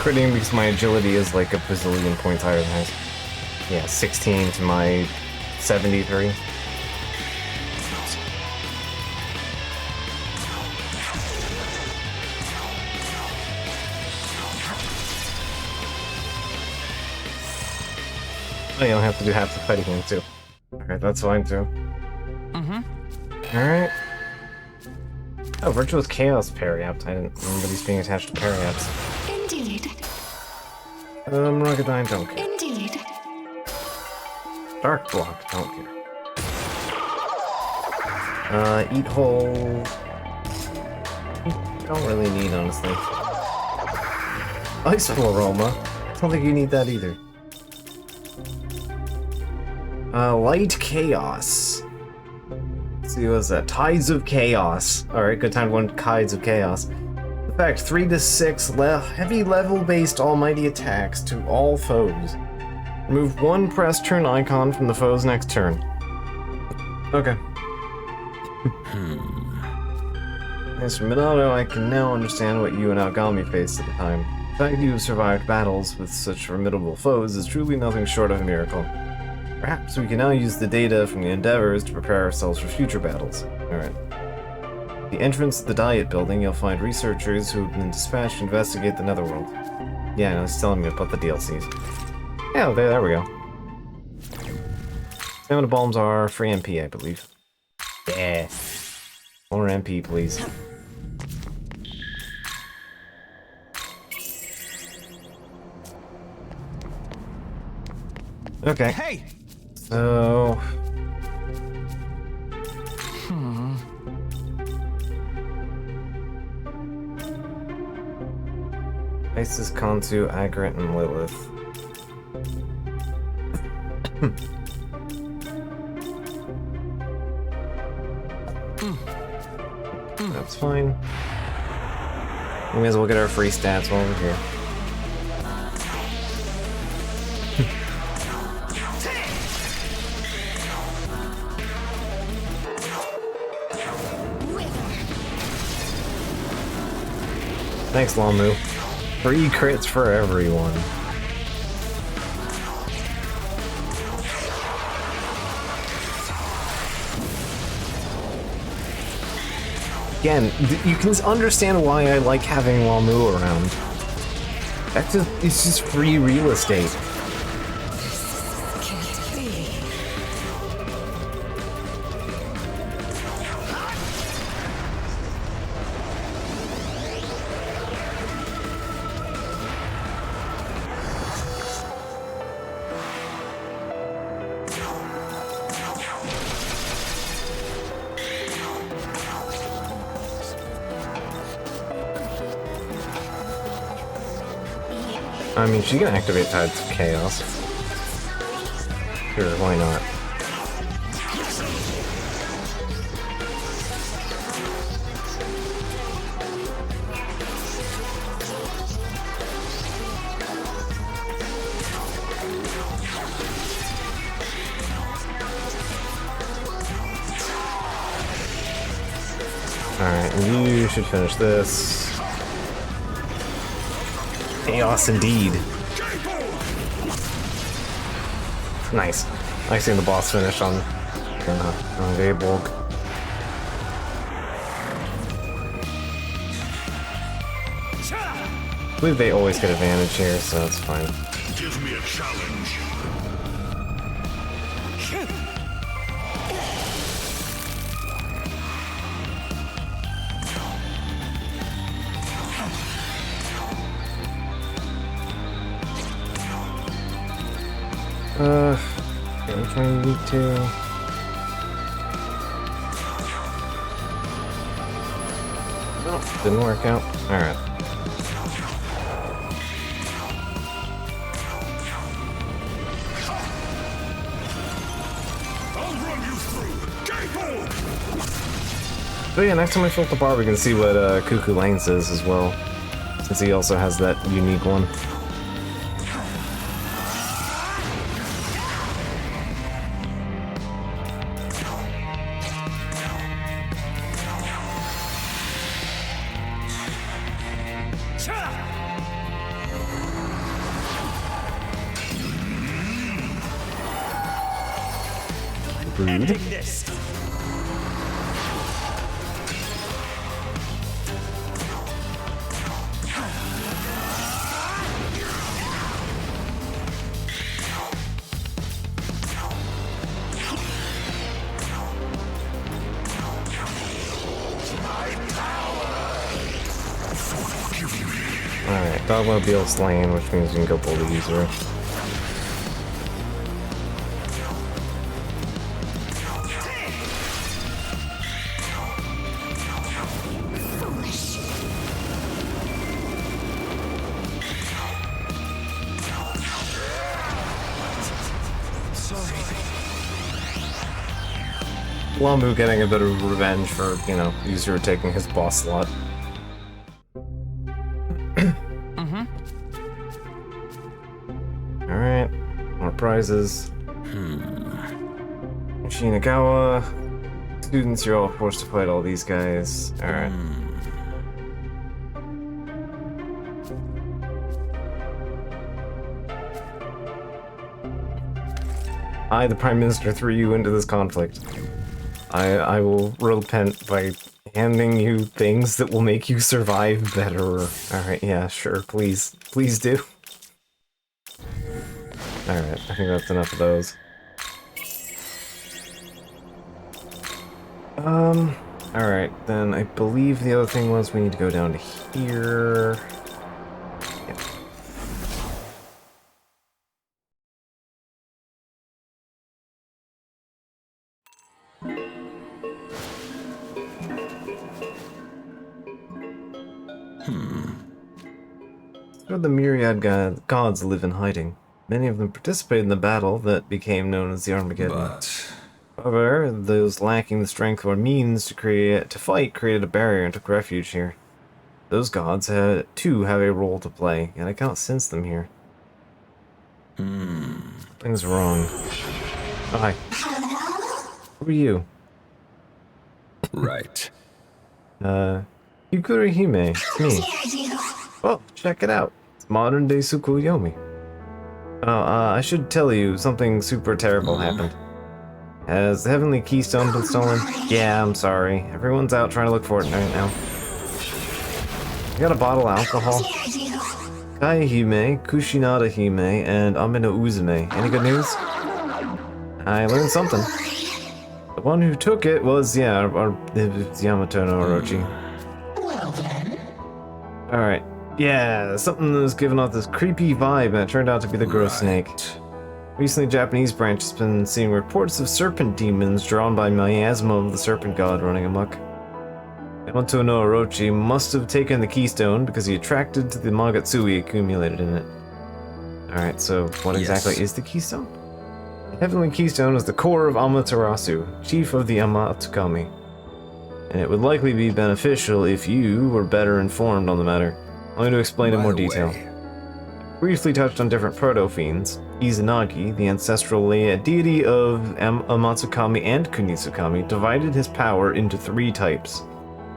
Critting because my agility is like a bazillion points higher than his. Yeah, 16 to my 73. Oh, you don't have to do half the fight again, too. Alright, that's fine, too. Alright. Oh, Virtuous Chaos Parry-Apt. I didn't remember these being attached to Parry-Apts. Indeed. Rocketdyne, don't care. Indeed. Dark Block, don't care. Eat Hole... Don't really need, honestly. Iceful Aroma. I don't think you need that either. Light Chaos. Let's see, what's that? Tides of Chaos. Alright, good time to learn Tides of Chaos. Effect 3 to 6 heavy level-based almighty attacks to all foes. Remove one press turn icon from the foe's next turn. Okay. As for Minato, I can now understand what you and Aogami faced at the time. The fact you have survived battles with such formidable foes is truly nothing short of a miracle. Perhaps we can now use the data from the endeavors to prepare ourselves for future battles. Alright. At the entrance to the Diet Building, you'll find researchers who have been dispatched to investigate the Netherworld. Yeah, no, it's telling me about the DLCs. Yeah, there we go. Stamina bombs are free MP, I believe. Yeah. More MP, please. Okay. Hey! So... Isis, Kansu, Agret, and Lilith. That's fine. We may as well get our free stats while we're here. Thanks, Lamu. Free crits for everyone. Again, you can understand why I like having Lamu around. It's just free real estate. I mean, she can activate Tides of Chaos. Sure, why not? Alright, and you should finish this. Chaos indeed. Nice. I seen the boss finish on Gayborg. I believe they always get advantage here, so that's fine. Give me a challenge. Which one you need to? Oh, didn't work out. Alright. I'll run you through. So yeah, next time I fill up the bar, we can see what Cuckoo Lane says as well, since he also has that unique one. Rude. Alright, Dogmobile slain, which means you can go pull the user. Wombu getting a bit of revenge for, you know, user taking his boss slot. Alright, more prizes. Shinagawa. Students, you're all forced to fight all these guys. Alright. I, the Prime Minister, threw you into this conflict. I will repent by handing you things that will make you survive better. Alright, yeah, sure, please. Please do. Alright, I think that's enough of those. Alright, then I believe the other thing was we need to go down to here. Yeah. So the myriad gods live in hiding. Many of them participated in the battle that became known as the Armageddon. But however, those lacking the strength or means to fight created a barrier and took refuge here. Those gods too have a role to play, and I cannot sense them here. Things wrong. Oh, hi. Who are you? Right. Yukuri Hime. It's me. Oh, check it out. It's modern day Tsukuyomi. Oh, I should tell you, something super terrible happened. Has the Heavenly Keystone been stolen? Yeah, I'm sorry. Everyone's out trying to look for it right now. You got a bottle of alcohol? Kai Hime, Kushinada Hime, and Amino Uzume. Any good news? I learned something. The one who took it was, yeah, it was Yamato no Orochi. Well then. Alright. Yeah, something that was giving off this creepy vibe, and it turned out to be the Gross Snake. Recently, Japanese branch has been seeing reports of serpent demons drawn by miasma of the serpent god running amok. Yamato no Orochi must have taken the keystone because he attracted to the Magatsui accumulated in it. Alright, so what Yes. exactly is the keystone? The Heavenly Keystone is the core of Amaterasu, chief of the Amatsukami. And it would likely be beneficial if you were better informed on the matter. I'm going to explain in more detail. Briefly touched on different proto-fiends. Izanagi, the ancestral deity of Amatsukami and Kunitsukami, divided his power into 3 types: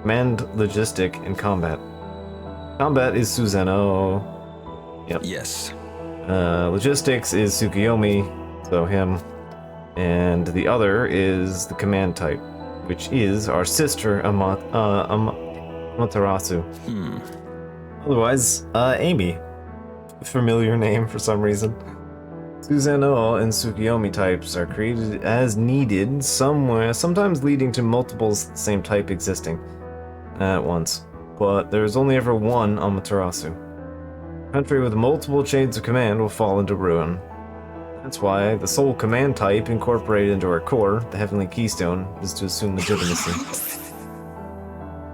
command, logistic, and combat. Combat is Susanoo. Yep. Yes. Logistics is Tsukuyomi, so him. And the other is the command type, which is our sister Amaterasu. Otherwise, Amy. Familiar name for some reason. Susanoo and Tsukuyomi types are created as needed somewhere, sometimes leading to multiple same type existing at once. But there's only ever one Amaterasu. A country with multiple chains of command will fall into ruin. That's why the sole command type incorporated into our core, the Heavenly Keystone, is to assume legitimacy. It's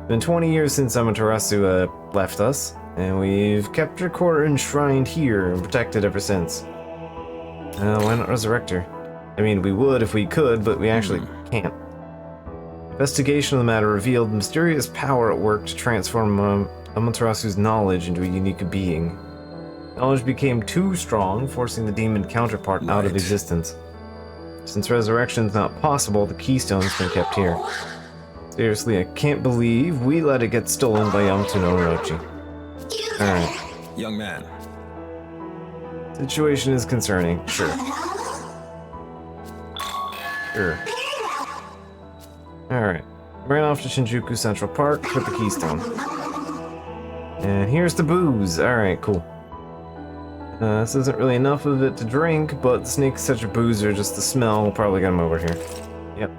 been 20 years since Amaterasu left us, and we've kept her core enshrined here and protected ever since. Why not resurrect her? I mean, we would if we could, but we actually can't. Investigation of the matter revealed mysterious power at work to transform Amaterasu's knowledge into a unique being. Knowledge became too strong, forcing the demon counterpart out of existence. Since resurrection's not possible, the keystone's been kept here. Seriously, I can't believe we let it get stolen by Yamato no Orochi. Alright. Young man. Situation is concerning. Sure. Alright. Ran off to Shinjuku Central Park with the keystone. And here's the booze. Alright, cool. This isn't really enough of it to drink, but the snake's such a boozer, just the smell will probably get him over here. Yep.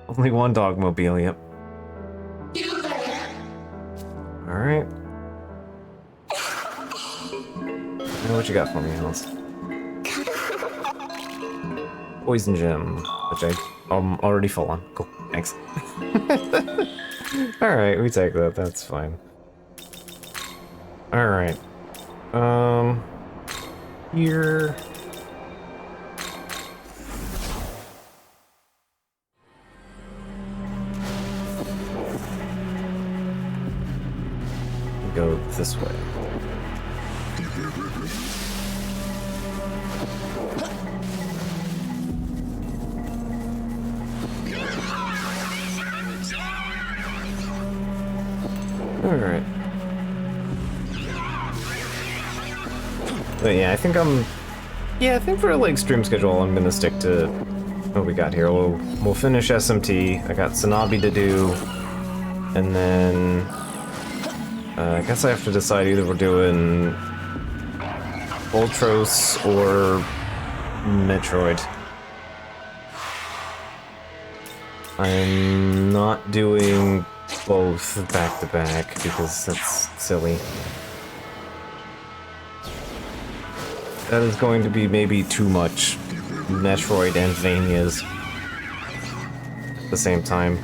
Only one dogmobile, yep. Alright. What you got for me, Alice? Poison gem, which I'm already full on. Cool, thanks. Alright, we take that, that's fine. Alright. Here... go this way. Alright. But yeah, I think I think for like stream schedule, I'm gonna stick to what we got here. We'll finish SMT. I got Sanabi to do, and then I guess I have to decide either we're doing Ultros or Metroid. I'm not doing both back to back because that's silly. That is going to be maybe too much Metroid and Vanias at the same time.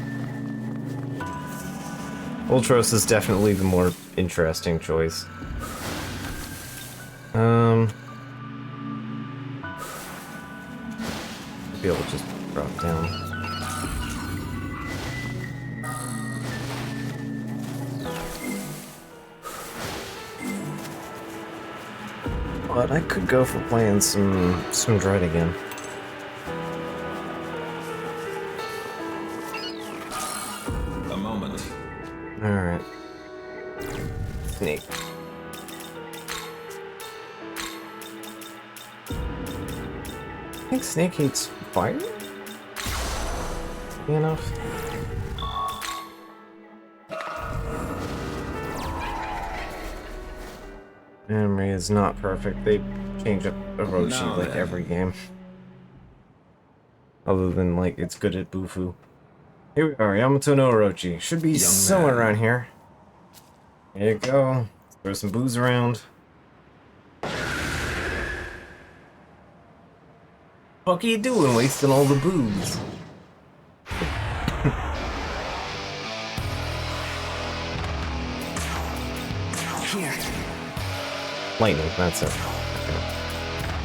Ultros is definitely the more interesting choice. Maybe I'll just drop down. But I could go for playing some Dread again. A moment. Alright. Snake. I think Snake hates fire? Enough. Memory is not perfect. They change up Orochi like every game. Other than like it's good at Bufu. Here we are, Yamato no Orochi. Should be somewhere around here. There you go. Throw some booze around. What are you doing wasting all the booze? Here. lightning, that's it. Okay.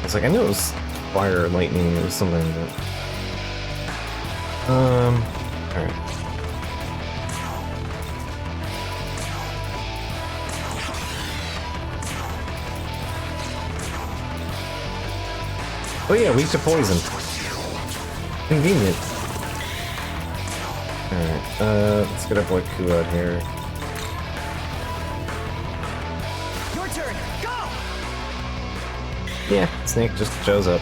I was like, I knew it was fire or lightning, it was something that... alright. Oh yeah, weak to poison. Convenient. Alright, let's get our boy Ku out here. Your turn, go! Yeah, Snake just shows up.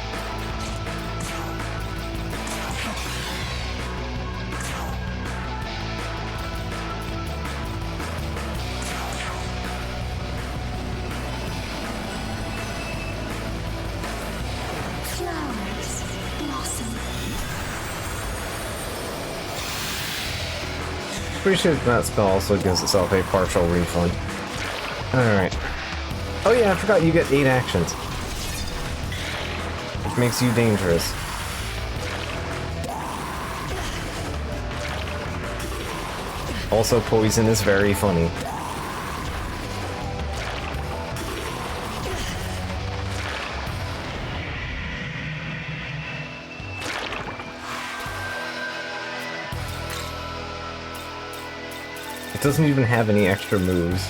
Flowers blossom. Pretty sure that spell also gives itself a partial refund. Alright. Oh yeah, I forgot you get 8 actions. Which makes you dangerous. Also, poison is very funny. It doesn't even have any extra moves.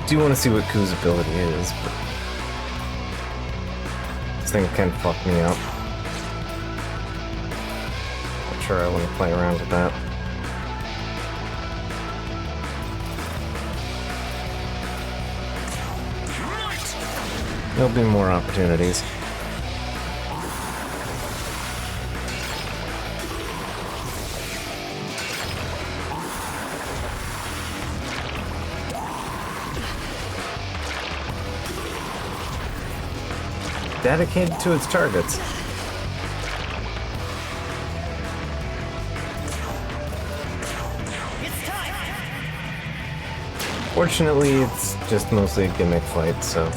I do want to see what Ku's ability is, but this thing can fuck me up. Not sure I want to play around with that. There'll be more opportunities. Dedicated to its targets. Fortunately, it's just mostly a gimmick fight, so...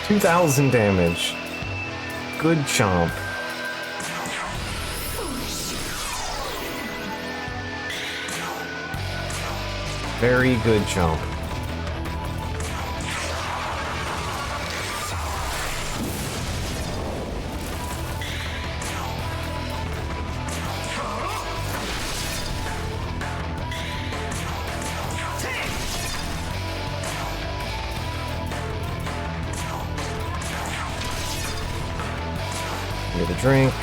2,000 damage. Good chomp. Very good chomp. Get a drink.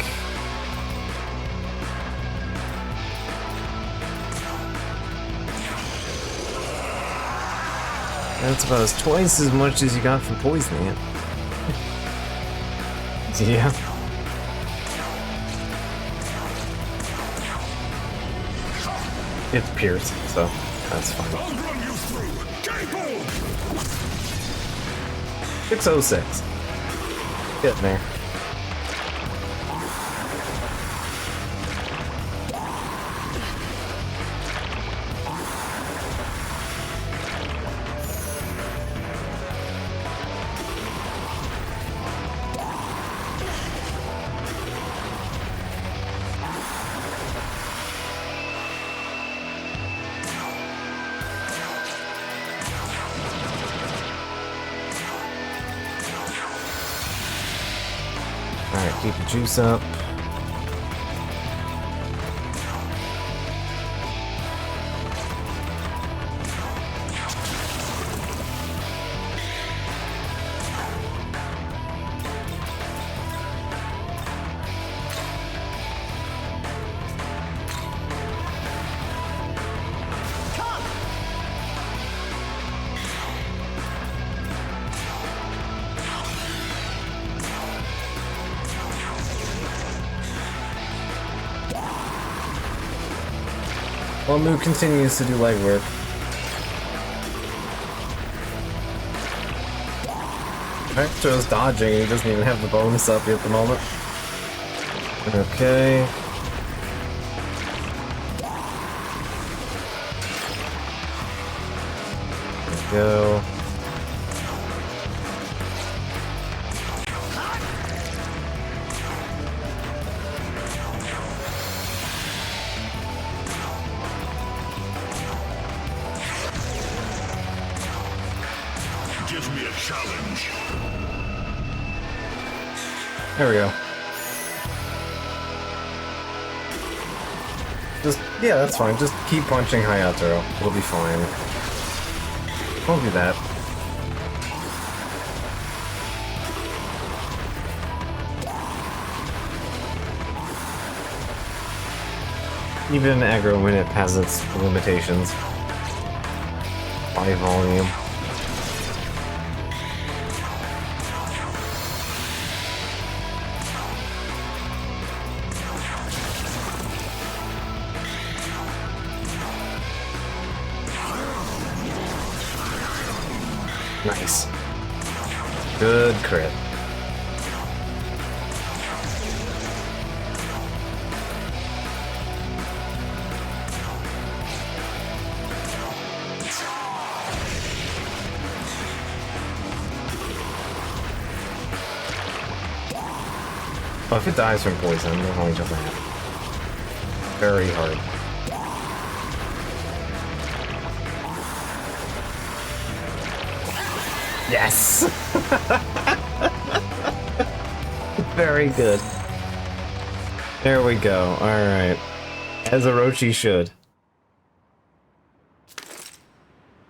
That's about twice as much as you got from poisoning it. Yeah. It's pierced, so that's fine. 606. Getting there. Alright, keep the juice up. While Moo continues to do legwork. Hector's dodging, he doesn't even have the bonus up at the moment. Okay. Go. Give me a challenge. There we go. Just, yeah, that's fine. Just keep punching Hayato. It'll be fine. Don't do that. Even aggro when it has its limitations. By volume. Nice. Good crit. Oh, if it dies from poison, there's only just that. Very hard. Yes! Very good. There we go. Alright. As Orochi should.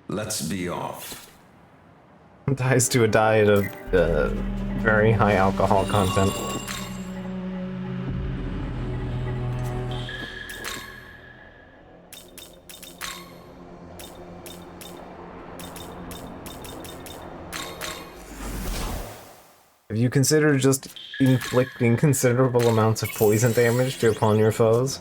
Let's be off. Dies to a diet of very high alcohol content. Have you considered just inflicting considerable amounts of poison damage upon your foes?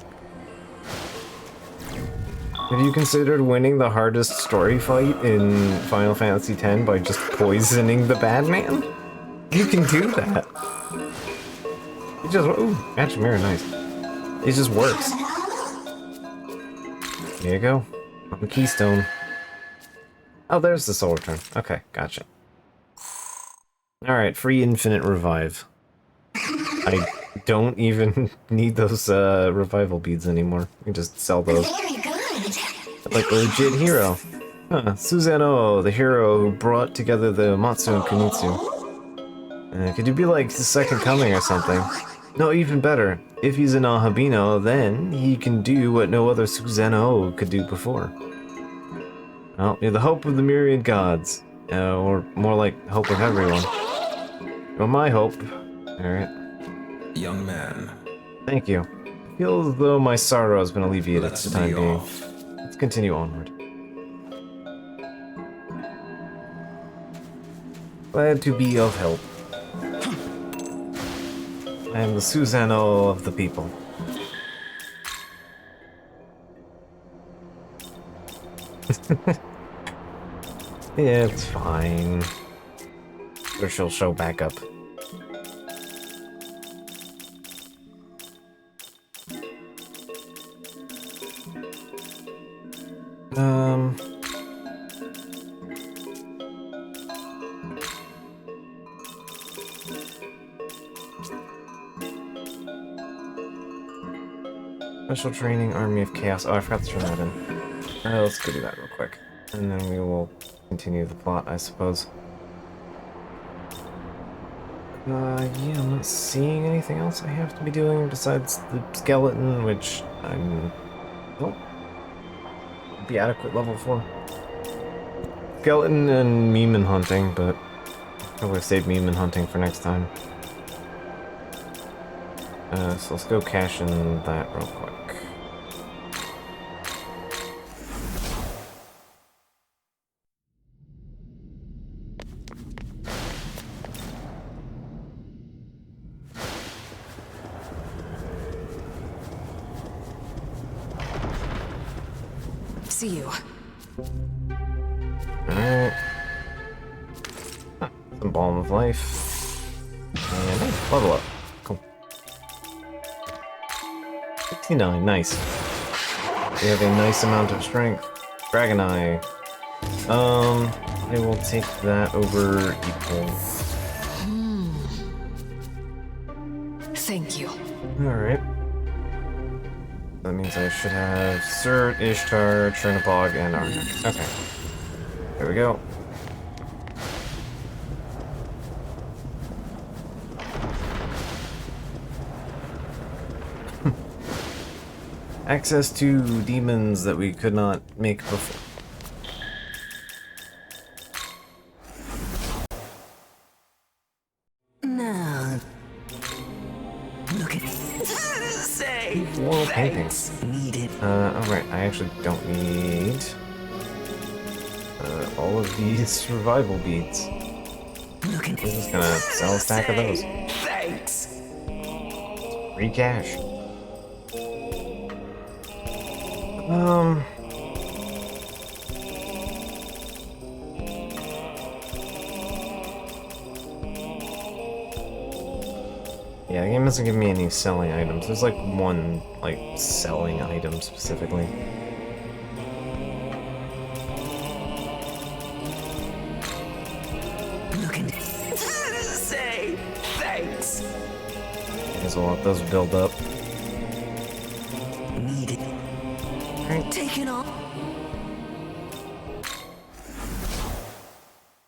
Have you considered winning the hardest story fight in Final Fantasy X by just poisoning the bad man? You can do that. It just, ooh, match mirror, nice. It just works. There you go. On the keystone. Oh, there's the soul return. Okay, gotcha. Alright, free infinite revive. I don't even need those revival beads anymore. You can just sell those. Like a legit hero. Huh, Susanoo, the hero who brought together the Matsu and Kunitsu. Could you be like the second coming or something? No, even better. If he's an Ahabino, then he can do what no other Susanoo could do before. Well, you're the hope of the myriad gods. Or more like hope of everyone. You're my hope. Alright. Young man. Thank you. I feel as though my sorrow has been alleviated for the time being. Off. Let's continue onward. Glad to be of help. I am the Susanoo of the people. Yeah, it's fine. Or she'll show back up. Special training, Army of Chaos. Oh, I forgot to turn that in. Let's go do that real quick. And then we will continue the plot, I suppose. Yeah, I'm not seeing anything else I have to be doing besides the skeleton, which I'm... Nope. Be adequate level for. Skeleton and Meeman hunting, but I would have saved Meeman hunting for next time. So let's go cash in that real quick. See you. Alright. Some Balm of Life. And level up. Cool. 69, nice. We have a nice amount of strength. Dragon Eye. I will take that over equal. Thank you. Alright. That means I should have Surt, Ishtar, Chernabog, and Arnak. Okay. There we go. Access to demons that we could not make before. Now, look at say Floral paintings. Needed. Alright, I actually don't need all of these survival beads. Look at We're just gonna sell a stack of those. Thanks. Free cash. Yeah, the game doesn't give me any selling items. There's like one, like, selling item specifically. Look at say thanks. As well, let those build up. Needed. Right. Taking off.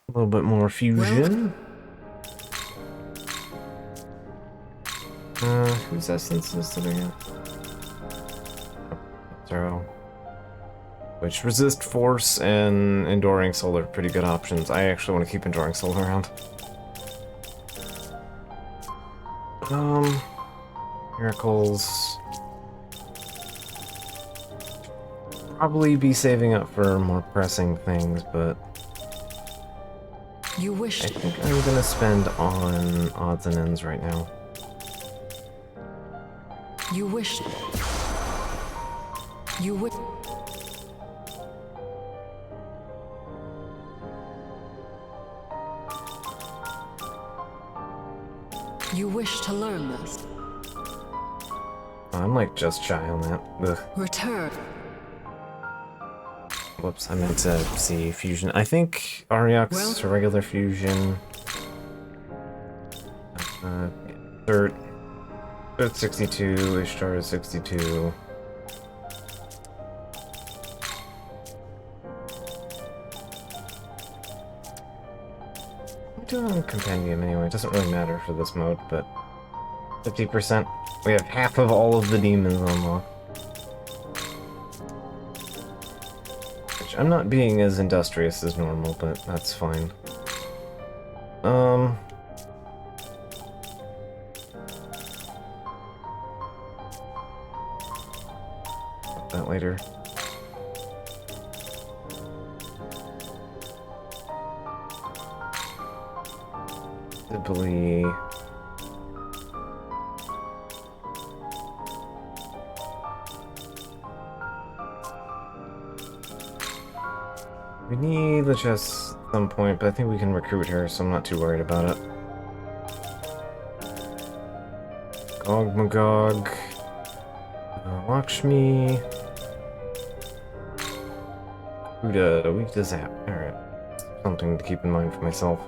A little bit more fusion. Whose essences did I get? Zero. Which resist force and enduring soul are pretty good options. I actually want to keep enduring soul around. Miracles. Probably be saving up for more pressing things, but You wish. I think I'm gonna spend on odds and ends right now. You wish. You wish. You wish to learn this. I'm like just shy on that. Ugh. Return. Whoops, I meant to see fusion. I think Ariok's a regular fusion. Third 62, Ishtar is 62. I'm doing on Compendium anyway, it doesn't really matter for this mode, but 50%. We have half of all of the demons unlocked. Which I'm not being as industrious as normal, but that's fine. That later. Simply. We need the chest at some point, but I think we can recruit her, so I'm not too worried about it. Gog Magog. Lakshmi. Huda, weak to zap. Alright. Something to keep in mind for myself.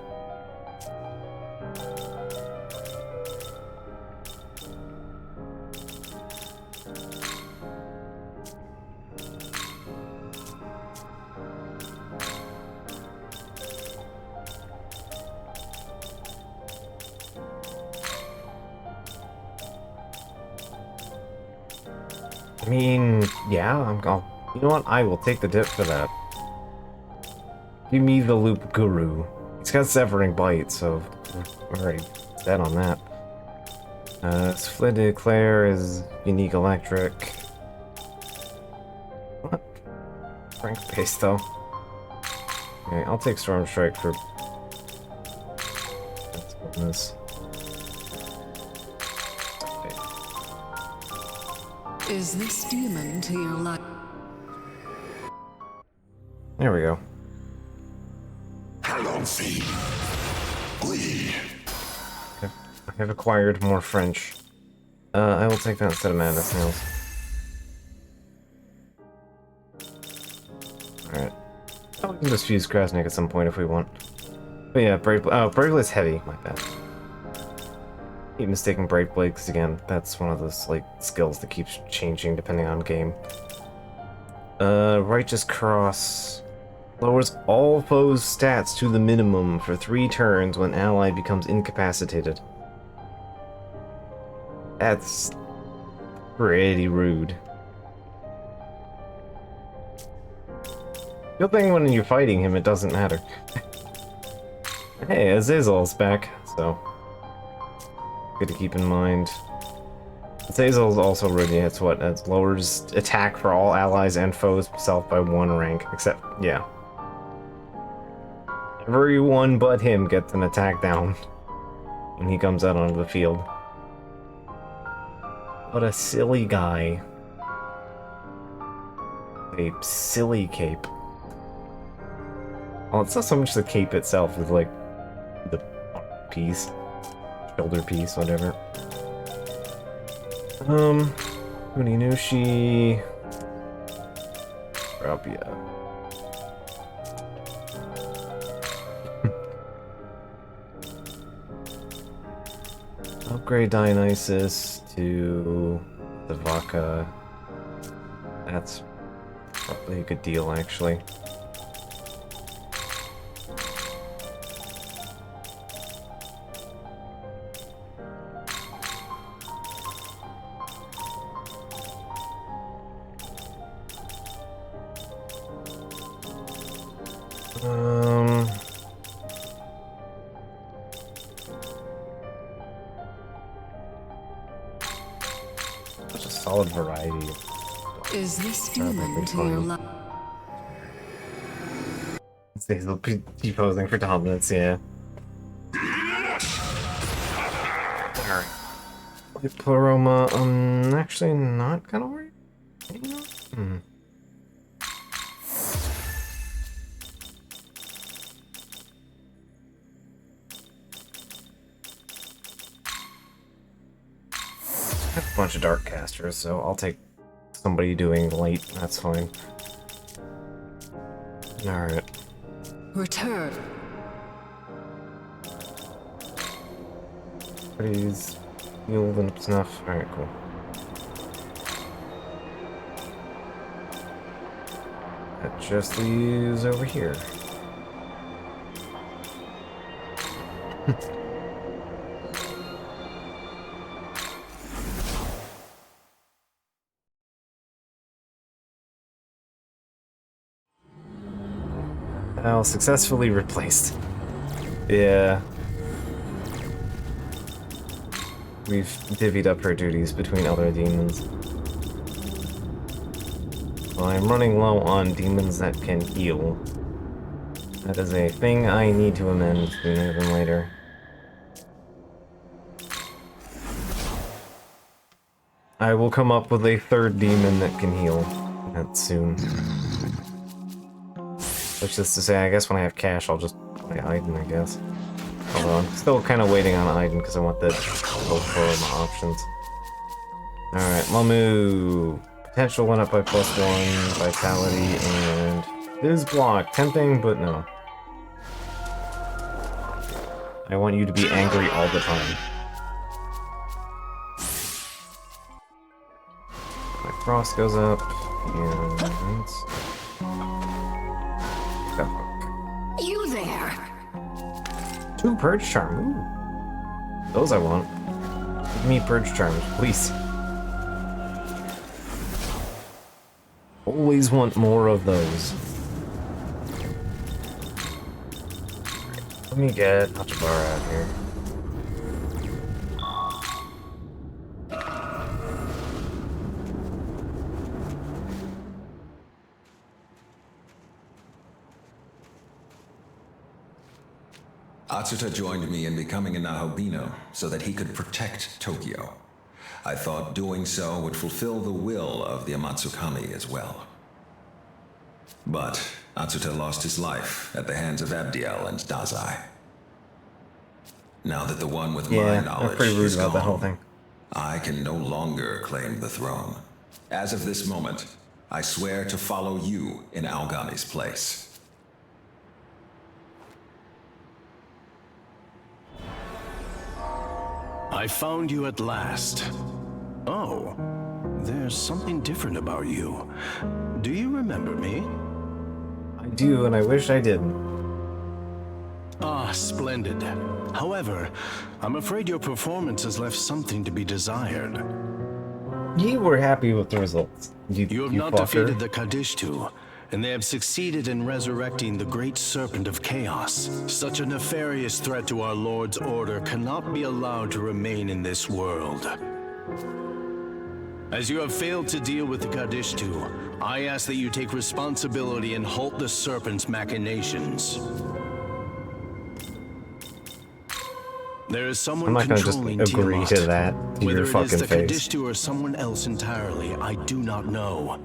I mean, yeah, you know what? I will take the dip for that. Give me the Loop Guru. He's got Severing Bite, so we're already set on that. Split Declare is Unique Electric. What? Strength based though. Okay, I'll take Storm Strike for this. Is this demon to your life? There we go. Halonfi. Glee. I have acquired more French. I will take that instead of Madness Nails. Alright. Oh, we can just fuse Krasnik at some point if we want. But yeah, Braidblade's heavy, my bad. Keep mistaking Braidblade, because again, that's one of those, like, skills that keeps changing depending on game. Righteous Cross lowers all foes' stats to the minimum for 3 turns when ally becomes incapacitated. That's pretty rude. Good thing when you're fighting him, it doesn't matter. Hey, Azazel's back, so good to keep in mind. Azazel's also really hits what? It lowers attack for all allies and foes self by 1 rank, except, yeah. Everyone but him gets an attack down when he comes out onto the field. What a silly guy. A silly cape. Well, it's not so much the cape itself, it's like the piece, shoulder piece, whatever. Kuninushi. Rabia. Upgrade Dionysus to the Vaka. That's probably a good deal, actually. Such a solid variety. Is this human to your love? They'll be deposing for dominance, yeah. Alright. Pleroma, I'm actually not gonna worry. I have a bunch of dark casters, so I'll take somebody doing light, that's fine. Alright. Return. Everybody's healed and enough. Alright, cool. That just leaves over here. Well, successfully replaced. Yeah. We've divvied up her duties between other demons. Well, I'm running low on demons that can heal. That is a thing I need to amend sooner than later. I will come up with a 3rd demon that can heal. That soon. Which is to say, I guess when I have cash, I'll just play Aiden, I guess. Although I'm still kind of waiting on Aiden because I want the both for my options. Alright, Mamu. Potential went up by +1, Vitality, and Viz block. Tempting, but no. I want you to be angry all the time. My Frost goes up, and... You there? 2 Purge Charm. Ooh. Those I want. Give me Purge Charms, please. Always want more of those. Let me get Hachibara out here. Atsuta joined me in becoming a Nahobino so that he could protect Tokyo. I thought doing so would fulfill the will of the Amatsukami as well. But Atsuta lost his life at the hands of Abdiel and Dazai. Now that the one with my knowledge is gone, I can no longer claim the throne. As of this moment, I swear to follow you in Algami's place. I found you at last. Oh, there's something different about you. Do you remember me? I do, and I wish I didn't. Ah, splendid. However, I'm afraid your performance has left something to be desired. You were happy with the results. You have not defeated the Kadishtu, and they have succeeded in resurrecting the great serpent of chaos. Such a nefarious threat to our Lord's order cannot be allowed to remain in this world. As you have failed to deal with the Kadishtu, I ask that you take responsibility and halt the serpent's machinations. There is someone I'm not gonna just controlling agree Tiamat. to that to Whether your it fucking is the face. Kadishtu or someone else entirely, I do not know.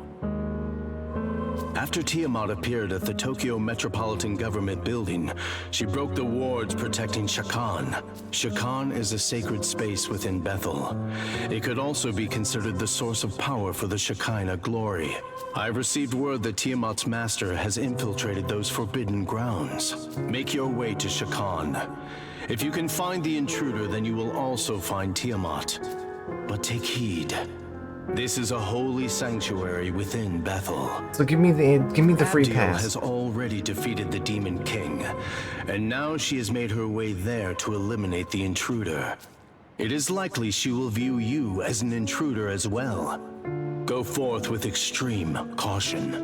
After Tiamat appeared at the Tokyo Metropolitan Government building, she broke the wards protecting Shakan. Shakan is a sacred space within Bethel. It could also be considered the source of power for the Shekinah glory. I've received word that Tiamat's master has infiltrated those forbidden grounds. Make your way to Shakan. If you can find the intruder, then you will also find Tiamat. But take heed. This is a holy sanctuary within Bethel. So give me the free Abdiel pass. has already defeated the Demon King, and now she has made her way there to eliminate the intruder. It is likely she will view you as an intruder as well. Go forth with extreme caution.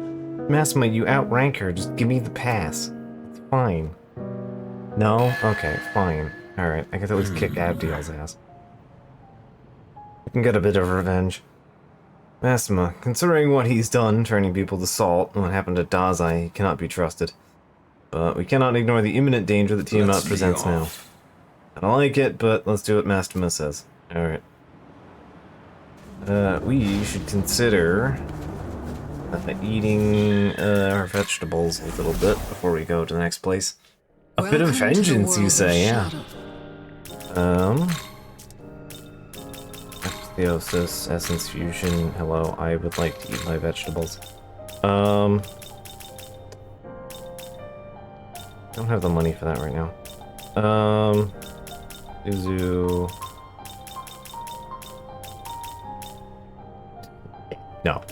Massima, you outrank her. Just give me the pass. It's fine. No? Okay, fine. Alright, I can at least kick Abdiel's ass. We can get a bit of revenge. Massima, considering what he's done, turning people to salt, and what happened to Dazai, he cannot be trusted. But we cannot ignore the imminent danger that Tiamat presents now. I don't like it, but let's do what Massima says. Alright. We should consider eating our vegetables a little bit before we go to the next place. A bit of vengeance, you say, yeah. Theosis, Essence Fusion, hello, I would like to eat my vegetables. I don't have the money for that right now. Uzu... No.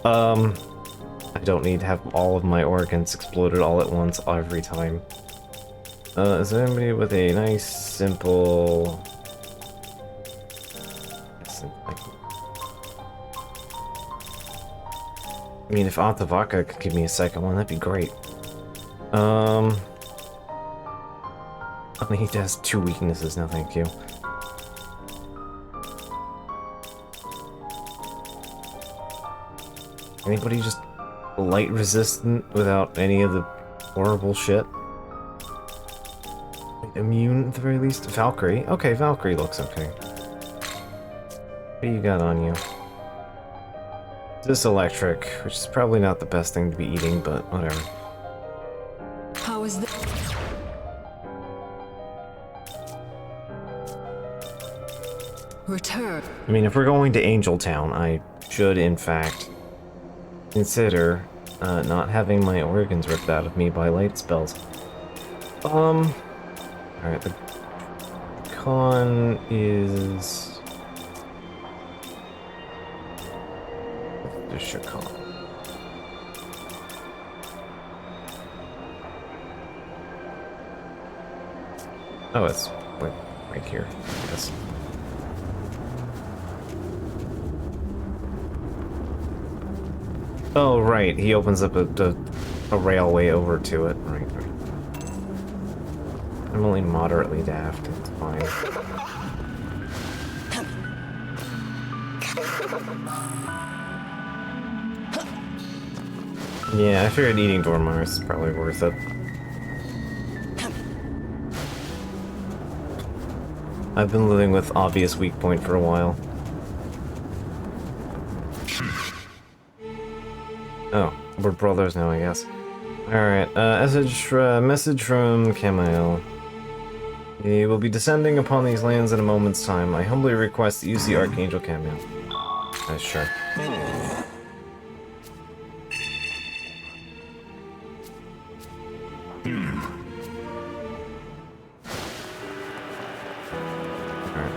I don't need to have all of my organs exploded all at once every time. Is there anybody with a nice, simple... I mean, if Atavaka could give me a second one, that'd be great. I mean, he has 2 weaknesses, no thank you. Anybody just light resistant without any of the horrible shit? Immune at the very least? Valkyrie? Okay, Valkyrie looks okay. What do you got on you? This electric, which is probably not the best thing to be eating, but whatever. How is this? Return. I mean, if we're going to Angel Town, I should, in fact, consider not having my organs ripped out of me by light spells. Alright, the con is... the Shakan. Oh, it's right here, I guess. Oh, right, he opens up a railway over to it. Right. I'm only moderately daft, it's fine. Yeah, I figured eating Dormars is probably worth it. I've been living with obvious weak point for a while. Oh, we're brothers now, I guess. Alright, message from Kamael. He will be descending upon these lands in a moment's time. I humbly request that you see Archangel Kamael. Sure. Alright,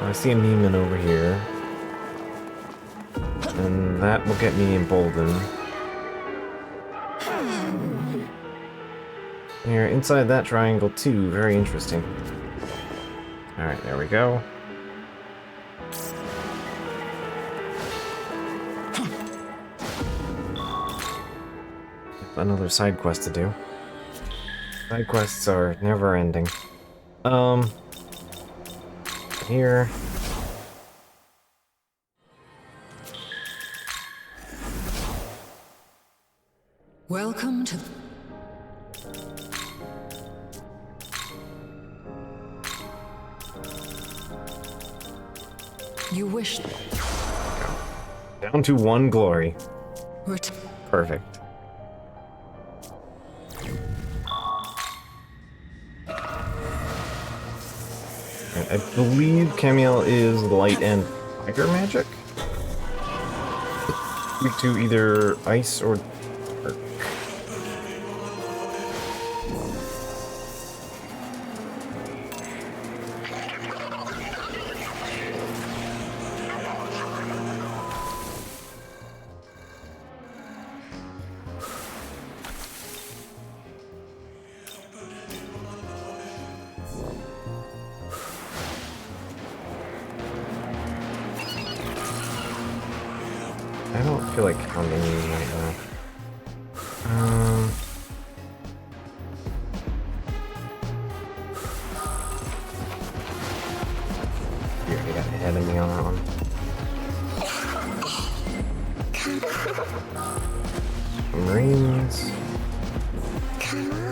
I see a Neiman over here. And that will get me emboldened. Here, inside that triangle too, very interesting. Alright, there we go. Another side quest to do. Side quests are never ending. Here. Welcome to... You wish... Down to 1 glory. What? Perfect. I believe Camille is light and fire magic? Weak to either ice or dark. I don't feel like counting these right now. You already got ahead of me on that one. Marines. Come on.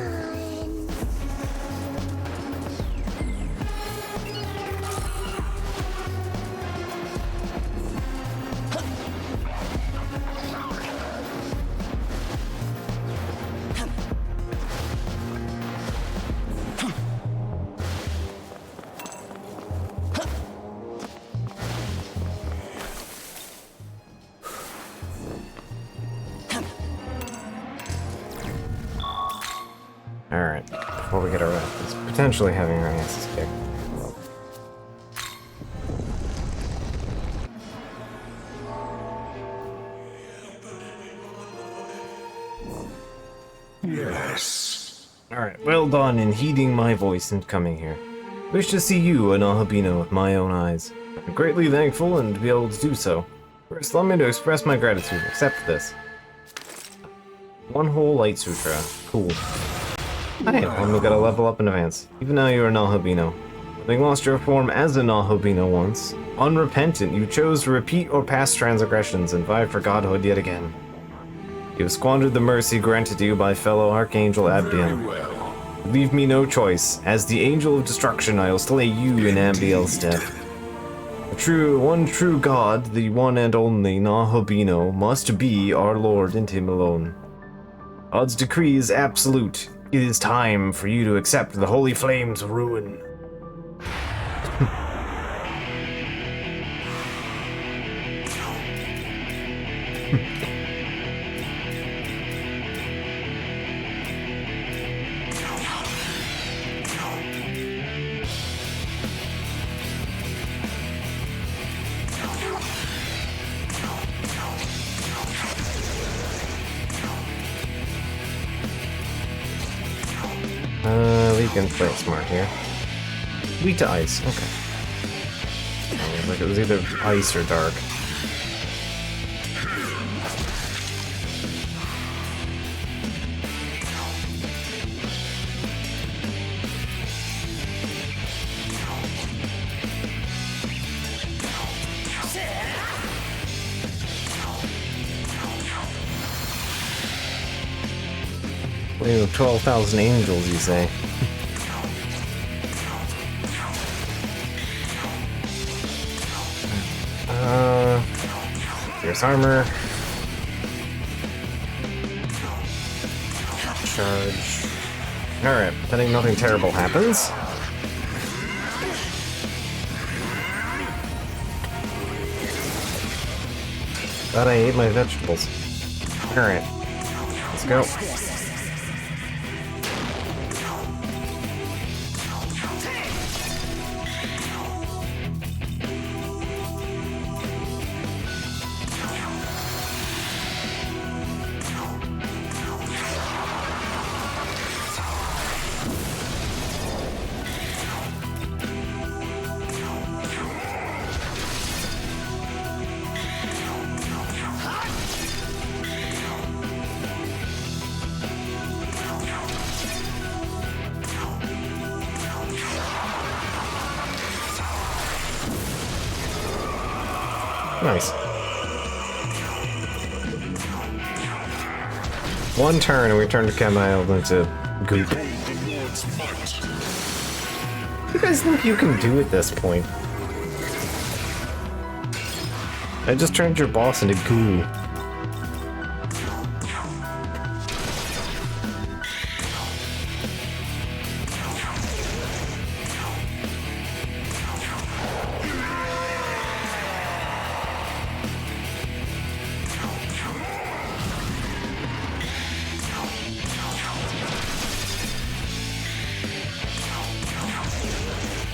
Alright, before we get our asses, potentially having our asses kicked. Yes. Alright, well done in heeding my voice and coming here. Wish to see you, an Alhabino, with my own eyes. I'm greatly thankful and to be able to do so. First, allow me to express my gratitude. Accept this. 1 whole light sutra. Cool. Hi, only gotta level up in advance. Even now you're an Alhabino. Having lost your form as an Alhabino once, unrepentant, you chose to repeat or past transgressions and vie for godhood yet again. You have squandered the mercy granted to you by fellow Archangel Abdiel. Leave me no choice. As the Angel of Destruction, I will slay you in Abdiel's stead. The one true God, the one and only Nahobino, must be our Lord and him alone. God's decree is absolute. It is time for you to accept the holy flames of ruin. We can play it smart here. Weak to ice, okay. Like it was either ice or dark. We have 12,000 angels, you say? Fierce armor. Charge. Alright, pretending nothing terrible happens. Thought I ate my vegetables. Alright. Let's go. Nice. One turn and we turn to Kamail into goop. What do you guys think you can do at this point? I just turned your boss into goo.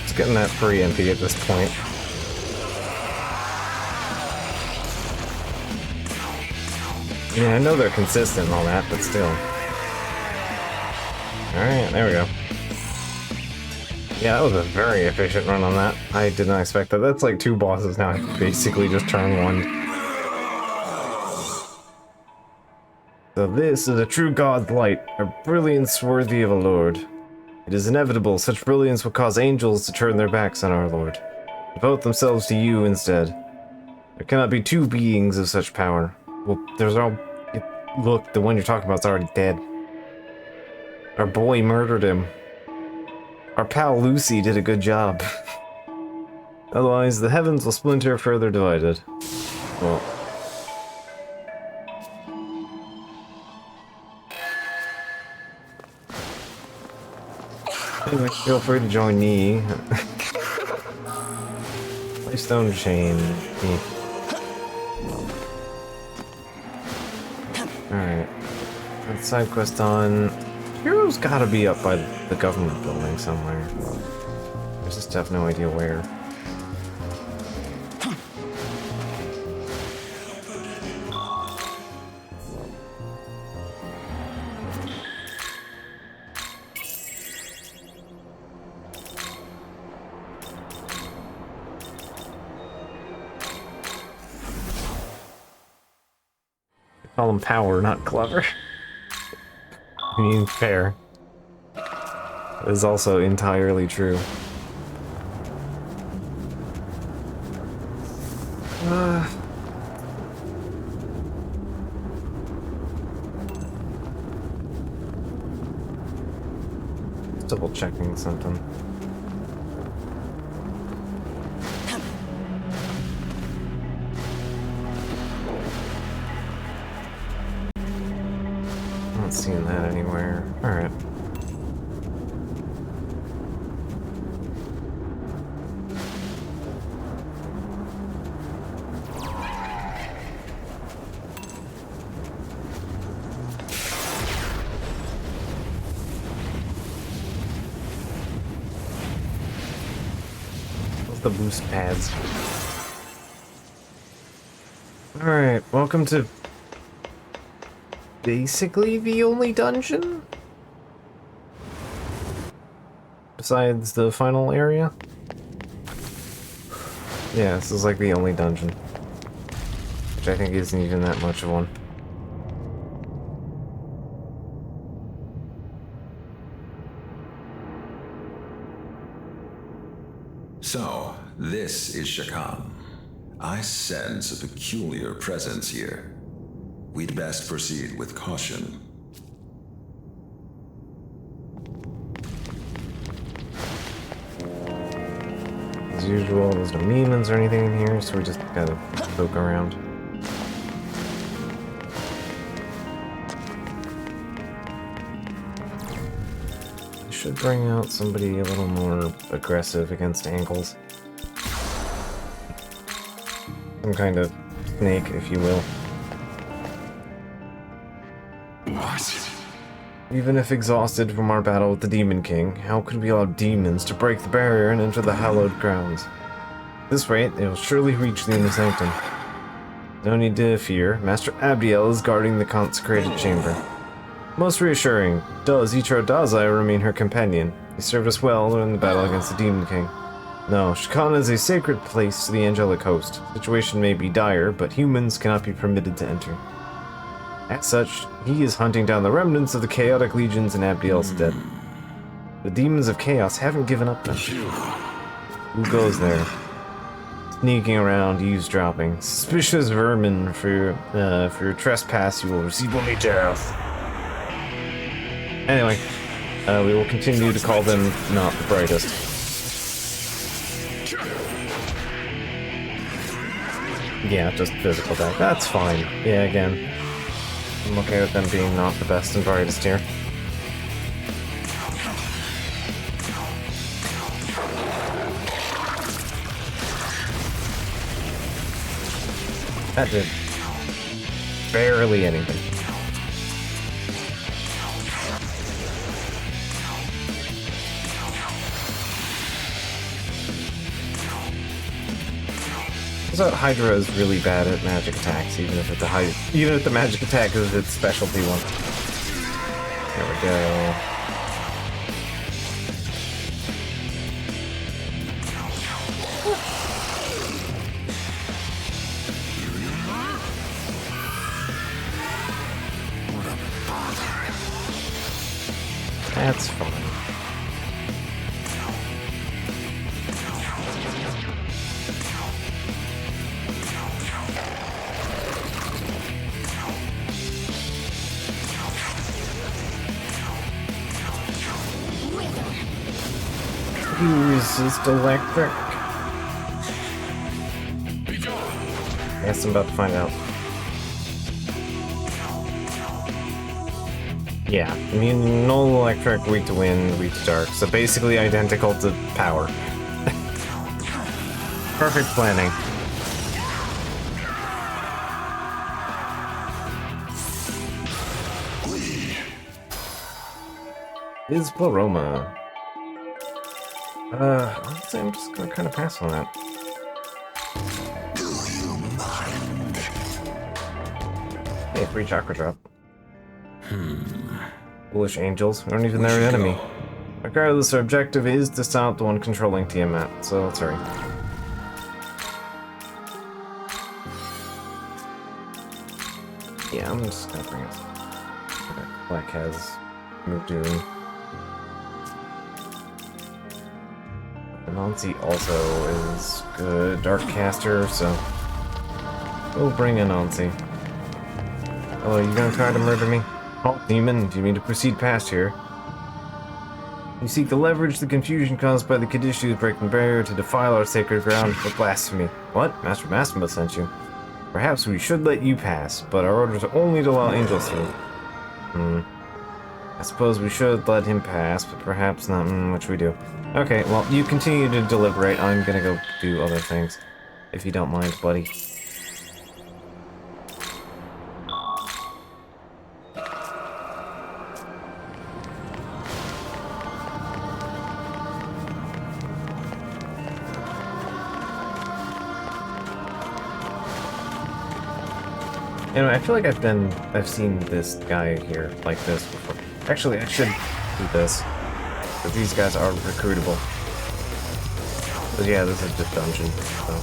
It's getting that free MP at this point. I mean, I know they're consistent and all that, but still. Alright, there we go. Yeah, that was a very efficient run on that. I did not expect that. That's like 2 bosses now. I basically just turn 1. So this is a true god's light, a brilliance worthy of a lord. It is inevitable such brilliance will cause angels to turn their backs on our lord. Devote themselves to you instead. There cannot be 2 beings of such power. Well, there's all... Look, the one you're talking about's already dead. Our boy murdered him. Our pal Lucy did a good job. Otherwise, the heavens will splinter further divided. Well... Anyway, feel free to join me. Stone chain. Alright. That side quest on. Hero's gotta be up by the government building somewhere. There's just have no idea where. Call him power, not clever. I mean, fair. That is also entirely true. Just double checking something. Not seeing that anywhere. Alright. The boost pads. Alright, welcome to basically the only dungeon? Besides the final area? Yeah, this is like the only dungeon. Which I think isn't even that much of one. So, this is Shakan. I sense a peculiar presence here. We'd best proceed with caution. As usual, there's no demons or anything in here, so we just gotta poke around. Should bring out somebody a little more aggressive against angles. Some kind of snake, if you will. What? Even if exhausted from our battle with the Demon King, how could we allow demons to break the barrier and enter the hallowed grounds? At this rate, they will surely reach the inner sanctum. No need to fear. Master Abdiel is guarding the consecrated chamber. Most reassuring. Does Ichiro Dazai remain her companion? He served us well in the battle against the Demon King. No, Shakan is a sacred place to the angelic host. The situation may be dire, but humans cannot be permitted to enter. As such, he is hunting down the remnants of the chaotic legions in Abdiel's stead. The demons of chaos haven't given up then. Who goes there? sneaking around, eavesdropping. Suspicious vermin, for your trespass, you will receive only death. Anyway, we will continue to call them not the brightest. Yeah, just physical attack. That's fine. Yeah, again, I'm okay with them being not the best and brightest here. That did barely anything. So Hydra is really bad at magic attacks, even if the magic attack is its specialty one. There we go. That's fine. You resist electric? Guess I'm about to find out. Yeah, immune null electric, weak to wind, weak to dark. So basically identical to power. Perfect planning. Is Pleroma. I'd say I'm just gonna kind of pass on that. Hey, free chakra drop. Foolish angels aren't even their enemy. Regardless, our objective is to stop the one controlling Tiamat, so let's hurry. Yeah, I'm just gonna bring it. Okay, Black has moved in. Anansi also is good dark caster, so we'll bring Anansi. Oh, you gonna try to murder me? Oh, demon, do you mean to proceed past here? You seek to leverage the confusion caused by the Kadishu's breaking barrier to defile our sacred ground for blasphemy. What? Master Massimo sent you. Perhaps we should let you pass, but our orders are only to allow angels through. I suppose we should let him pass, but perhaps not. Which we do. Okay, well, you continue to deliberate. I'm gonna go do other things. If you don't mind, buddy. Anyway, I feel like I've seen this guy here like this before. Actually, I should do this. But these guys are recruitable. But yeah, this is just dungeon, so.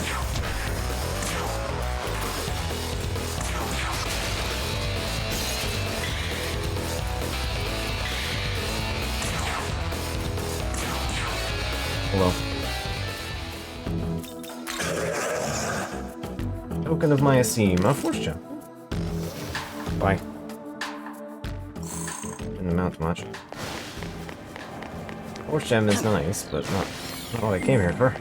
Hello. Token of my esteem. A force gem. Bye. Didn't amount to much. Force gem is nice, but not what I came here for.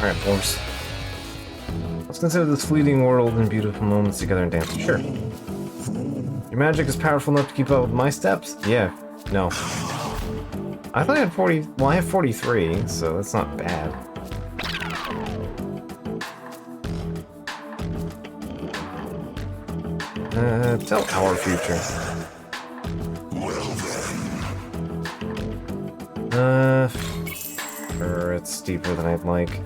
Alright, boys. Let's consider this fleeting world and beautiful moments together and dance. Sure. Your magic is powerful enough to keep up with my steps? Yeah. No. I thought I had 40... Well, I have 43, so that's not bad. Tell our future. Sure, it's steeper than I'd like.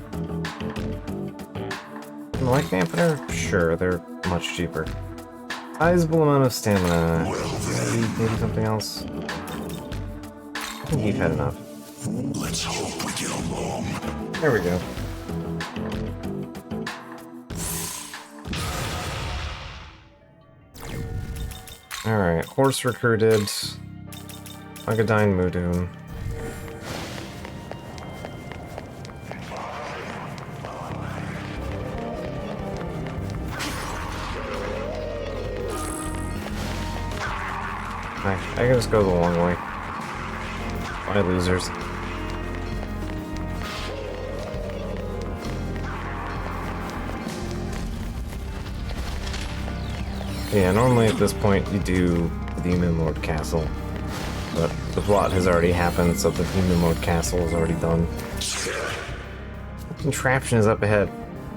Like Vampire? Sure, they're much cheaper. Sizable amount of stamina. Maybe something else. think you've had enough. Let's hope we get along. There we go. Alright, horse recruited. Agadine Mudun. I can just go the long way. Bye, losers. Yeah, normally at this point you do the Demon Lord Castle, but the plot has already happened, so the Demon Lord Castle is already done. Contraption is up ahead.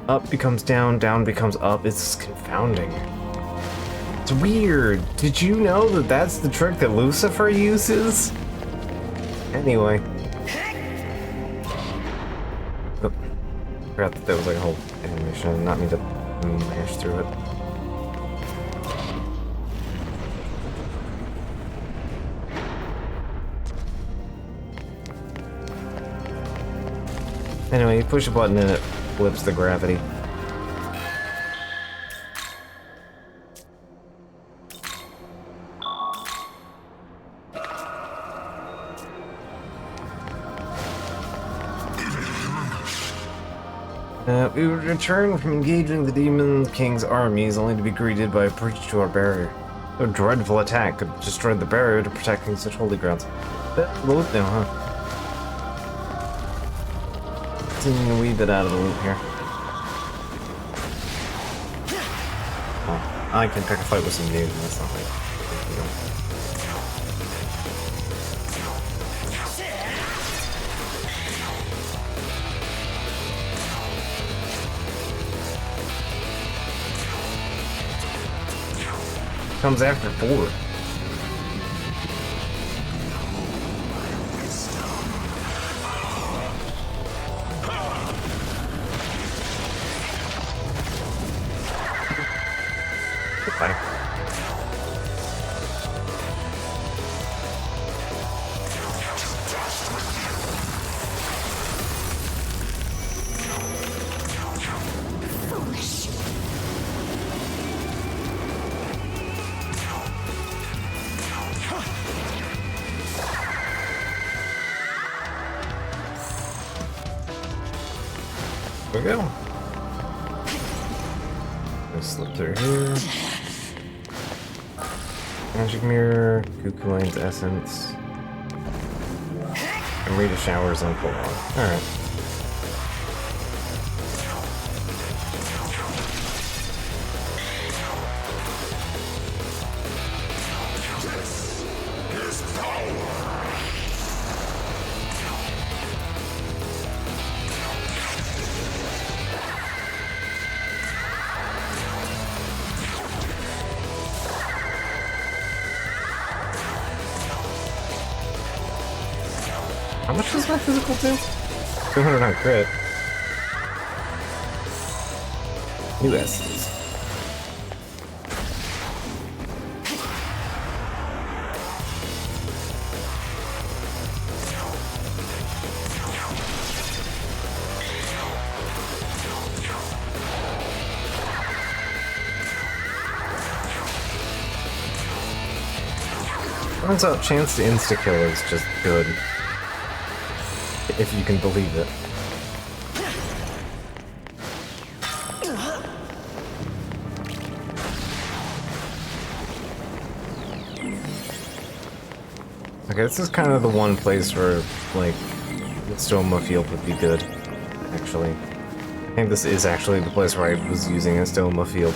Up becomes down, down becomes up. It's confounding. It's weird. Did you know that that's the trick that Lucifer uses? Anyway. Oh, forgot that was like a whole animation. I did not mean to mash through it. Anyway, you push a button and it flips the gravity. We would return from engaging the Demon King's armies only to be greeted by a breach to our barrier. A dreadful attack could destroy the barrier to protecting such holy grounds. Loop now, huh? Seeming a wee bit out of the loop here. Oh, I can pick a fight with some new, that's not like a big deal. Comes after 4. Goodbye. There we go. Let's slip through here. Magic Mirror, Cuckoo Lane's Essence. And Rita Showers on full on. Alright. How much was my physical do? 200 on crit. New S's. Turns out chance to insta-kill is just good. If you can believe it. Okay, this is kind of the one place where, like, the Stoma field would be good, actually. I think this is actually the place where I was using a Stoma field.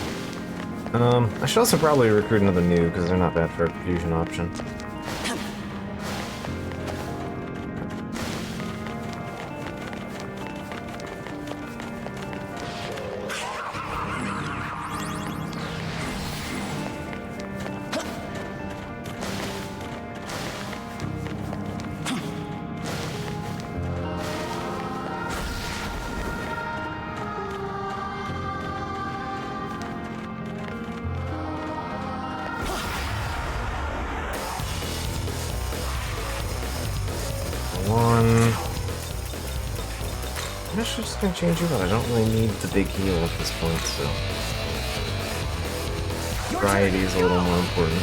I should also probably recruit another new, because they're not bad for a fusion option. was just gonna change it, but I don't really need the big heal at this point, so variety is a little more important.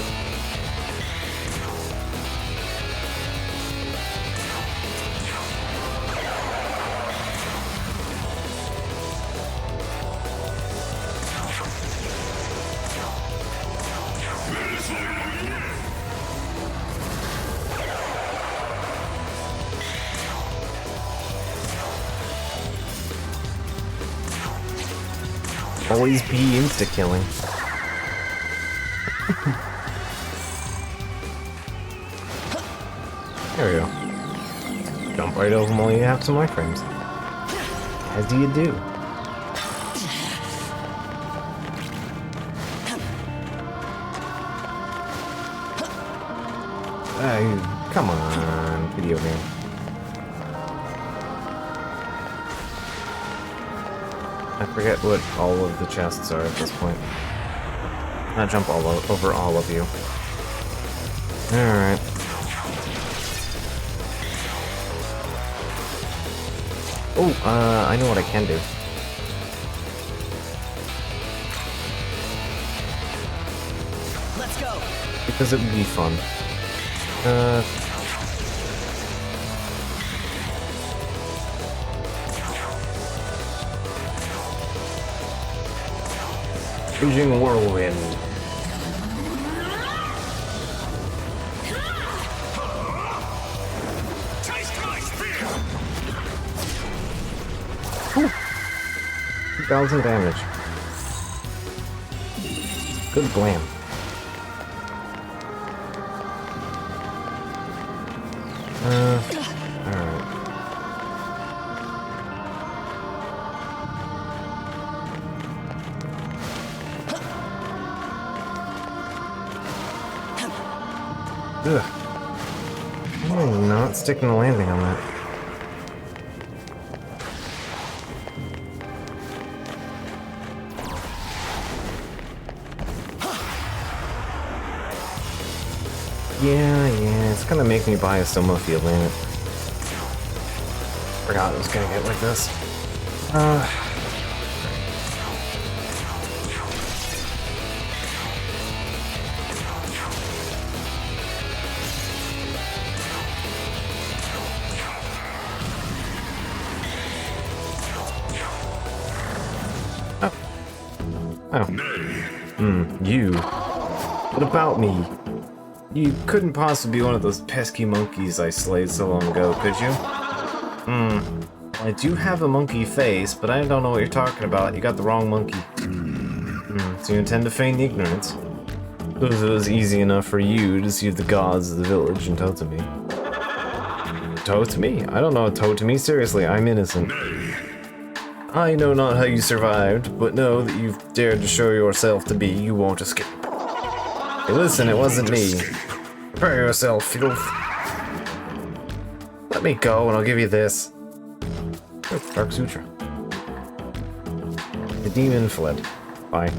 Always be insta-killing. There we go. Jump right over them while you have some iframes. As do you do? Come on, video game. I forget what all of the chests are at this point. Not jump over all of you. Alright. Oh, I know what I can do. Let's go. Because it would be fun. Raging Whirlwind. Whew. 2,000 damage. Good blam. Alright. Ugh. I'm not sticking the landing on that. Yeah, it's gonna make me buy a Soma field, ain't it? Forgot it was gonna get like this. You. What about me? You couldn't possibly be one of those pesky monkeys I slayed so long ago, could you? I do have a monkey face, but I don't know what you're talking about. You got the wrong monkey. So you intend to feign ignorance? Because it was easy enough for you to deceive the gods of the village and Totemi. Totemi? I don't know Totemi. Seriously, I'm innocent. I know not how you survived, but know that you've dared to show yourself to be. You won't escape. Hey, listen, it wasn't me. Prepare yourself, filth. Let me go and I'll give you this. Oh, Dark Sutra. The demon fled. Bye.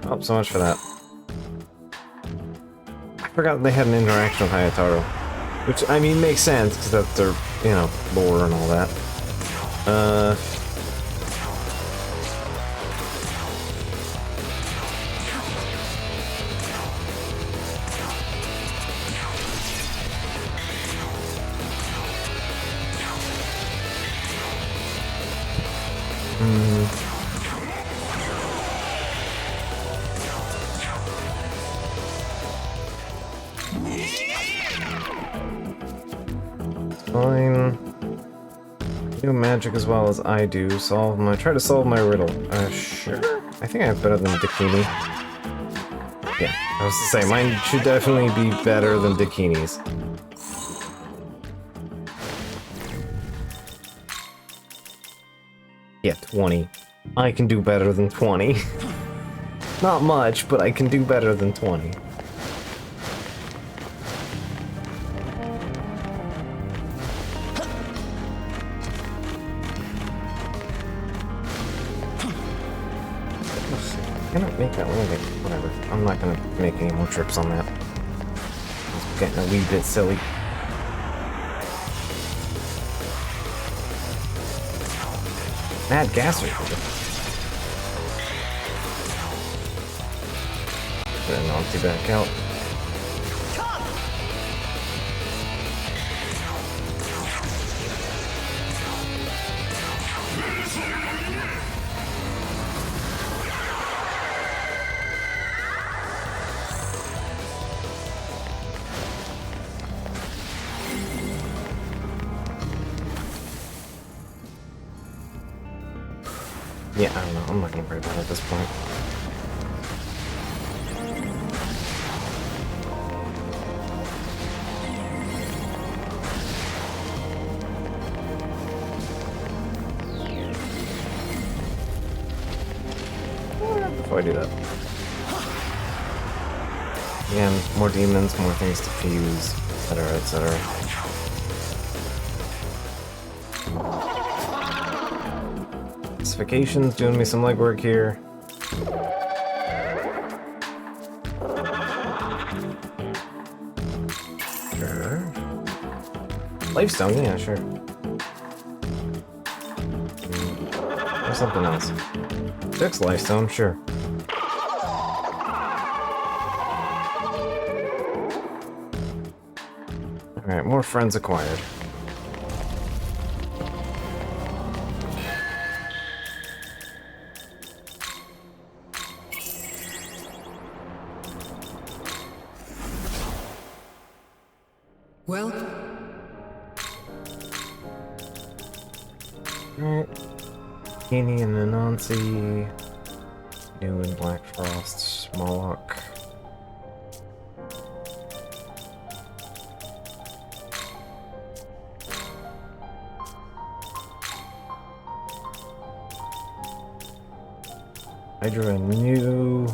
Oh, so much for that. I forgot they had an interaction with Hayataro. Which, I mean, makes sense, because that's their, you know, lore and all that. Fine. You do magic as well as I do. Try to solve my riddle. Sure. I think I'm better than Dakini. Yeah, I was to say, mine should definitely be better than Dakini's. Yeah, 20. I can do better than 20. Not much, but I can do better than 20. I cannot make that landing. Whatever. I'm not gonna make any more trips on that. It's getting a wee bit silly. Mad gasser. Then Nazi back out. Yeah, I don't know. I'm not gonna worry about it at this point. Before I do that. Again, more demons, more things to fuse, etc., etc. Specifications doing me some legwork here. Sure. Lifestone, yeah, sure. Or something else. 6 lifestone, sure. Alright, more friends acquired. Well, Alright. Kenny and Anansi. New and Black Frost. Moloch. Hydra and Mew.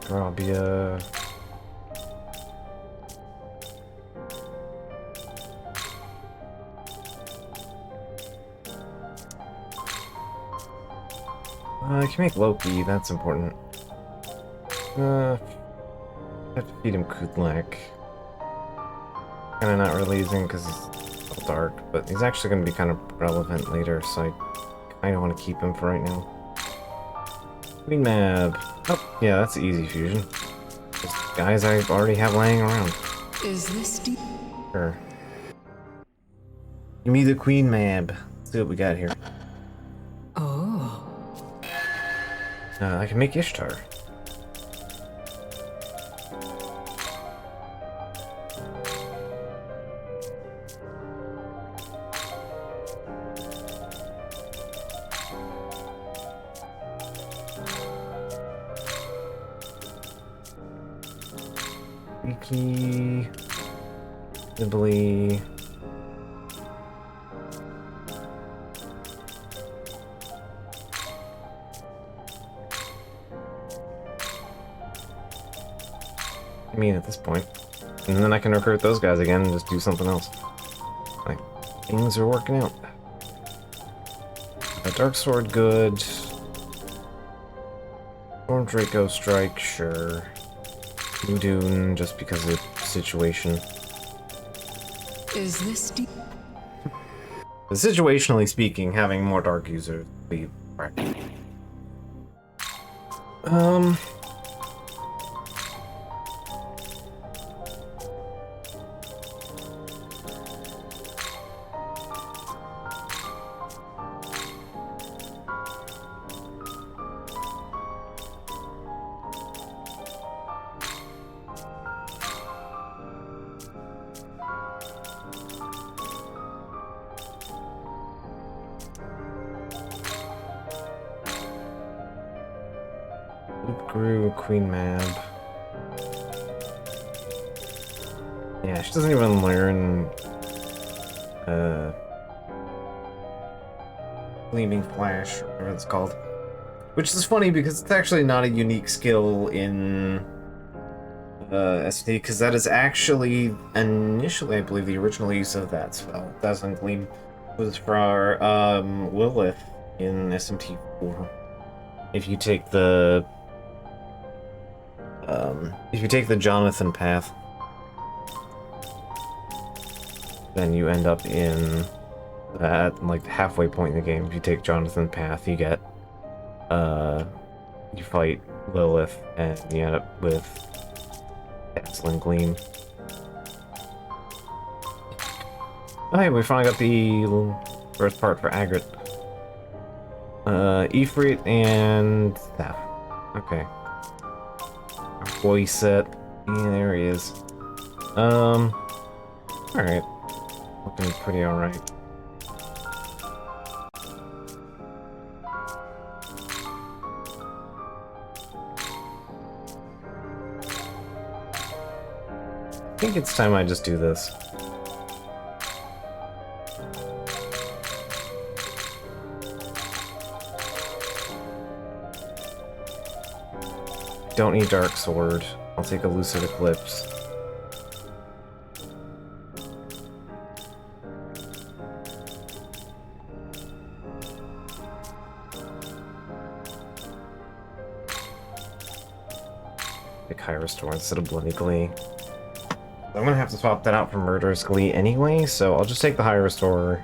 Grabia. I can make Loki, that's important. I have to feed him Kudlak. Kinda not releasing because he's still dark, but he's actually gonna be kind of relevant later, so I kinda want to keep him for right now. Queen Mab. Oh, yeah, that's easy fusion. Those guys I already have laying around. is this deep? Sure. Give me the Queen Mab. Let's see what we got here. Oh. I can make Ishtar. Wiki. Nibbly. I mean, at this point. And then I can recruit those guys again and just do something else. Like, things are working out. A Dark Sword, good. Storm Draco Strike, sure. New Dune, just because of the situation. Is this deep? But situationally speaking, having more Dark users would be practical. Grew Queen Mab. Yeah, she doesn't even learn Gleaming Flash, or whatever it's called. Which is funny because it's actually not a unique skill in SMTV, because that is actually initially, I believe, the original use of that spell. Dazzling Gleam was for Lilith in SMT4. If you take the Jonathan path, then you end up in at like the halfway point in the game, if you take Jonathan's path, you get you fight Lilith and you end up with Dazzling Gleam. Oh hey, we finally got the first part for Agrit. Ifrit and Staff. Okay. Our boy set. Yeah, there he is. Alright. Looking pretty alright. I think it's time I just do this. Don't need Dark Sword. I'll take a Lucid Eclipse. Take High Restore instead of Bloody Glee. I'm gonna have to swap that out for Murderous Glee anyway, so I'll just take the High Restorer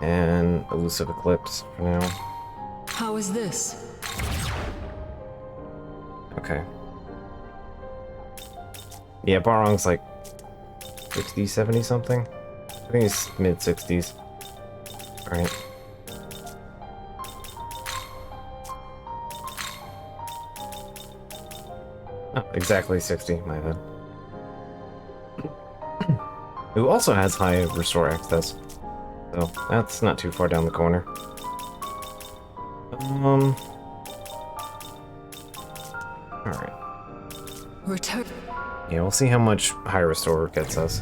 and Elusive Eclipse for now. How is this? Okay. Yeah, Barong's like 60, 70 something? I think he's mid 60s. Alright. Oh, exactly 60, my bad. Who also has high restore access. So that's not too far down the corner. Alright. Return. Yeah, we'll see how much high restore gets us.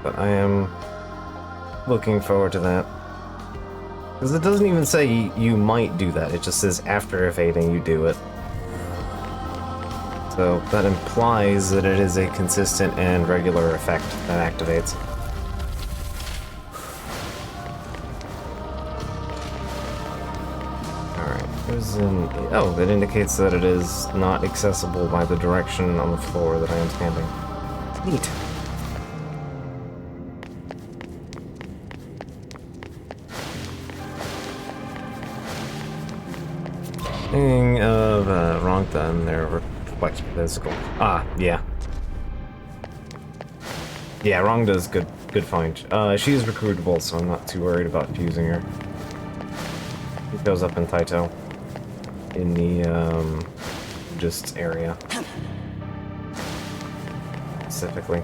But I am looking forward to that. Because it doesn't even say you might do that, it just says after evading you do it. So that implies that it is a consistent and regular effect that activates. Oh, that indicates that it is not accessible by the direction on the floor that I am standing. Neat. Thinking of Rongta and their reflex physical. Ah, yeah. Yeah, Rongta's good find. She is recruitable, so I'm not too worried about fusing her. She goes up in Taito. In the, just area. Specifically.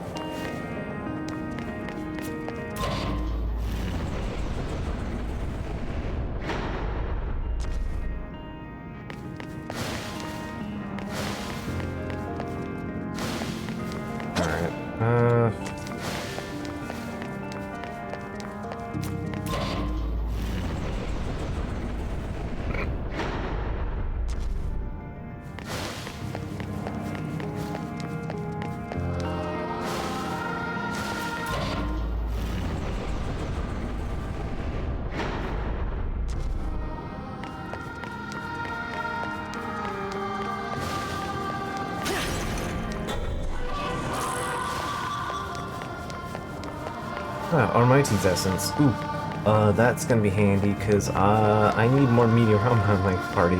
Almighty's Essence. Ooh, that's gonna be handy, because I need more Meteorama in my party.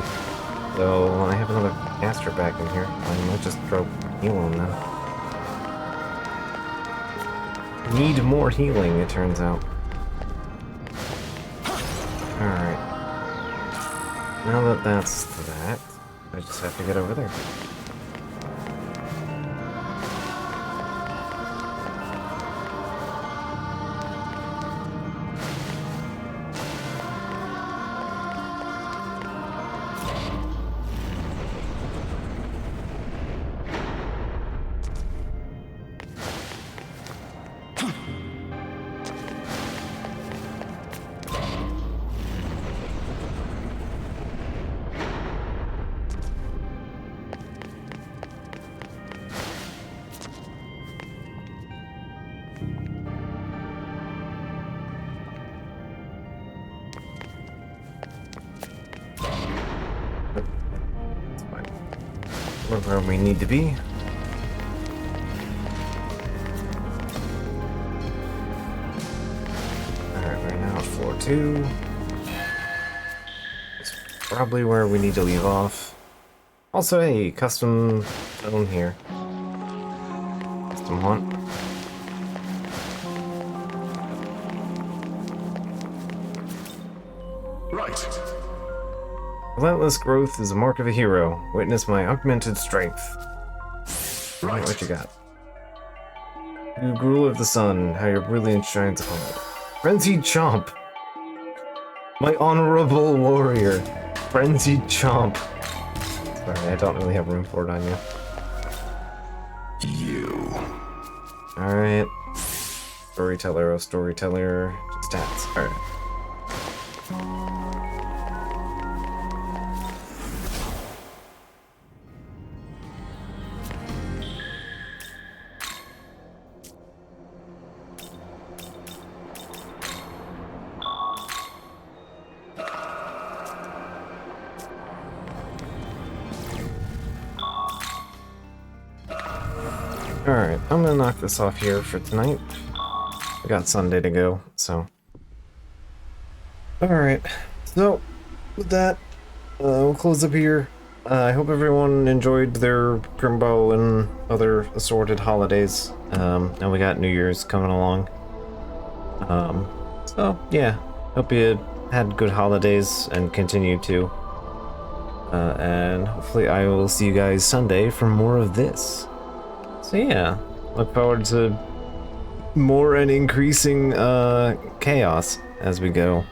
So, I have another caster back in here. I might just throw heal on them. Need more healing, it turns out. Alright. Now that that's that, I just have to get over there. where we need to be. Alright, we're now at floor 2. It's probably where we need to leave off. Also, hey, custom zone here. Custom hunt. Right. Relentless growth is a mark of a hero. Witness my augmented strength. Right. What you got? You gruel of the sun, how your brilliance shines upon it. Frenzied Chomp! My honorable warrior! Frenzied Chomp! Sorry, I don't really have room for it on you. You. Alright. Storyteller, oh storyteller. Stats. Alright. Alright, I'm gonna knock this off here for tonight. We got Sunday to go, so. Alright, so with that, we'll close up here. I hope everyone enjoyed their Grimbo and other assorted holidays. And we got New Year's coming along. So yeah, hope you had good holidays and continue to. And hopefully I will see you guys Sunday for more of this. So yeah, look forward to more and increasing chaos as we go.